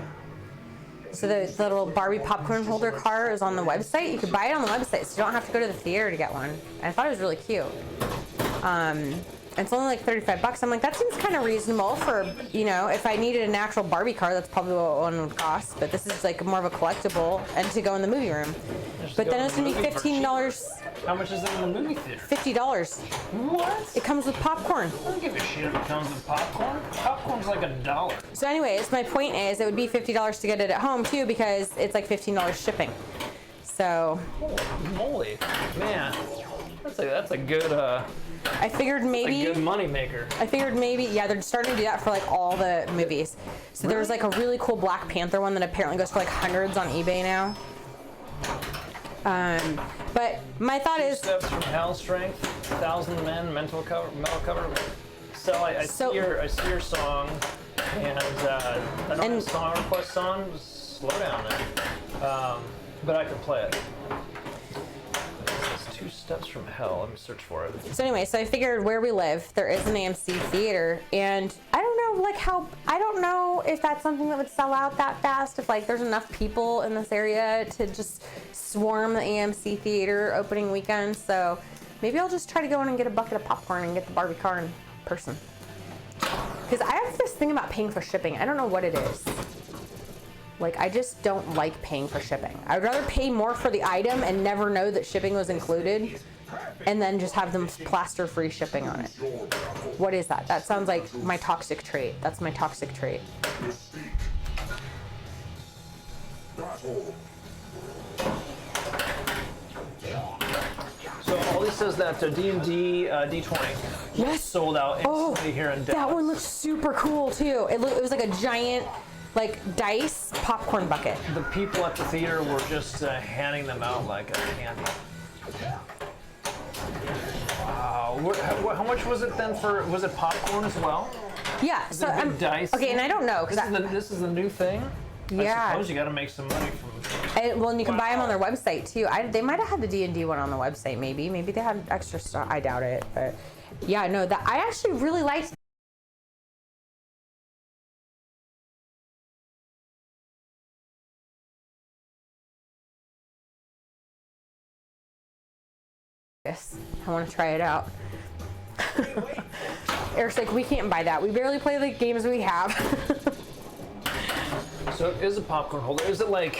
Speaker 3: So the little Barbie popcorn holder car is on the website. You could buy it on the website, so you don't have to go to the theater to get one. I thought it was really cute. It's only like $35. I'm like, that seems kind of reasonable for, you know, if I needed an actual Barbie car, that's probably what one would cost. But this is like more of a collectible and to go in the movie room. But then it's gonna be $15.
Speaker 1: How much is it in the movie theater?
Speaker 3: $50.
Speaker 1: What?
Speaker 3: It comes with popcorn.
Speaker 1: I don't give a shit if it comes with popcorn. Popcorn's like $1.
Speaker 3: So anyways, my point is it would be $50 to get it at home too because it's like $15 shipping. So
Speaker 1: Holy moly, man, that's a good
Speaker 3: I figured maybe
Speaker 1: a good money maker.
Speaker 3: I figured maybe, yeah, they're starting to do that for like all the movies. So there was like a really cool Black Panther one that apparently goes for like hundreds on eBay now. But my thought is,
Speaker 1: Steps from Hell Strength, 1,000 Men, metal cover. So I see your song, and I don't have a song request on. Slow down there. But I can play it. It's 2 Steps from Hell. Let me search for it.
Speaker 3: so anyway, so I figured where we live, there is an AMC theater, and I don't know I don't know if that's something that would sell out that fast, if like there's enough people in this area to just swarm the AMC theater opening weekend. So maybe I'll just try to go in and get a bucket of popcorn and get the Barbie car in person. Because I have this thing about paying for shipping. I don't know what it is. Like, I just don't like paying for shipping. I'd rather pay more for the item and never know that shipping was included and then just have them plaster free shipping on it. What is that? That sounds like my toxic trait. That's my toxic trait.
Speaker 1: So Ollie says that D&D D20
Speaker 3: Yes.
Speaker 1: sold out instantly here in Dallas.
Speaker 3: That one looks super cool too. It was like a giant, like, dice popcorn bucket.
Speaker 1: The people at the theater were just handing them out like a candy. Wow. How much was it then for, was it popcorn as well?
Speaker 3: Yeah.
Speaker 1: Is
Speaker 3: So
Speaker 1: it big dice?
Speaker 3: okay, and I don't know because
Speaker 1: This is the new thing?
Speaker 3: Yeah.
Speaker 1: I suppose you gotta make some money from...
Speaker 3: well, and you can buy them on their website too. They might have had the D&D one on the website. Maybe they had extra stuff. I doubt it, but yeah, no. That I actually really liked. Yes, I want to try it out. Eric's like, we can't buy that. We barely play the games we have.
Speaker 1: So it is a popcorn holder. Is it like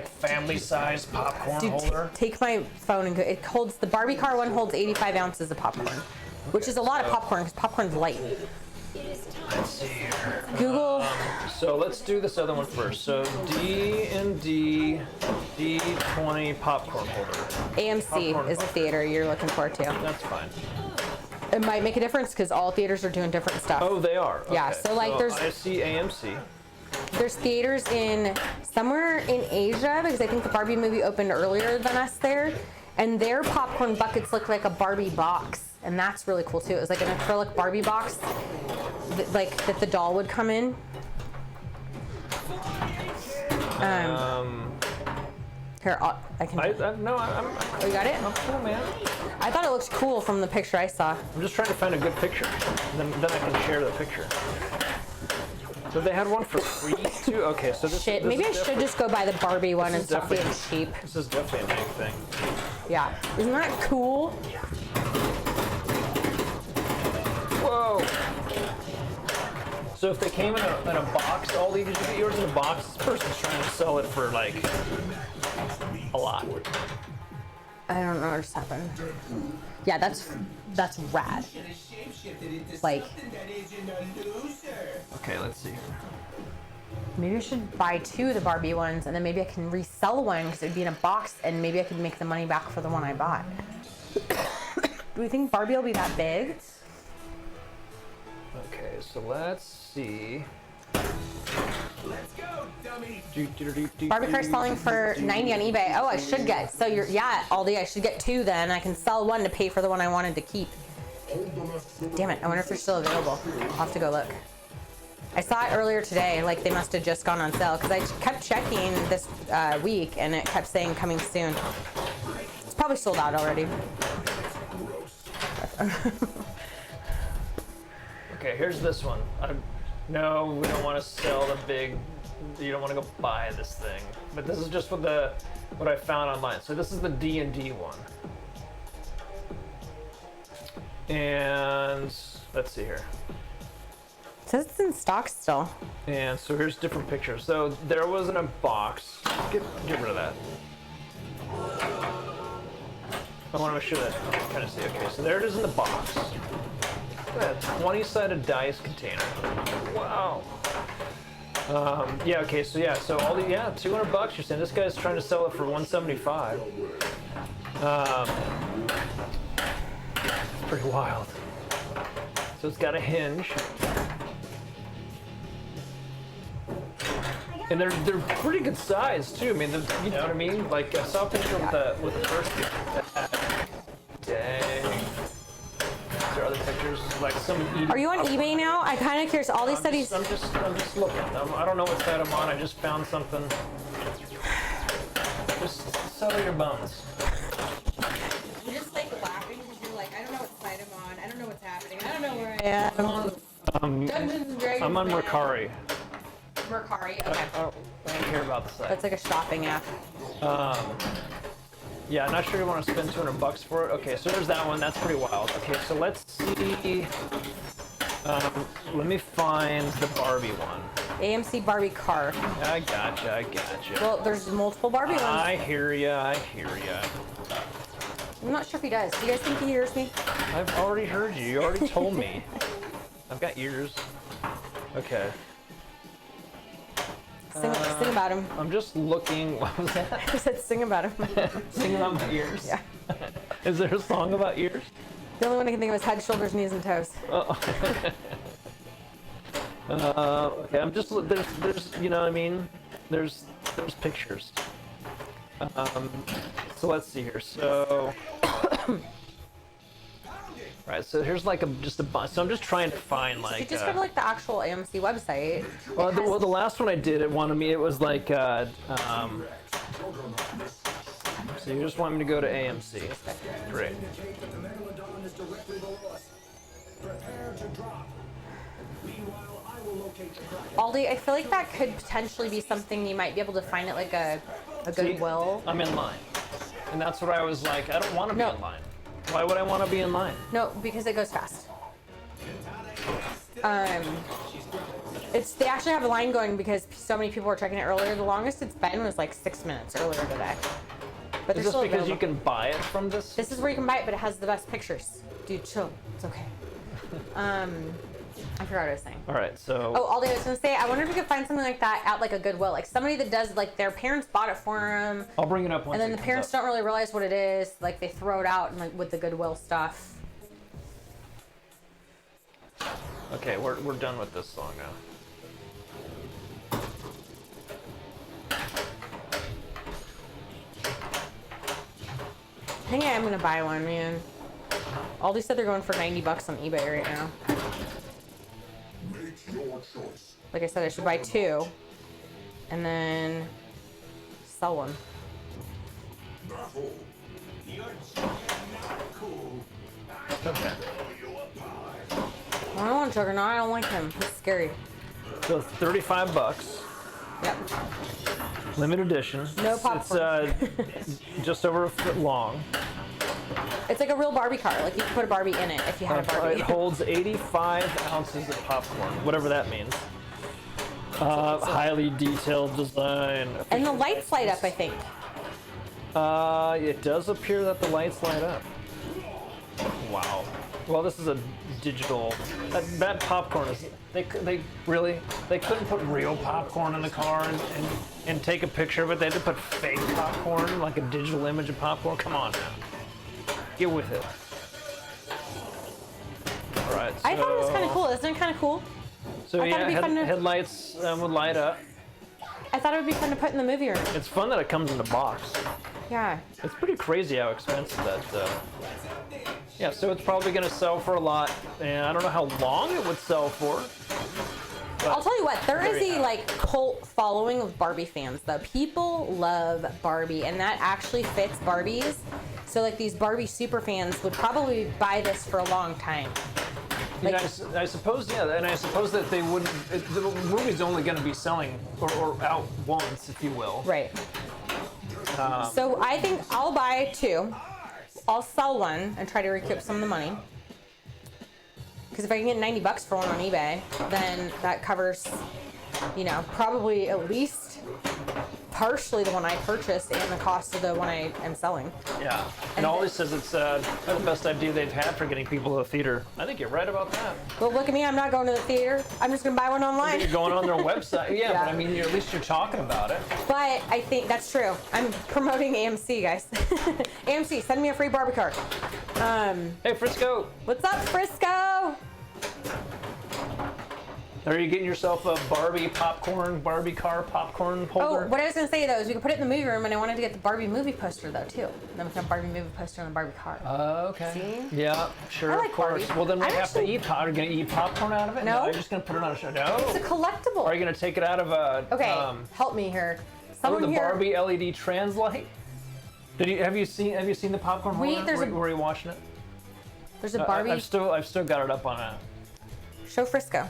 Speaker 1: family-sized popcorn
Speaker 3: Dude,
Speaker 1: holder?
Speaker 3: take my phone and go. It holds, the Barbie car one holds 85 ounces of popcorn, which is a lot of popcorn because popcorn's light.
Speaker 1: Let's see here.
Speaker 3: Google.
Speaker 1: So let's do this other one first. So D&D D20 popcorn holder.
Speaker 3: AMC
Speaker 1: Popcorn
Speaker 3: is a theater you're looking for too.
Speaker 1: That's fine.
Speaker 3: It might make a difference because all theaters are doing different stuff.
Speaker 1: Oh, they are.
Speaker 3: Yeah,
Speaker 1: Okay.
Speaker 3: so, like, there's-
Speaker 1: I see AMC.
Speaker 3: There's theaters in somewhere in Asia because I think the Barbie movie opened earlier than us there, and their popcorn buckets look like a Barbie box, and that's really cool too. It was like an acrylic Barbie box, that the doll would come in. Here, I can.
Speaker 1: No,
Speaker 3: Oh, you got it?
Speaker 1: I'm cool, man.
Speaker 3: I thought it looked cool from the picture I saw.
Speaker 1: I'm just trying to find a good picture. Then I can share the picture. So they had one for free too? Okay, so this
Speaker 3: Shit,
Speaker 1: this
Speaker 3: maybe I
Speaker 1: is
Speaker 3: should
Speaker 1: definitely-
Speaker 3: just go buy the Barbie one and
Speaker 1: is
Speaker 3: stop being
Speaker 1: definitely-
Speaker 3: cheap.
Speaker 1: This is definitely a big thing.
Speaker 3: Yeah. Isn't that cool?
Speaker 1: Whoa! So if they came in a box, all these, did you get yours in a box? This person's trying to sell it for like a lot.
Speaker 3: I don't know what just happened. Yeah, that's rad. Like,
Speaker 1: Okay, let's see.
Speaker 3: maybe I should buy 2 of the Barbie ones, and then maybe I can resell one because it'd be in a box, and maybe I could make the money back for the one I bought. Do we think Barbie will be that big?
Speaker 1: Okay, so let's see.
Speaker 6: Let's go, dummy.
Speaker 3: Barbie car's selling for $90 on eBay. Oh, I should get. So Aldi, I should get 2 then. I can sell one to pay for the one I wanted to keep. Damn it, I wonder if they're still available. I'll have to go look. I saw it earlier today, like they must have just gone on sale because I kept checking this week and it kept saying coming soon. It's probably probably sold out already.
Speaker 1: Okay, here's this one. No, we don't want to sell the big. You don't want to go buy this thing. But this is just what I found online. So this is the D&D one. And let's see here.
Speaker 3: It says it's in stock still.
Speaker 1: And so here's different pictures. So there was in a box. Get rid of that. I want to make sure that I'm trying to see. Okay, so there it is in the box. Look at that 20-sided dice container. Wow. Yeah. Okay. So yeah. So all the $200. You're saying this guy's trying to sell it for $175. It's pretty wild. So it's got a hinge. And they're pretty good size too. I mean, you know what I mean? Like I saw a picture with the first. Dang. Is there other pictures? Like some eating.
Speaker 3: Are you on eBay now? I'm kind of curious. All these studies.
Speaker 1: I'm just looking. I don't know what side I'm on. I just found something. Just settle your bones.
Speaker 3: You're just like laughing because you're like, I don't know what side I'm on. I don't know what's happening. I don't know where I am. Dungeons and Dragons.
Speaker 1: I'm on Mercari.
Speaker 3: Mercari. Okay.
Speaker 1: I don't care about the site.
Speaker 3: That's like a shopping app.
Speaker 1: Yeah, I'm not sure you want to spend $200 for it. Okay, so there's that one. That's pretty wild. Okay, so let's see. Let me find the Barbie one.
Speaker 3: AMC Barbie car.
Speaker 1: I gotcha.
Speaker 3: Well, there's multiple Barbie ones.
Speaker 1: I hear ya.
Speaker 3: I'm not sure if he does. Do you guys think he hears me?
Speaker 1: I've already heard you. You already told me. I've got ears. Okay.
Speaker 3: Sing about him.
Speaker 1: I'm just looking. What was that?
Speaker 3: I said sing about him.
Speaker 1: Sing about my ears?
Speaker 3: Yeah.
Speaker 1: Is there a song about ears?
Speaker 3: The only one I can think of is head, shoulders, knees, and toes.
Speaker 1: Okay, I'm just there's you know what I mean? There's pictures. So let's see here. So right, so here's like just a bunch. So I'm just trying to find like.
Speaker 3: You just go to like the actual AMC website.
Speaker 1: Well, the last one I did, it was like. So you just want me to go to AMC? Great.
Speaker 2: The megalodon is directly below us. Prepare to drop. Meanwhile, I will locate the crack.
Speaker 3: Aldi, I feel like that could potentially be something you might be able to find at like a Goodwill.
Speaker 1: I'm in line, and that's what I was like. I don't want to be in line. Why would I want to be in line?
Speaker 3: No, because it goes fast. They actually have a line going because so many people were checking it earlier. The longest it's been was like 6 minutes earlier today. But
Speaker 1: Is this because you can buy it from this?
Speaker 3: This is where you can buy it, but it has the best pictures. Dude, chill. It's okay. I forgot what I was saying.
Speaker 1: All right, so.
Speaker 3: Oh, Aldi, I was gonna say, I wonder if we could find something like that at like a Goodwill, like somebody that does like their parents bought it for them.
Speaker 1: I'll bring it up once.
Speaker 3: And then
Speaker 1: it
Speaker 3: the
Speaker 1: comes
Speaker 3: parents
Speaker 1: up.
Speaker 3: don't really realize what it is. Like they throw it out and like with the Goodwill stuff.
Speaker 1: Okay, we're done with this song now.
Speaker 3: I think I am gonna buy one, man. Aldi said they're going for $90 on eBay right now.
Speaker 5: Make your choice.
Speaker 3: Like I said, I should buy two, and then sell one.
Speaker 5: Battle.
Speaker 6: You're just not cool.
Speaker 1: Okay.
Speaker 3: I don't want Juggernaut. I don't like him. He's scary.
Speaker 1: So it's $35.
Speaker 3: Yep.
Speaker 1: Limited edition.
Speaker 3: No popcorn.
Speaker 1: It's just over a foot long.
Speaker 3: It's like a real Barbie car. Like you could put a Barbie in it if you had a Barbie.
Speaker 1: It holds 85 ounces of popcorn, whatever that means. Highly detailed design.
Speaker 3: And the lights light up, I think.
Speaker 1: It does appear that the lights light up. Wow. Well, this is a digital. That popcorn is. They couldn't put real popcorn in the car and take a picture of it. They had to put fake popcorn, like a digital image of popcorn. Come on now. Get with it. All right.
Speaker 3: I thought it was kind of cool. Isn't it kind of cool?
Speaker 1: So
Speaker 3: I thought
Speaker 1: yeah,
Speaker 3: it'd be fun to-
Speaker 1: headlights would light up.
Speaker 3: I thought it would be fun to put in the movie room.
Speaker 1: It's fun that it comes in a box.
Speaker 3: Yeah.
Speaker 1: It's pretty crazy how expensive that. Yeah, so it's probably going to sell for a lot, and I don't know how long it would sell for.
Speaker 3: I'll tell you what, there is
Speaker 1: you
Speaker 3: a
Speaker 1: have
Speaker 3: like cult following of Barbie fans though. People love Barbie, and that actually fits Barbies So like these Barbie super fans would probably buy this for a long time. Like,
Speaker 1: I suppose, yeah, and I suppose that they wouldn't. The movie's only going to be selling or out once, if you will.
Speaker 3: right. So I think I'll buy 2. I'll sell one and try to recoup some of the money. Because if I can get $90 for one on eBay, then that covers, you know, probably at least partially the one I purchased and the cost of the one I am selling.
Speaker 1: Yeah. And always says it's the best idea they've had for getting people to the theater. I think you're right about that.
Speaker 3: Well, look at me. I'm not going to the theater. I'm just going to buy one online.
Speaker 1: You're going on their website. Yeah,
Speaker 3: Yeah.
Speaker 1: but I mean, at least you're talking about it.
Speaker 3: But I think that's true. I'm promoting AMC, guys. AMC, send me a free Barbie card.
Speaker 1: Hey, Frisco.
Speaker 3: What's up, Frisco?
Speaker 1: Are you getting yourself a Barbie car popcorn holder?
Speaker 3: Oh, what I was gonna say though is we could put it in the movie room, and I wanted to get the Barbie movie poster though too. Then we can have Barbie movie poster on the Barbie car.
Speaker 1: Okay.
Speaker 3: See?
Speaker 1: Yeah, sure,
Speaker 3: I like
Speaker 1: of course.
Speaker 3: Barbie.
Speaker 1: Well, then we
Speaker 3: I'm
Speaker 1: have to
Speaker 3: actually-
Speaker 1: eat. Are you gonna eat popcorn out of it?
Speaker 3: No.
Speaker 1: You're just gonna put it on a show. No.
Speaker 3: It's a collectible.
Speaker 1: Are you gonna take it out of a?
Speaker 3: Okay, help me here. Someone
Speaker 1: the
Speaker 3: here.
Speaker 1: Barbie LED trans light. Have you seen the popcorn
Speaker 3: Wait,
Speaker 1: holder?
Speaker 3: there's a-
Speaker 1: Were you watching it?
Speaker 3: There's a Barbie.
Speaker 1: I've still got it up on a.
Speaker 3: Show Frisco.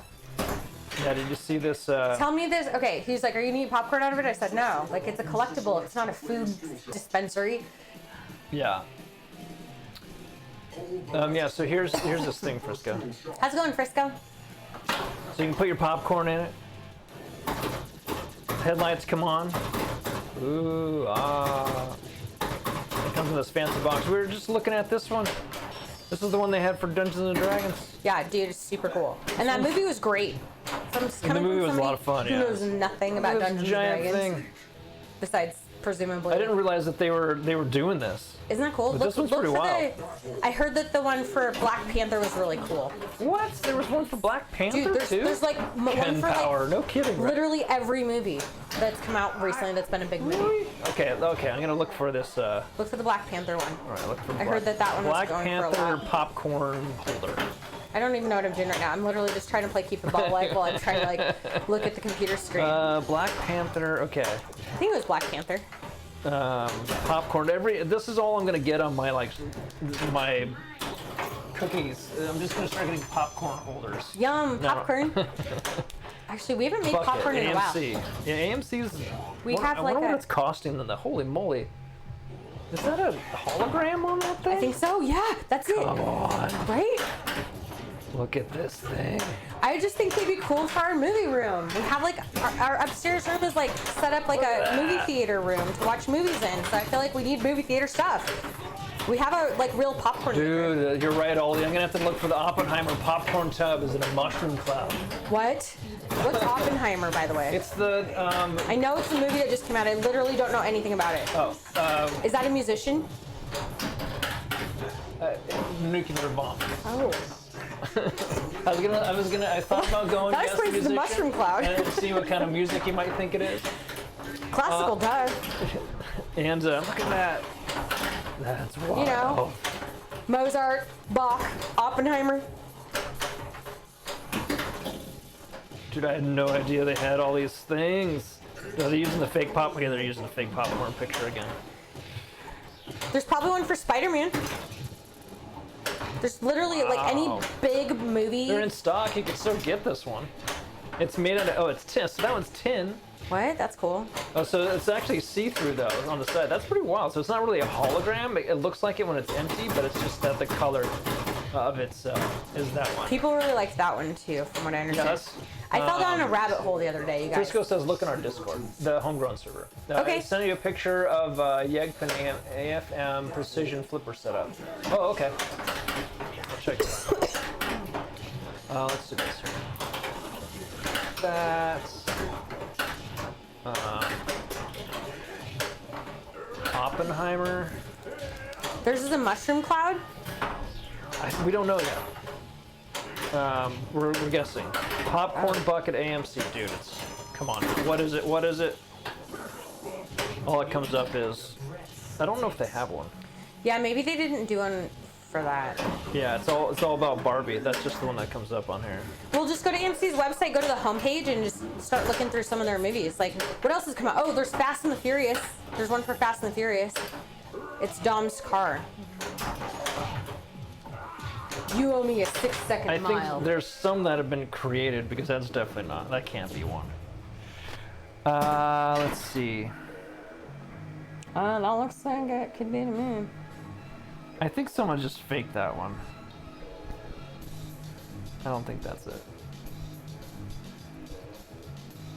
Speaker 1: Yeah, did you see this?
Speaker 3: Tell me this. Okay, he's like, "Are you gonna eat popcorn out of it?" I said, "No. Like, it's a collectible. It's not a food dispensary."
Speaker 1: Yeah. Yeah. So here's this thing, Frisco.
Speaker 3: How's it going, Frisco?
Speaker 1: So you can put your popcorn in it. Headlights come on. Ooh, ah. It comes in this fancy box. We were just looking at this one. This is the one they had for Dungeons and Dragons.
Speaker 3: Yeah, dude, it's super cool. And that movie was great. Coming
Speaker 1: movie
Speaker 3: from
Speaker 1: was a lot
Speaker 3: somebody
Speaker 1: of fun,
Speaker 3: who
Speaker 1: yeah.
Speaker 3: knows nothing about
Speaker 1: This
Speaker 3: Dungeons and
Speaker 1: giant
Speaker 3: Dragons,
Speaker 1: thing.
Speaker 3: besides presumably.
Speaker 1: I didn't realize that they were doing this.
Speaker 3: Isn't that cool?
Speaker 1: But this one's pretty
Speaker 3: for
Speaker 1: wild.
Speaker 3: I heard that the one for Black Panther was really cool.
Speaker 1: What? There was one for Black Panther
Speaker 3: Dude,
Speaker 1: too?
Speaker 3: there's like one
Speaker 1: Ken
Speaker 3: for
Speaker 1: Power.
Speaker 3: like
Speaker 1: No kidding, right?
Speaker 3: literally every movie that's come out recently that's been a big movie.
Speaker 1: Really? Okay. I'm gonna look for this.
Speaker 3: Look for the Black Panther one.
Speaker 1: All right, look for.
Speaker 3: I heard that one was
Speaker 1: Black
Speaker 3: going for a
Speaker 1: Panther
Speaker 3: while.
Speaker 1: popcorn holder.
Speaker 3: I don't even know what I'm doing right now. I'm literally just trying to play keep the ball alive while I'm trying to like look at the computer screen.
Speaker 1: Black Panther. Okay.
Speaker 3: I think it was Black Panther.
Speaker 1: Popcorn. This is all I'm gonna get on my my cookies. I'm just gonna start getting popcorn holders.
Speaker 3: Yum,
Speaker 1: No.
Speaker 3: popcorn. Actually, we haven't made
Speaker 1: Fuck
Speaker 3: popcorn
Speaker 1: it,
Speaker 3: in a while.
Speaker 1: AMC. Yeah, AMC's.
Speaker 3: We have
Speaker 1: I
Speaker 3: like
Speaker 1: wonder what
Speaker 3: a.
Speaker 1: it's costing them. Holy moly! Is that a hologram on that thing?
Speaker 3: I think so. Yeah, that's it.
Speaker 1: Come on!
Speaker 3: Right?
Speaker 1: Look at this thing.
Speaker 3: I just think they'd be cool for our movie room. We have like our upstairs room is like set up like a movie theater room to watch movies in. So I feel like we need movie theater stuff. We have a like real popcorn maker.
Speaker 1: Dude, you're right, Aldi. I'm gonna have to look for the Oppenheimer popcorn tub. Is it a mushroom cloud?
Speaker 3: What? What's Oppenheimer, by the way?
Speaker 1: It's the
Speaker 3: I know it's a movie that just came out. I literally don't know anything about it. Is that a musician?
Speaker 1: nuclear bomb.
Speaker 3: Oh.
Speaker 1: I thought about going.
Speaker 3: That
Speaker 1: yes,
Speaker 3: explains the
Speaker 1: musician,
Speaker 3: mushroom cloud.
Speaker 1: And see what kind of music you might think it is.
Speaker 3: Classical, duh.
Speaker 1: And look at that. That's wild.
Speaker 3: You know. Mozart, Bach, Oppenheimer.
Speaker 1: Dude, I had no idea they had all these things. Are they using the fake pop? Yeah, they're using the fake popcorn picture again.
Speaker 3: There's probably one for Spider-Man. There's literally like any
Speaker 1: Wow.
Speaker 3: big movie.
Speaker 1: They're in stock. You can still get this one. It's made out of. Oh, it's tin. So that one's tin.
Speaker 3: What? That's cool.
Speaker 1: Oh, so it's actually see-through though on the side. That's pretty wild. So it's not really a hologram. It looks like it when it's empty, but it's just that the color of it is that one.
Speaker 3: People really liked that one too, from what I understand.
Speaker 1: Yes.
Speaker 3: I fell down a rabbit hole the other day, you guys.
Speaker 1: Frisco says, look in our Discord, the homegrown server.
Speaker 3: Okay.
Speaker 1: I sent you a picture of Yegpin AFM precision flipper setup. Oh, okay. I'll check that out. Let's do this here. That's Oppenheimer.
Speaker 3: Theirs is a mushroom cloud.
Speaker 1: We don't know yet. We're guessing. Popcorn bucket AMC, dude. Come on. What is it? What is it? All that comes up is. I don't know if they have one.
Speaker 3: Yeah, maybe they didn't do one for that.
Speaker 1: Yeah, it's all about Barbie. That's just the one that comes up on here.
Speaker 3: We'll just go to AMC's website, go to the homepage, and just start looking through some of their movies. Like, what else has come out? Oh, there's Fast and the Furious. There's one for Fast and the Furious. It's Dom's car. You owe me a 6-second
Speaker 1: I
Speaker 3: mile.
Speaker 1: think there's some that have been created because that's definitely not. That can't be one. Let's see.
Speaker 3: That looks like it could be to me.
Speaker 1: I think someone just faked that one. I don't think that's it.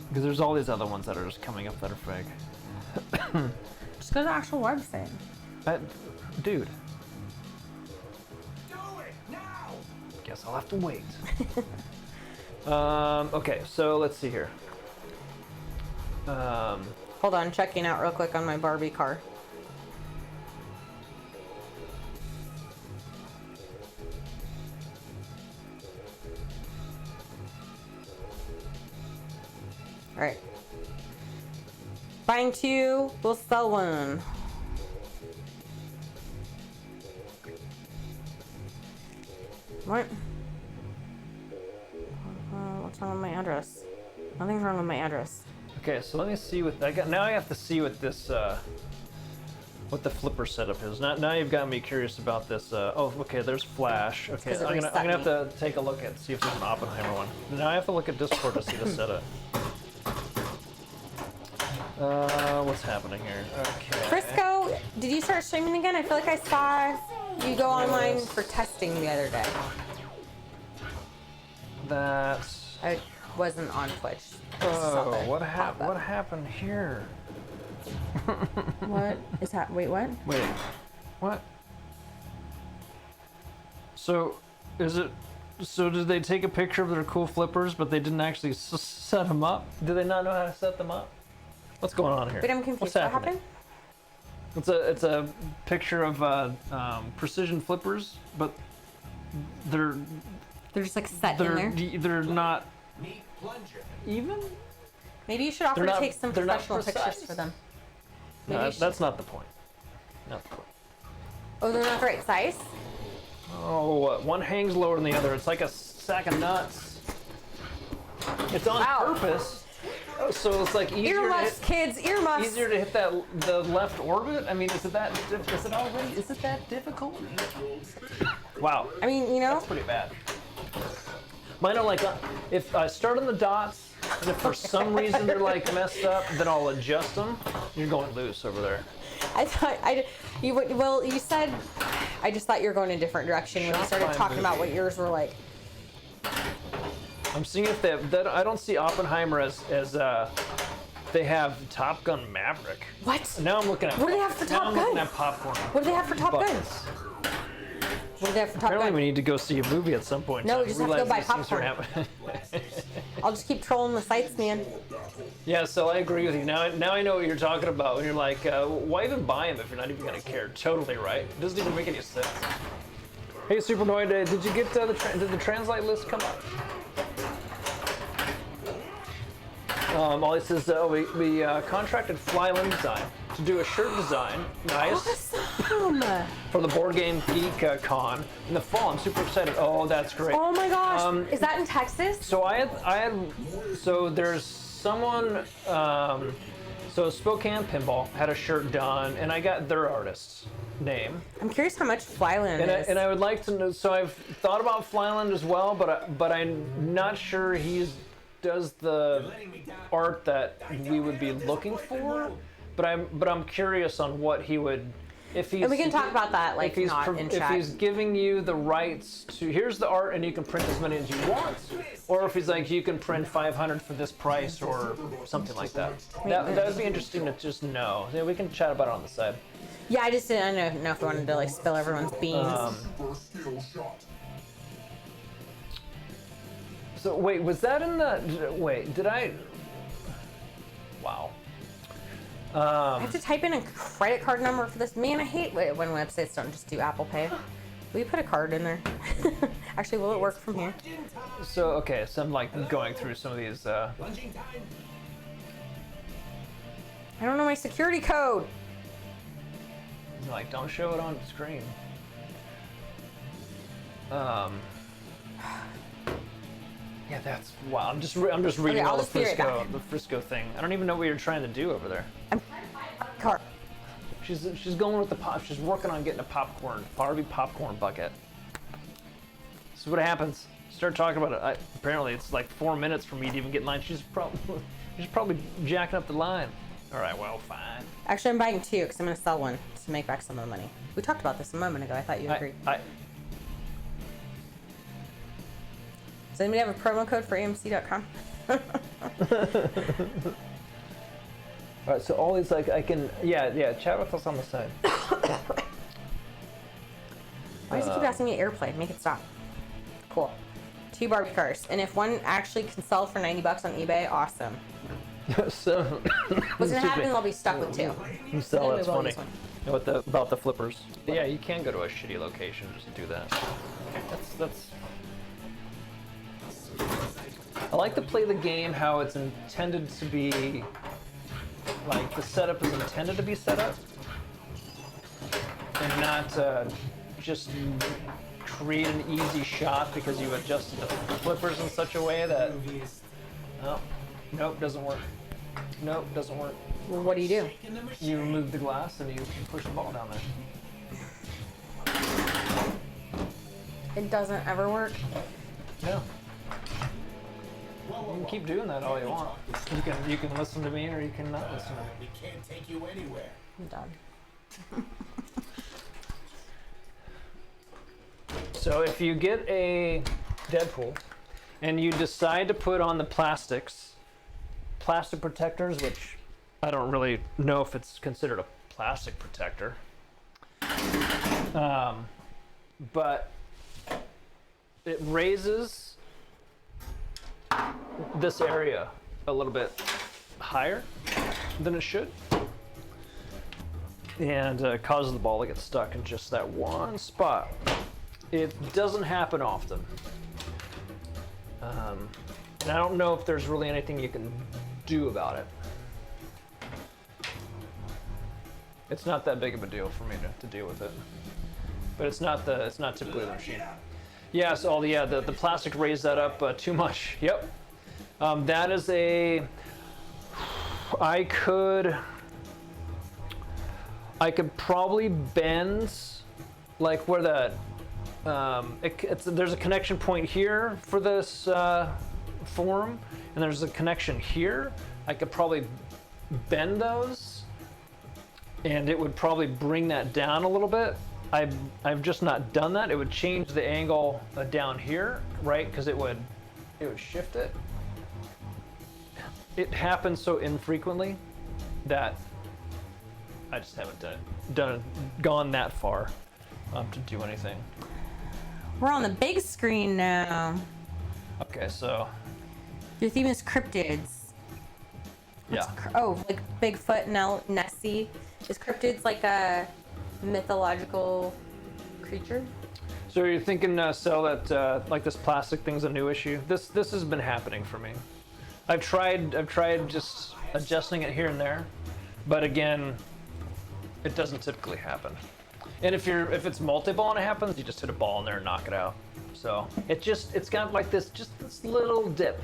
Speaker 1: Because there's all these other ones that are just coming up that are fake.
Speaker 3: Just go to the actual website.
Speaker 1: Dude,
Speaker 6: Do it now!
Speaker 1: guess I'll have to wait. Okay, so let's see here.
Speaker 3: Hold on, checking out real quick on my Barbie car. All right. Buying 2, we'll sell 1. What? What's wrong with my address? Nothing's wrong with my address.
Speaker 1: Okay, so let me see what I got. Now I have to see what this, what the flipper setup is. Now you've got me curious about this. Oh, okay, there's Flash. Okay,
Speaker 3: 'cause it
Speaker 1: I'm
Speaker 3: reset
Speaker 1: gonna have
Speaker 3: me.
Speaker 1: to take a look at see if there's an Oppenheimer one. Now I have to look at Discord to see the setup. What's happening here? Okay.
Speaker 3: Frisco, did you start streaming again? I feel like I saw you go online for testing the other day.
Speaker 1: That's.
Speaker 3: I wasn't on Twitch. I just saw
Speaker 1: Oh,
Speaker 3: the
Speaker 1: what
Speaker 3: pop-up.
Speaker 1: happened here?
Speaker 3: What is that? Wait, what?
Speaker 1: Wait, what? So, is it? So did they take a picture of their cool flippers, but they didn't actually set them up? Do they not know how to set them up? What's going on here?
Speaker 3: Wait, I'm confused.
Speaker 1: What's
Speaker 3: What
Speaker 1: happening?
Speaker 3: happened?
Speaker 1: It's a picture of precision flippers, but they're
Speaker 3: They're just like set in there.
Speaker 1: they're not
Speaker 6: Meat plunger.
Speaker 1: even.
Speaker 3: Maybe you should offer
Speaker 1: they're
Speaker 3: to
Speaker 1: not-
Speaker 3: take some
Speaker 1: they're not
Speaker 3: professional pictures
Speaker 1: precise.
Speaker 3: for them.
Speaker 1: No,
Speaker 3: Maybe you should-
Speaker 1: that's not the point. Not the point.
Speaker 3: Oh, they're not the right size?
Speaker 1: Oh, one hangs lower than the other. It's like a sack of nuts. It's on
Speaker 3: Wow.
Speaker 1: purpose. So it's like easier to
Speaker 3: Earmuffs,
Speaker 1: hit,
Speaker 3: kids, earmuffs.
Speaker 1: easier to hit the left orbit. I mean, is it that difficult? Wow,
Speaker 3: I mean, you know,
Speaker 1: that's pretty bad. Mine are like if I start on the dots, and if for some reason they're like messed up, then I'll adjust them. You're going loose over there.
Speaker 3: I thought you said I just thought you were going in a different direction when you
Speaker 1: Shot
Speaker 3: started
Speaker 1: by
Speaker 3: talking about
Speaker 1: movie.
Speaker 3: what yours were like.
Speaker 1: I'm seeing if they have, that. I don't see Oppenheimer as they have Top Gun Maverick.
Speaker 3: What?
Speaker 1: Now I'm looking at.
Speaker 3: What do they have for
Speaker 1: now
Speaker 3: Top
Speaker 1: I'm
Speaker 3: Gun?
Speaker 1: looking at popcorn.
Speaker 3: What do they have for Top Gun?
Speaker 1: buckets.
Speaker 3: What do they have for Top
Speaker 1: Apparently,
Speaker 3: Gun?
Speaker 1: we need to go see a movie at some point.
Speaker 3: No,
Speaker 1: to
Speaker 3: we just have to go
Speaker 1: realize
Speaker 3: buy
Speaker 1: these things are
Speaker 3: popcorn.
Speaker 1: happening.
Speaker 3: I'll just keep trolling the sites, man.
Speaker 1: Yeah, so I agree with you. Now I know what you're talking about when you're like, why even buy them if you're not even gonna care? Totally right. It doesn't even make any sense. Hey, Supernoid, did you get did the translate list come up? Ollie says, we contracted Flyland Design to do a shirt design, nice,
Speaker 3: Awesome.
Speaker 1: for the Board Game Geek Con in the fall. I'm super excited. Oh, that's great.
Speaker 3: Oh my gosh. Is that in Texas?
Speaker 1: So so there's someone, so Spokane Pinball had a shirt done, and I got their artist's name.
Speaker 3: I'm curious how much Flyland is.
Speaker 1: And I would like to know, so I've thought about Flyland as well, but I'm not sure does the art that we would be looking for, but I'm curious on what he would, if he's.
Speaker 3: And we can talk about that, like,
Speaker 1: if he's
Speaker 3: not in
Speaker 1: if
Speaker 3: chat.
Speaker 1: he's giving you the rights to, here's the art and you can print as many as you want, or if he's like, you can print 500 for this price or something like that. That would be interesting to just know. Yeah, we can chat about it on the side.
Speaker 3: Yeah, I just didn't know if we wanted to like spill everyone's beans.
Speaker 5: First skill shot.
Speaker 1: So wait, was that in the? Wait, did I? Wow.
Speaker 3: I have to type in a credit card number for this. Man, I hate when websites don't just do Apple Pay. Will you put a card in there? Actually, will it work from here?
Speaker 1: So okay, so I'm like going through some of these.
Speaker 6: Plunging time.
Speaker 3: I don't know my security code.
Speaker 1: Like, don't show it on screen. Yeah, that's wow. I'm just reading
Speaker 3: I'll
Speaker 1: all the
Speaker 3: just be right
Speaker 1: Frisco
Speaker 3: back.
Speaker 1: the Frisco thing. I don't even know what you're trying to do over there.
Speaker 3: Card.
Speaker 1: She's going with the pop. She's working on getting a Barbie popcorn bucket. This is what happens. Start talking about it. Apparently, it's like 4 minutes for me to even get in line. She's probably jacking up the line. All right, well, fine.
Speaker 3: Actually, I'm buying 2 because I'm going to sell one to make back some of the money. We talked about this a moment ago. I thought you agreed. Does anybody have a promo code for AMC.com?
Speaker 1: All right, so all these, like, I can, yeah, chat with us on the side.
Speaker 3: Why does it keep asking me airplane? Make it stop. Cool. 2 Barbie cars. And if one actually can sell for $90 on eBay, awesome.
Speaker 1: So,
Speaker 3: What's gonna happen? I'll be stuck with 2.
Speaker 1: you sell,
Speaker 3: Anyway,
Speaker 1: that's
Speaker 3: we'll
Speaker 1: funny.
Speaker 3: use one.
Speaker 1: You know, about the flippers. But yeah, you can go to a shitty location just to do that. That's. I like to play the game how it's intended to be. Like the setup is intended to be set up, and not just create an easy shot because you adjusted the flippers in such a way that. Oh, nope, doesn't work. Nope, doesn't work.
Speaker 3: Well, what do you do?
Speaker 1: You remove the glass and you push the ball down there.
Speaker 3: It doesn't ever work.
Speaker 1: No. You can keep doing that all you want. You can listen to me or you can not listen to me.
Speaker 2: We can't take you anywhere.
Speaker 3: I'm done.
Speaker 1: So if you get a Deadpool and you decide to put on the plastic protectors, which I don't really know if it's considered a plastic protector, but it raises this area a little bit higher than it should, and causes the ball to get stuck in just that one spot. It doesn't happen often, and I don't know if there's really anything you can do about it. It's not that big of a deal for me to deal with it, but it's not typically the machine. Yeah, so the plastic raised that up too much. Yep. That is I could probably bend like where there's a connection point here for this form, and there's a connection here. I could probably bend those, and it would probably bring that down a little bit. I've just not done that. It would change the angle down here, right? Because it would shift it. It happens so infrequently that I just haven't gone that far to do anything.
Speaker 3: We're on the big screen now.
Speaker 1: Okay, so
Speaker 3: Your theme is cryptids.
Speaker 1: yeah.
Speaker 3: Like Bigfoot and Nessie. Is cryptids like a mythological creature?
Speaker 1: So you're thinking, Sel, that like this plastic thing's a new issue? This has been happening for me. I've tried just adjusting it here and there, but again, it doesn't typically happen. And if it's multi-ball and it happens, you just hit a ball in there and knock it out. So it's got like this little dip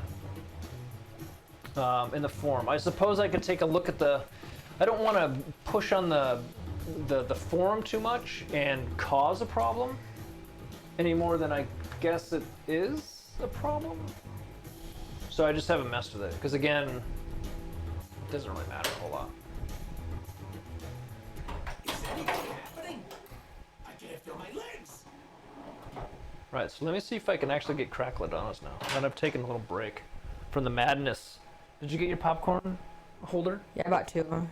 Speaker 1: in the form. I suppose I could take a look at I don't want to push on the form too much and cause a problem any more than I guess it is a problem. So I just haven't messed with it because again, it doesn't really matter a whole lot.
Speaker 6: Is anything happening? I can't feel my legs.
Speaker 1: Right, so let me see if I can actually get cracklet on us now. And I've taken a little break from the madness. Did you get your popcorn holder?
Speaker 3: Yeah, I bought 2 of them.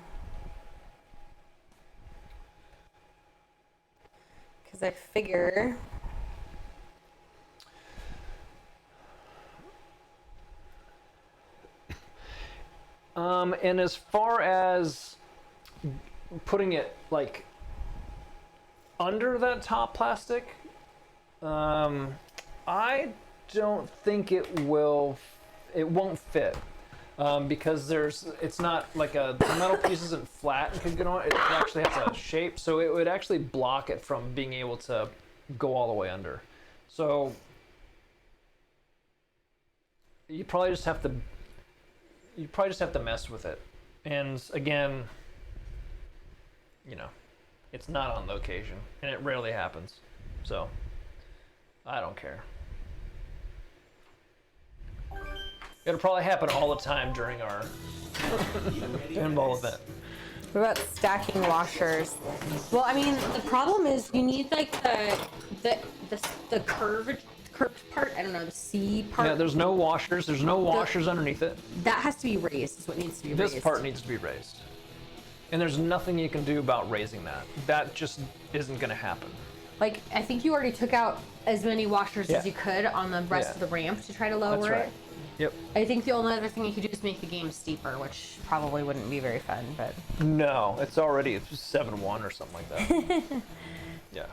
Speaker 3: Because I figure...
Speaker 1: And as far as putting it like under that top plastic, I don't think it won't fit. Because it's not like the metal piece isn't flat and could get on it. It actually has a shape, so it would actually block it from being able to go all the way under. So you probably just have to mess with it. And again, you know, it's not on location, and it rarely happens. So, I don't care. It'll probably happen all the time during our pinball event.
Speaker 3: What about stacking washers? Well, I mean, the problem is you need like the curved part. I don't know, the C part.
Speaker 1: Yeah, there's no washers. There's no washers underneath it.
Speaker 3: That has to be raised. Is what needs to be raised.
Speaker 1: This part needs to be raised. And there's nothing you can do about raising that. That just isn't going to happen.
Speaker 3: Like, I think you already took out as many washers as you could on the rest of the ramp to try to lower
Speaker 1: That's right.
Speaker 3: it.
Speaker 1: Yep.
Speaker 3: I think the only other thing you could do is make the game steeper, which probably wouldn't be very fun, but...
Speaker 1: No, it's already 7-1 or something like that. Yeah.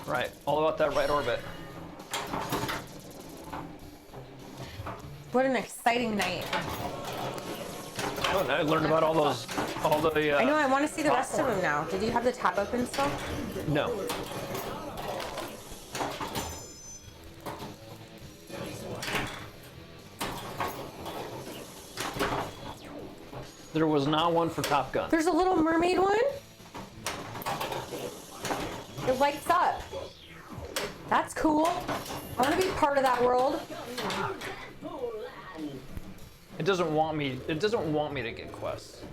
Speaker 1: Right, all about that right orbit.
Speaker 3: What an exciting night.
Speaker 1: Oh, now I learned about all those,
Speaker 3: I know, I want to see the rest of them now. Did you have the tab open still?
Speaker 1: No. There was not one for Top Gun.
Speaker 3: There's a Little Mermaid one? It lights up. That's cool. I want to be part of that world.
Speaker 1: It doesn't want me to get quests.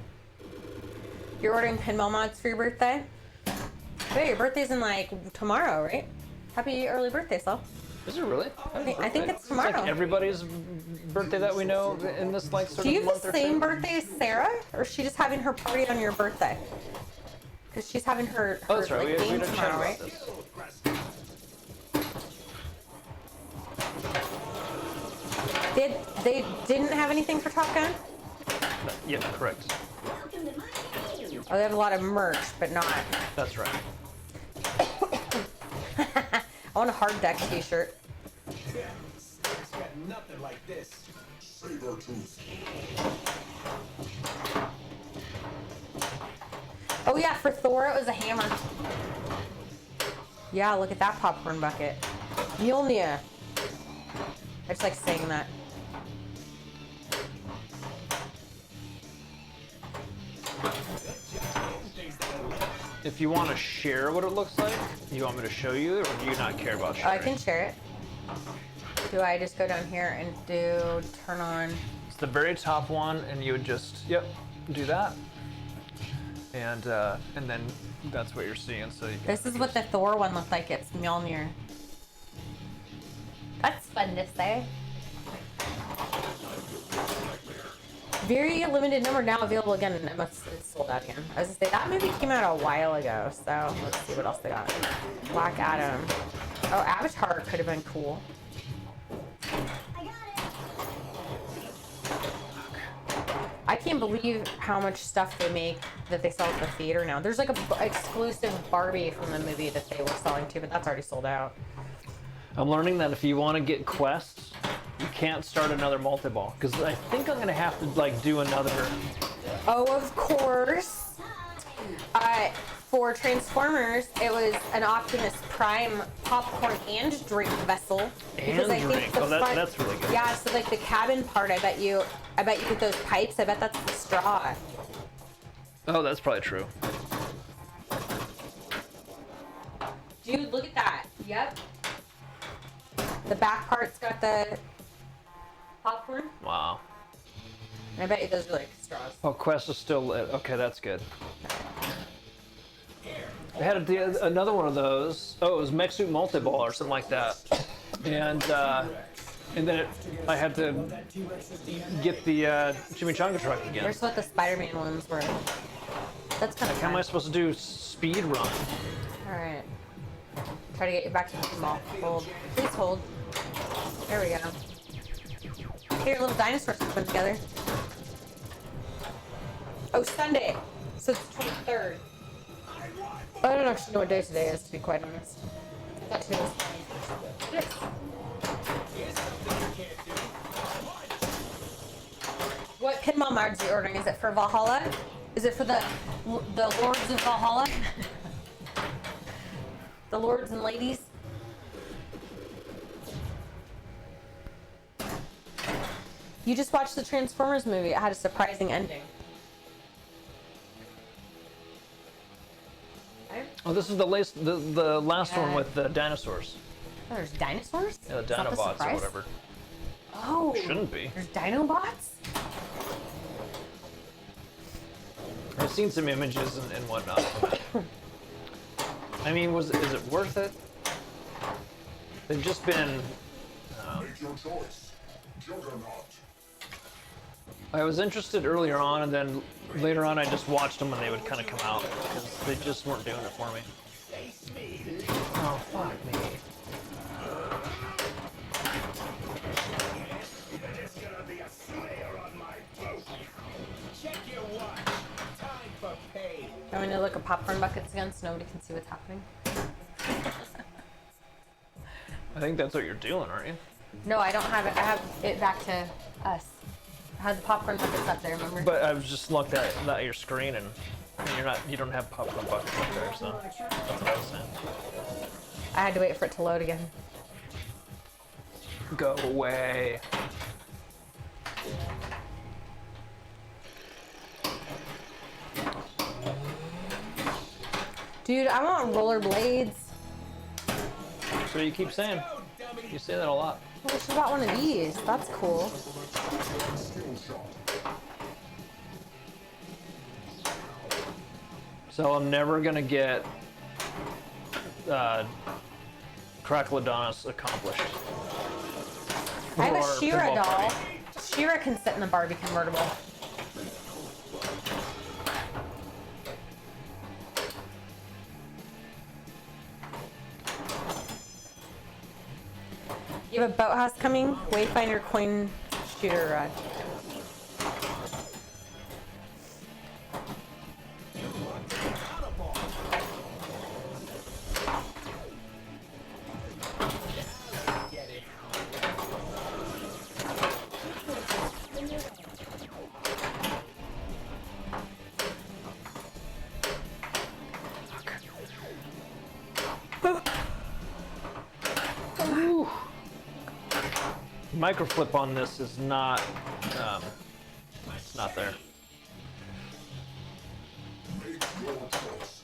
Speaker 3: You're ordering pinball mods for your birthday? Hey, your birthday's in like tomorrow, right? Happy early birthday, Slo.
Speaker 1: Is it really?
Speaker 3: I think it's tomorrow.
Speaker 1: It's like everybody's birthday that we know in this like sort
Speaker 3: Do you
Speaker 1: of
Speaker 3: have
Speaker 1: month
Speaker 3: the
Speaker 1: or
Speaker 3: same
Speaker 1: two.
Speaker 3: birthday as Sarah? Or is she just having her party on your birthday? Because she's having her,
Speaker 1: Oh, that's right.
Speaker 3: like,
Speaker 1: We
Speaker 3: game
Speaker 1: had a chat
Speaker 3: tomorrow,
Speaker 1: about
Speaker 3: right?
Speaker 1: this.
Speaker 3: They didn't have anything for Top Gun?
Speaker 1: Yeah, correct.
Speaker 3: Oh, they have a lot of merch, but not.
Speaker 1: That's right.
Speaker 3: I want a hard deck t-shirt.
Speaker 6: Yeah, it's got nothing like this.
Speaker 5: Saber tooth.
Speaker 3: Oh yeah, for Thor it was a hammer. Yeah, look at that popcorn bucket. Mjolnir. I just like saying that.
Speaker 1: If you want to share what it looks like, you want me to show you, or do you not care about
Speaker 3: Oh,
Speaker 1: sharing?
Speaker 3: I can share it. Do I just go down here and turn on?
Speaker 1: It's the very top one, and you would just, do that. And then that's what you're seeing. So you can
Speaker 3: This is what the Thor one looked like. It's Mjolnir. That's fun to say. Very limited number now available again, and it's sold out again. I was gonna say that movie came out a while ago, so let's see what else they got. Black Adam. Oh, Avatar could have been cool. I can't believe how much stuff they make that they sell at the theater now. There's like a exclusive Barbie from the movie that they were selling too, but that's already sold out.
Speaker 1: I'm learning that if you want to get quests, you can't start another multi-ball, because I think I'm gonna have to like do another.
Speaker 3: Oh, of course. For Transformers, it was an Optimus Prime popcorn and drink vessel. Because I think the front,
Speaker 1: that's really good.
Speaker 3: yeah, so like the cabin part, I bet you with those pipes, I bet that's the straw.
Speaker 1: Oh, that's probably true.
Speaker 3: Dude, look at that. Yep. The back part's got the popcorn.
Speaker 1: Wow.
Speaker 3: And I bet you those are like straws.
Speaker 1: Oh, quest is still lit. Okay, that's good. I had another one of those. Oh, it was Mech Suit Multi-Ball or something like that. And then I had to get the Chimichanga truck again.
Speaker 3: Here's what the Spider-Man ones were. That's kind of
Speaker 1: How am I
Speaker 3: fun.
Speaker 1: supposed to do speed run?
Speaker 3: All right. Try to get you back to the ball. Hold. Please hold. There we go. Here, little dinosaurs put together. Oh, Sunday. So it's the 23rd. I don't actually know what day today is, to be quite honest. I thought today was the 21st. What pinball mods are you ordering? Is it for Valhalla? Is it for the Lords of Valhalla? The lords and ladies? You just watched the Transformers movie. It had a surprising ending.
Speaker 1: Oh, this is the last one with the dinosaurs.
Speaker 3: Oh, there's dinosaurs?
Speaker 1: Yeah, the
Speaker 3: Is that the
Speaker 1: Dinobots or
Speaker 3: surprise?
Speaker 1: whatever.
Speaker 3: Oh.
Speaker 1: Shouldn't be.
Speaker 3: There's Dinobots?
Speaker 1: I've seen some images and whatnot. I mean, is it worth it? They've just been.
Speaker 5: Make your choice. Juggernaut.
Speaker 1: I was interested earlier on, and then later on, I just watched them when they would kind of come out because they just weren't doing it for me. Oh fuck me!
Speaker 6: There's gonna be a slayer on my boat. Check your watch. Time for pay.
Speaker 3: I'm gonna look at popcorn buckets again so nobody can see what's happening.
Speaker 1: I think that's what you're doing, aren't you?
Speaker 3: No, I don't have it. I have it back to us. I had the popcorn buckets up there, remember?
Speaker 1: But I was just looked at your screen, and you don't have popcorn buckets up there, so that's what I was saying.
Speaker 3: I had to wait for it to load again.
Speaker 1: Go away.
Speaker 3: Dude, I want rollerblades.
Speaker 1: So you keep saying. You say that a lot.
Speaker 3: I wish I got one of these. That's cool.
Speaker 5: Skill shot.
Speaker 1: So I'm never gonna get Cracklodonus accomplished.
Speaker 3: I have a
Speaker 1: for
Speaker 3: She-Ra
Speaker 1: Pinball
Speaker 3: doll.
Speaker 1: Party.
Speaker 3: She-Ra can sit in the Barbie convertible. You have a boathouse coming? Wayfinder coin shooter rod.
Speaker 1: Microflip on this is not, it's not there.
Speaker 5: Make your choice.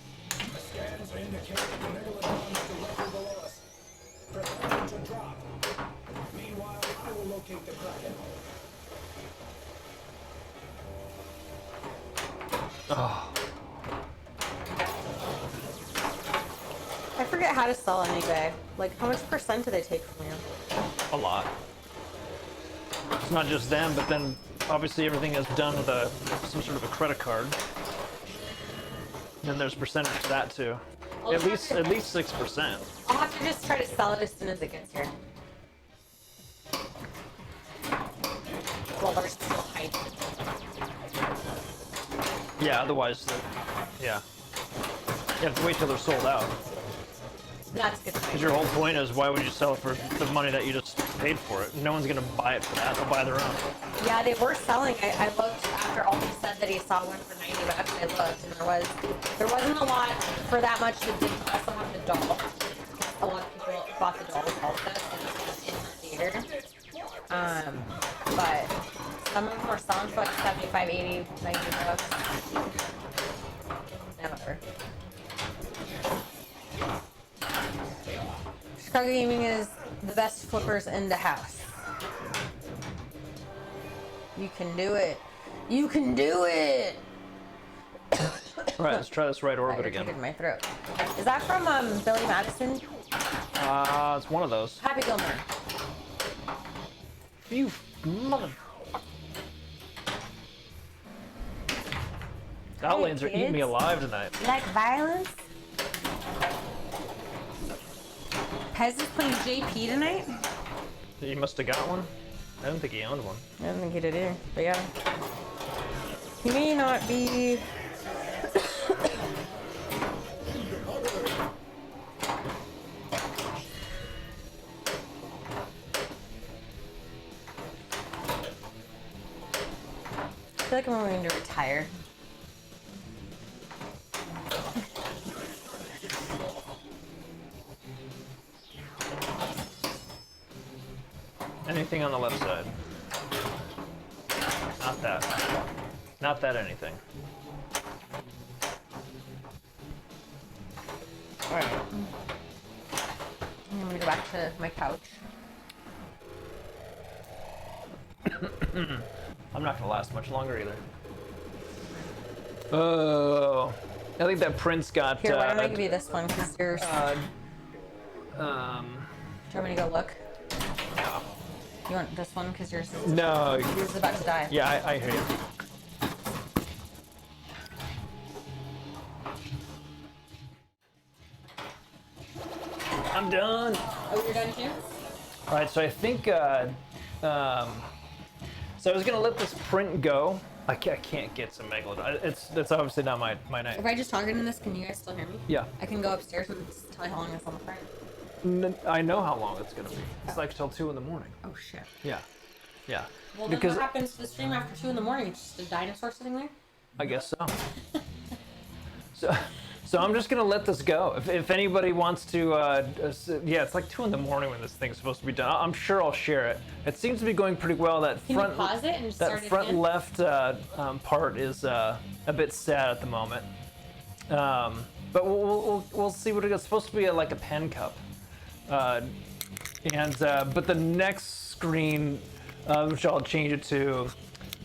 Speaker 2: Scans indicate that the megalodon is directly below us. Prepare to drop. Meanwhile, I will locate the Kraken.
Speaker 3: I forget how to sell on eBay. Like, how much percent do they take from you?
Speaker 1: A lot. It's not just them, but then obviously everything is done with some sort of a credit card. Then there's percentage to that too. At least 6%.
Speaker 3: I'll have to just try to sell it as soon as it gets here. Well, they're still high.
Speaker 1: Yeah, otherwise, yeah. You have to wait till they're sold out.
Speaker 3: That's good.
Speaker 1: Because your whole point is, why would you sell it for the money that you just paid for it? No one's gonna buy it for that. They'll buy their own.
Speaker 3: Yeah, they were selling. I looked after Aldi said that he saw one for $90. I looked, and there wasn't a lot for that much that didn't also have the doll. A lot of people bought the dolls also in the theater. But some of them were selling for like 75, 80, 90 bucks. Never. Chicago Gaming is the best flippers in the house. You can do it. You can do it!
Speaker 1: All right, let's try this right orbit
Speaker 3: You're
Speaker 1: again.
Speaker 3: taking my throat. Is that from Billy Madison?
Speaker 1: It's one of those.
Speaker 3: Happy Gilmore.
Speaker 1: You mother. Outlanes are eating me
Speaker 3: kids.
Speaker 1: alive tonight.
Speaker 3: Like violence? Pez is playing JP tonight?
Speaker 1: You must have got one. I don't think he owned one.
Speaker 3: I don't think he did either, but yeah. He may not be. I feel like I'm going to retire.
Speaker 1: Anything on the left side. Not that. Not that anything.
Speaker 3: All right. I'm gonna go back to my couch.
Speaker 1: I'm not gonna last much longer either. Oh, I think that Prince got.
Speaker 3: Here, why don't I give you this one? Because yours. Do you want me to go look?
Speaker 1: No.
Speaker 3: You want this one? Because yours is,
Speaker 1: No.
Speaker 3: yours is about to die.
Speaker 1: Yeah, I hear you. I'm done.
Speaker 3: Oh, you're done too?
Speaker 1: All right, so I think. So I was gonna let this print go. I can't get some megalodon. That's obviously not my night.
Speaker 3: If I just talk into this, can you guys still hear me?
Speaker 1: Yeah.
Speaker 3: I can go upstairs and just tell you how long it's on the front.
Speaker 1: I know how long it's gonna be. It's like till 2 in the morning.
Speaker 3: Oh shit.
Speaker 1: Yeah. Yeah.
Speaker 3: Well, then
Speaker 1: Because
Speaker 3: what happens to the stream after 2 in the morning? It's just a dinosaur sitting there?
Speaker 1: I guess so. So I'm just gonna let this go. If anybody wants to, yeah, it's like 2 in the morning when this thing's supposed to be done. I'm sure I'll share it. It seems to be going pretty well. That
Speaker 3: Can
Speaker 1: front,
Speaker 3: you pause it and
Speaker 1: that
Speaker 3: start it
Speaker 1: front
Speaker 3: again?
Speaker 1: left part is a bit sad at the moment. But we'll see what it is. It's supposed to be like a pen cup, but the next screen, which I'll change it to.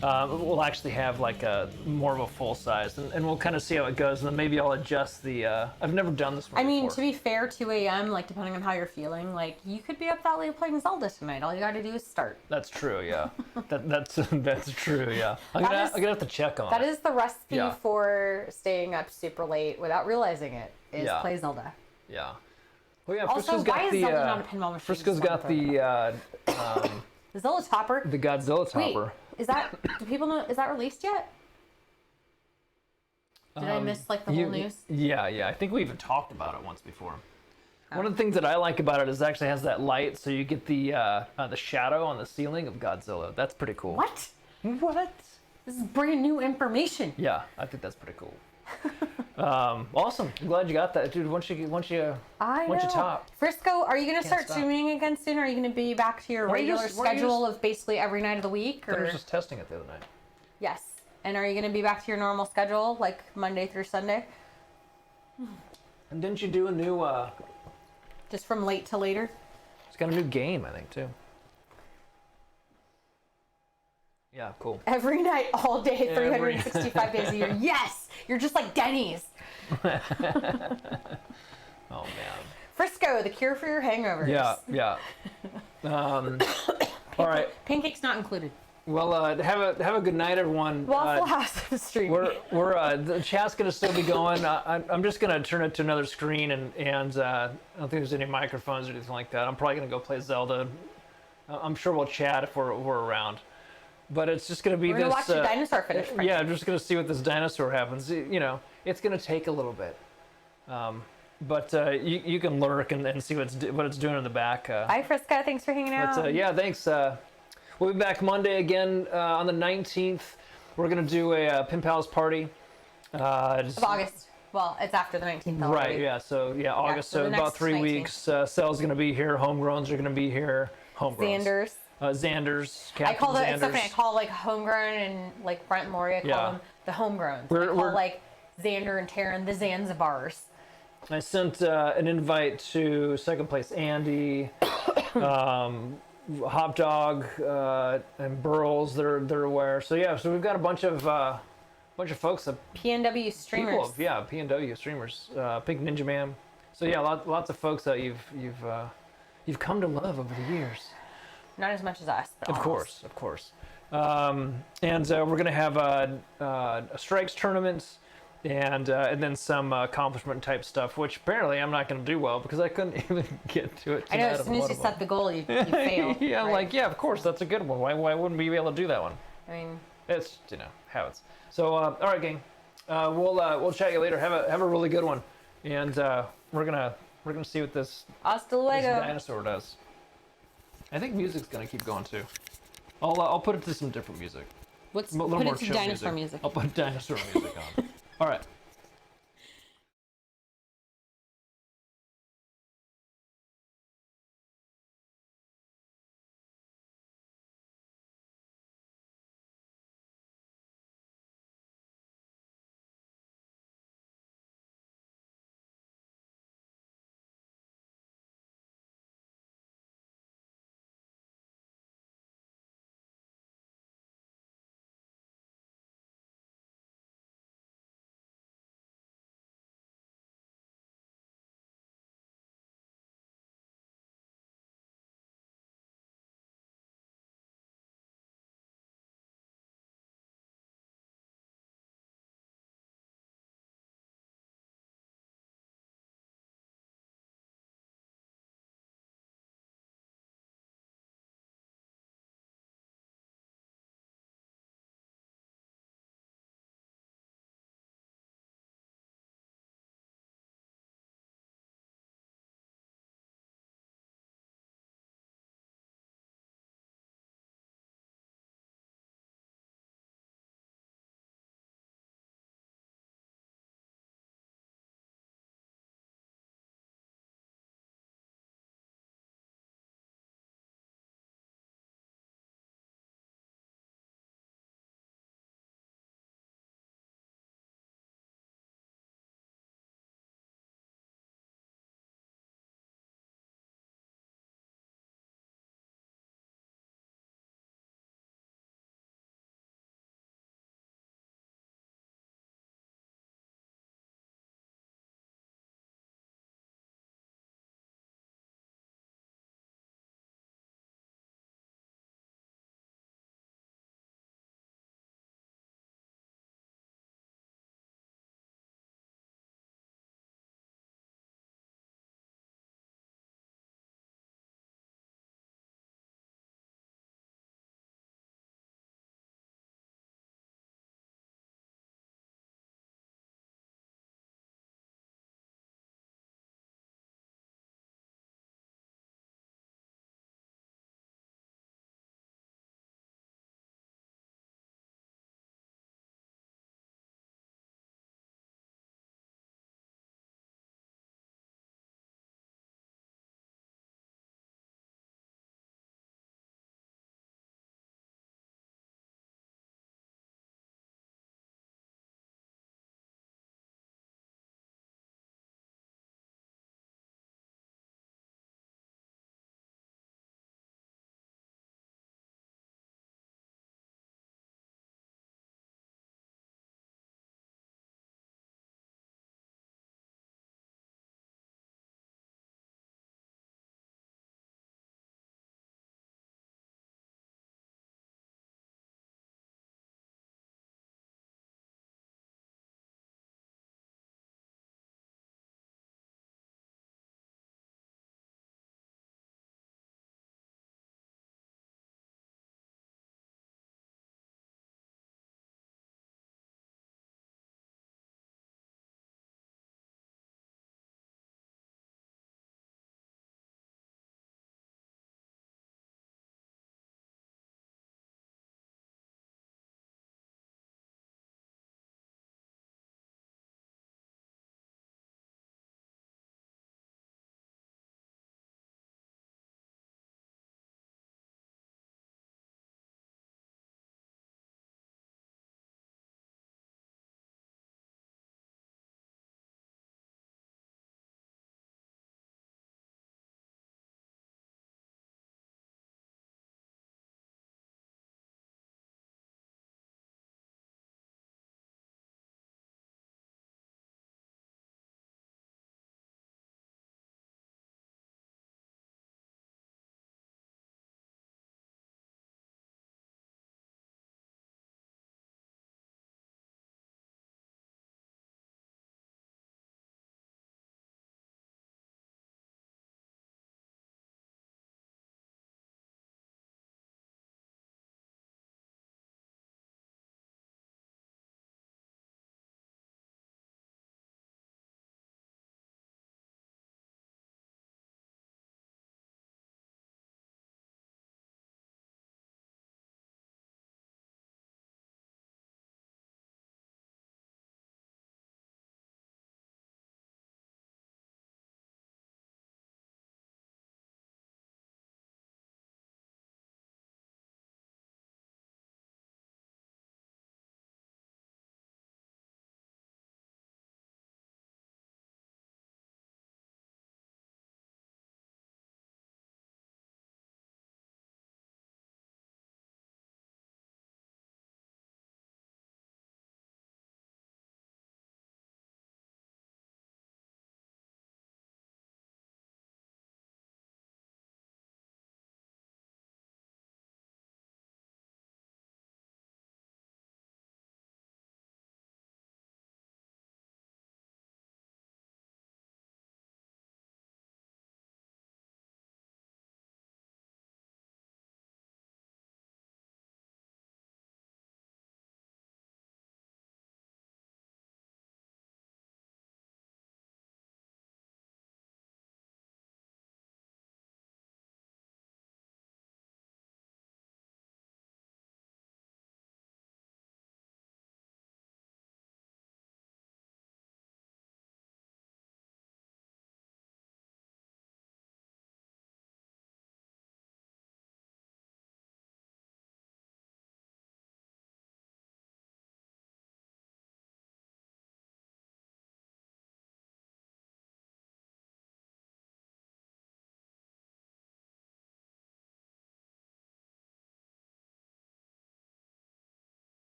Speaker 1: We'll actually have like a more of a full size, and we'll kind of see how it goes, and then maybe I'll adjust the. I've never done this one.
Speaker 3: I mean,
Speaker 1: before.
Speaker 3: to be fair, 2 a.m., like, depending on how you're feeling, like, you could be up that late playing Zelda tonight. All you gotta do is start.
Speaker 1: That's true, yeah. That's true, yeah. I'm gonna have to check on
Speaker 3: That
Speaker 1: it.
Speaker 3: is the recipe
Speaker 1: Yeah.
Speaker 3: for staying up super late without realizing it, is
Speaker 1: Yeah.
Speaker 3: play Zelda.
Speaker 1: Yeah. Well, yeah.
Speaker 3: Also,
Speaker 1: Frisco's
Speaker 3: why
Speaker 1: got
Speaker 3: is
Speaker 1: the.
Speaker 3: Zelda not a pinball machine?
Speaker 1: Frisco's
Speaker 3: Just
Speaker 1: got
Speaker 3: wanna throw
Speaker 1: the
Speaker 3: The Zelda topper.
Speaker 1: the Godzilla
Speaker 3: Wait,
Speaker 1: topper.
Speaker 3: is that, do people know, is that released yet? Did I miss, like, the whole news?
Speaker 1: Yeah. I think we even talked about it once before. One of the things that I like about it is it actually has that light, so you get the shadow on the ceiling of Godzilla. That's pretty cool.
Speaker 3: What?
Speaker 1: What?
Speaker 3: This is brand new information.
Speaker 1: Yeah, I think that's pretty cool. Awesome. I'm glad you got that, dude. Once you
Speaker 3: I know.
Speaker 1: top.
Speaker 3: Frisco, are you going to start
Speaker 1: stop.
Speaker 3: streaming again soon? Or are you going to be back to your
Speaker 1: Why don't you
Speaker 3: regular
Speaker 1: just- why don't you
Speaker 3: schedule of basically every night of the week?
Speaker 1: I
Speaker 3: Or
Speaker 1: was just testing it the other night.
Speaker 3: yes. And are you going to be back to your normal schedule, like Monday through Sunday?
Speaker 1: And didn't you do a new?
Speaker 3: Just from late to later?
Speaker 1: It's got a new game, I think, too. Yeah, cool.
Speaker 3: Every night, all day,
Speaker 1: Every-
Speaker 3: 365 days a year. Yes! You're just like Denny's.
Speaker 1: Oh man.
Speaker 3: Frisco, the cure for your hangovers.
Speaker 1: Yeah. All right.
Speaker 3: Pancake's not included.
Speaker 1: Well, have a good night, everyone.
Speaker 3: Waffle House of stream.
Speaker 1: We're the chat's gonna still be going. I'm just gonna turn it to another screen, and I don't think there's any microphones or anything like that. I'm probably gonna go play Zelda. I'm sure we'll chat if we're around. But it's just gonna be
Speaker 3: We're gonna
Speaker 1: this.
Speaker 3: watch the dinosaur finish.
Speaker 1: Yeah, I'm just gonna see what this dinosaur happens. You know, it's gonna take a little bit. But you can lurk and see what it's doing in the back.
Speaker 3: Bye, Frisco. Thanks for hanging out.
Speaker 1: But yeah, thanks. We'll be back Monday again on the 19th. We're gonna do a Pin Pals party.
Speaker 3: Of August. Well, it's after the 19th already.
Speaker 1: Right. Yeah. So yeah, August.
Speaker 3: so
Speaker 1: So
Speaker 3: the
Speaker 1: about
Speaker 3: next
Speaker 1: 3
Speaker 3: 19th.
Speaker 1: weeks. Cell's gonna be here. Homegrowns are gonna be here. Homegrowns.
Speaker 3: Xanders.
Speaker 1: Xanders.
Speaker 3: I call
Speaker 1: Captain
Speaker 3: it, it's so
Speaker 1: Xanders.
Speaker 3: funny, I call like homegrown and like Brent and Lori, I call
Speaker 1: Yeah.
Speaker 3: them the homegrowns.
Speaker 1: We're-
Speaker 3: I call
Speaker 1: we're-
Speaker 3: like Xander and Taryn the Zanzibars.
Speaker 1: I sent an invite to second place Andy, Hop Dog, and Burls. They're aware. So yeah, so we've got a bunch of folks that
Speaker 3: PNW streamers.
Speaker 1: people, yeah, P&W streamers, Pink Ninja Man. So yeah, lots of folks that you've come to love over the years.
Speaker 3: Not as much as us, but
Speaker 1: Of
Speaker 3: almost.
Speaker 1: course. And we're gonna have a strikes tournament, and then some accomplishment type stuff, which apparently I'm not gonna do well because I couldn't even get to it.
Speaker 3: I know,
Speaker 1: tonight
Speaker 3: as
Speaker 1: on
Speaker 3: soon as
Speaker 1: one
Speaker 3: you
Speaker 1: of
Speaker 3: set
Speaker 1: them.
Speaker 3: the goal, you fail.
Speaker 1: Yeah, I'm
Speaker 3: right?
Speaker 1: like, yeah, of course, that's a good one. Why wouldn't we be able to do that one?
Speaker 3: I mean,
Speaker 1: It's how it's. So all right, gang, we'll chat you later. Have a really good one, and we're gonna see what this
Speaker 3: hasta
Speaker 1: this
Speaker 3: luego.
Speaker 1: dinosaur does. I think music's gonna keep going too. I'll put it to some different music.
Speaker 3: Let's
Speaker 1: A little
Speaker 3: put
Speaker 1: more
Speaker 3: it to
Speaker 1: chill
Speaker 3: dinosaur music.
Speaker 1: I'll put dinosaur music on. All right.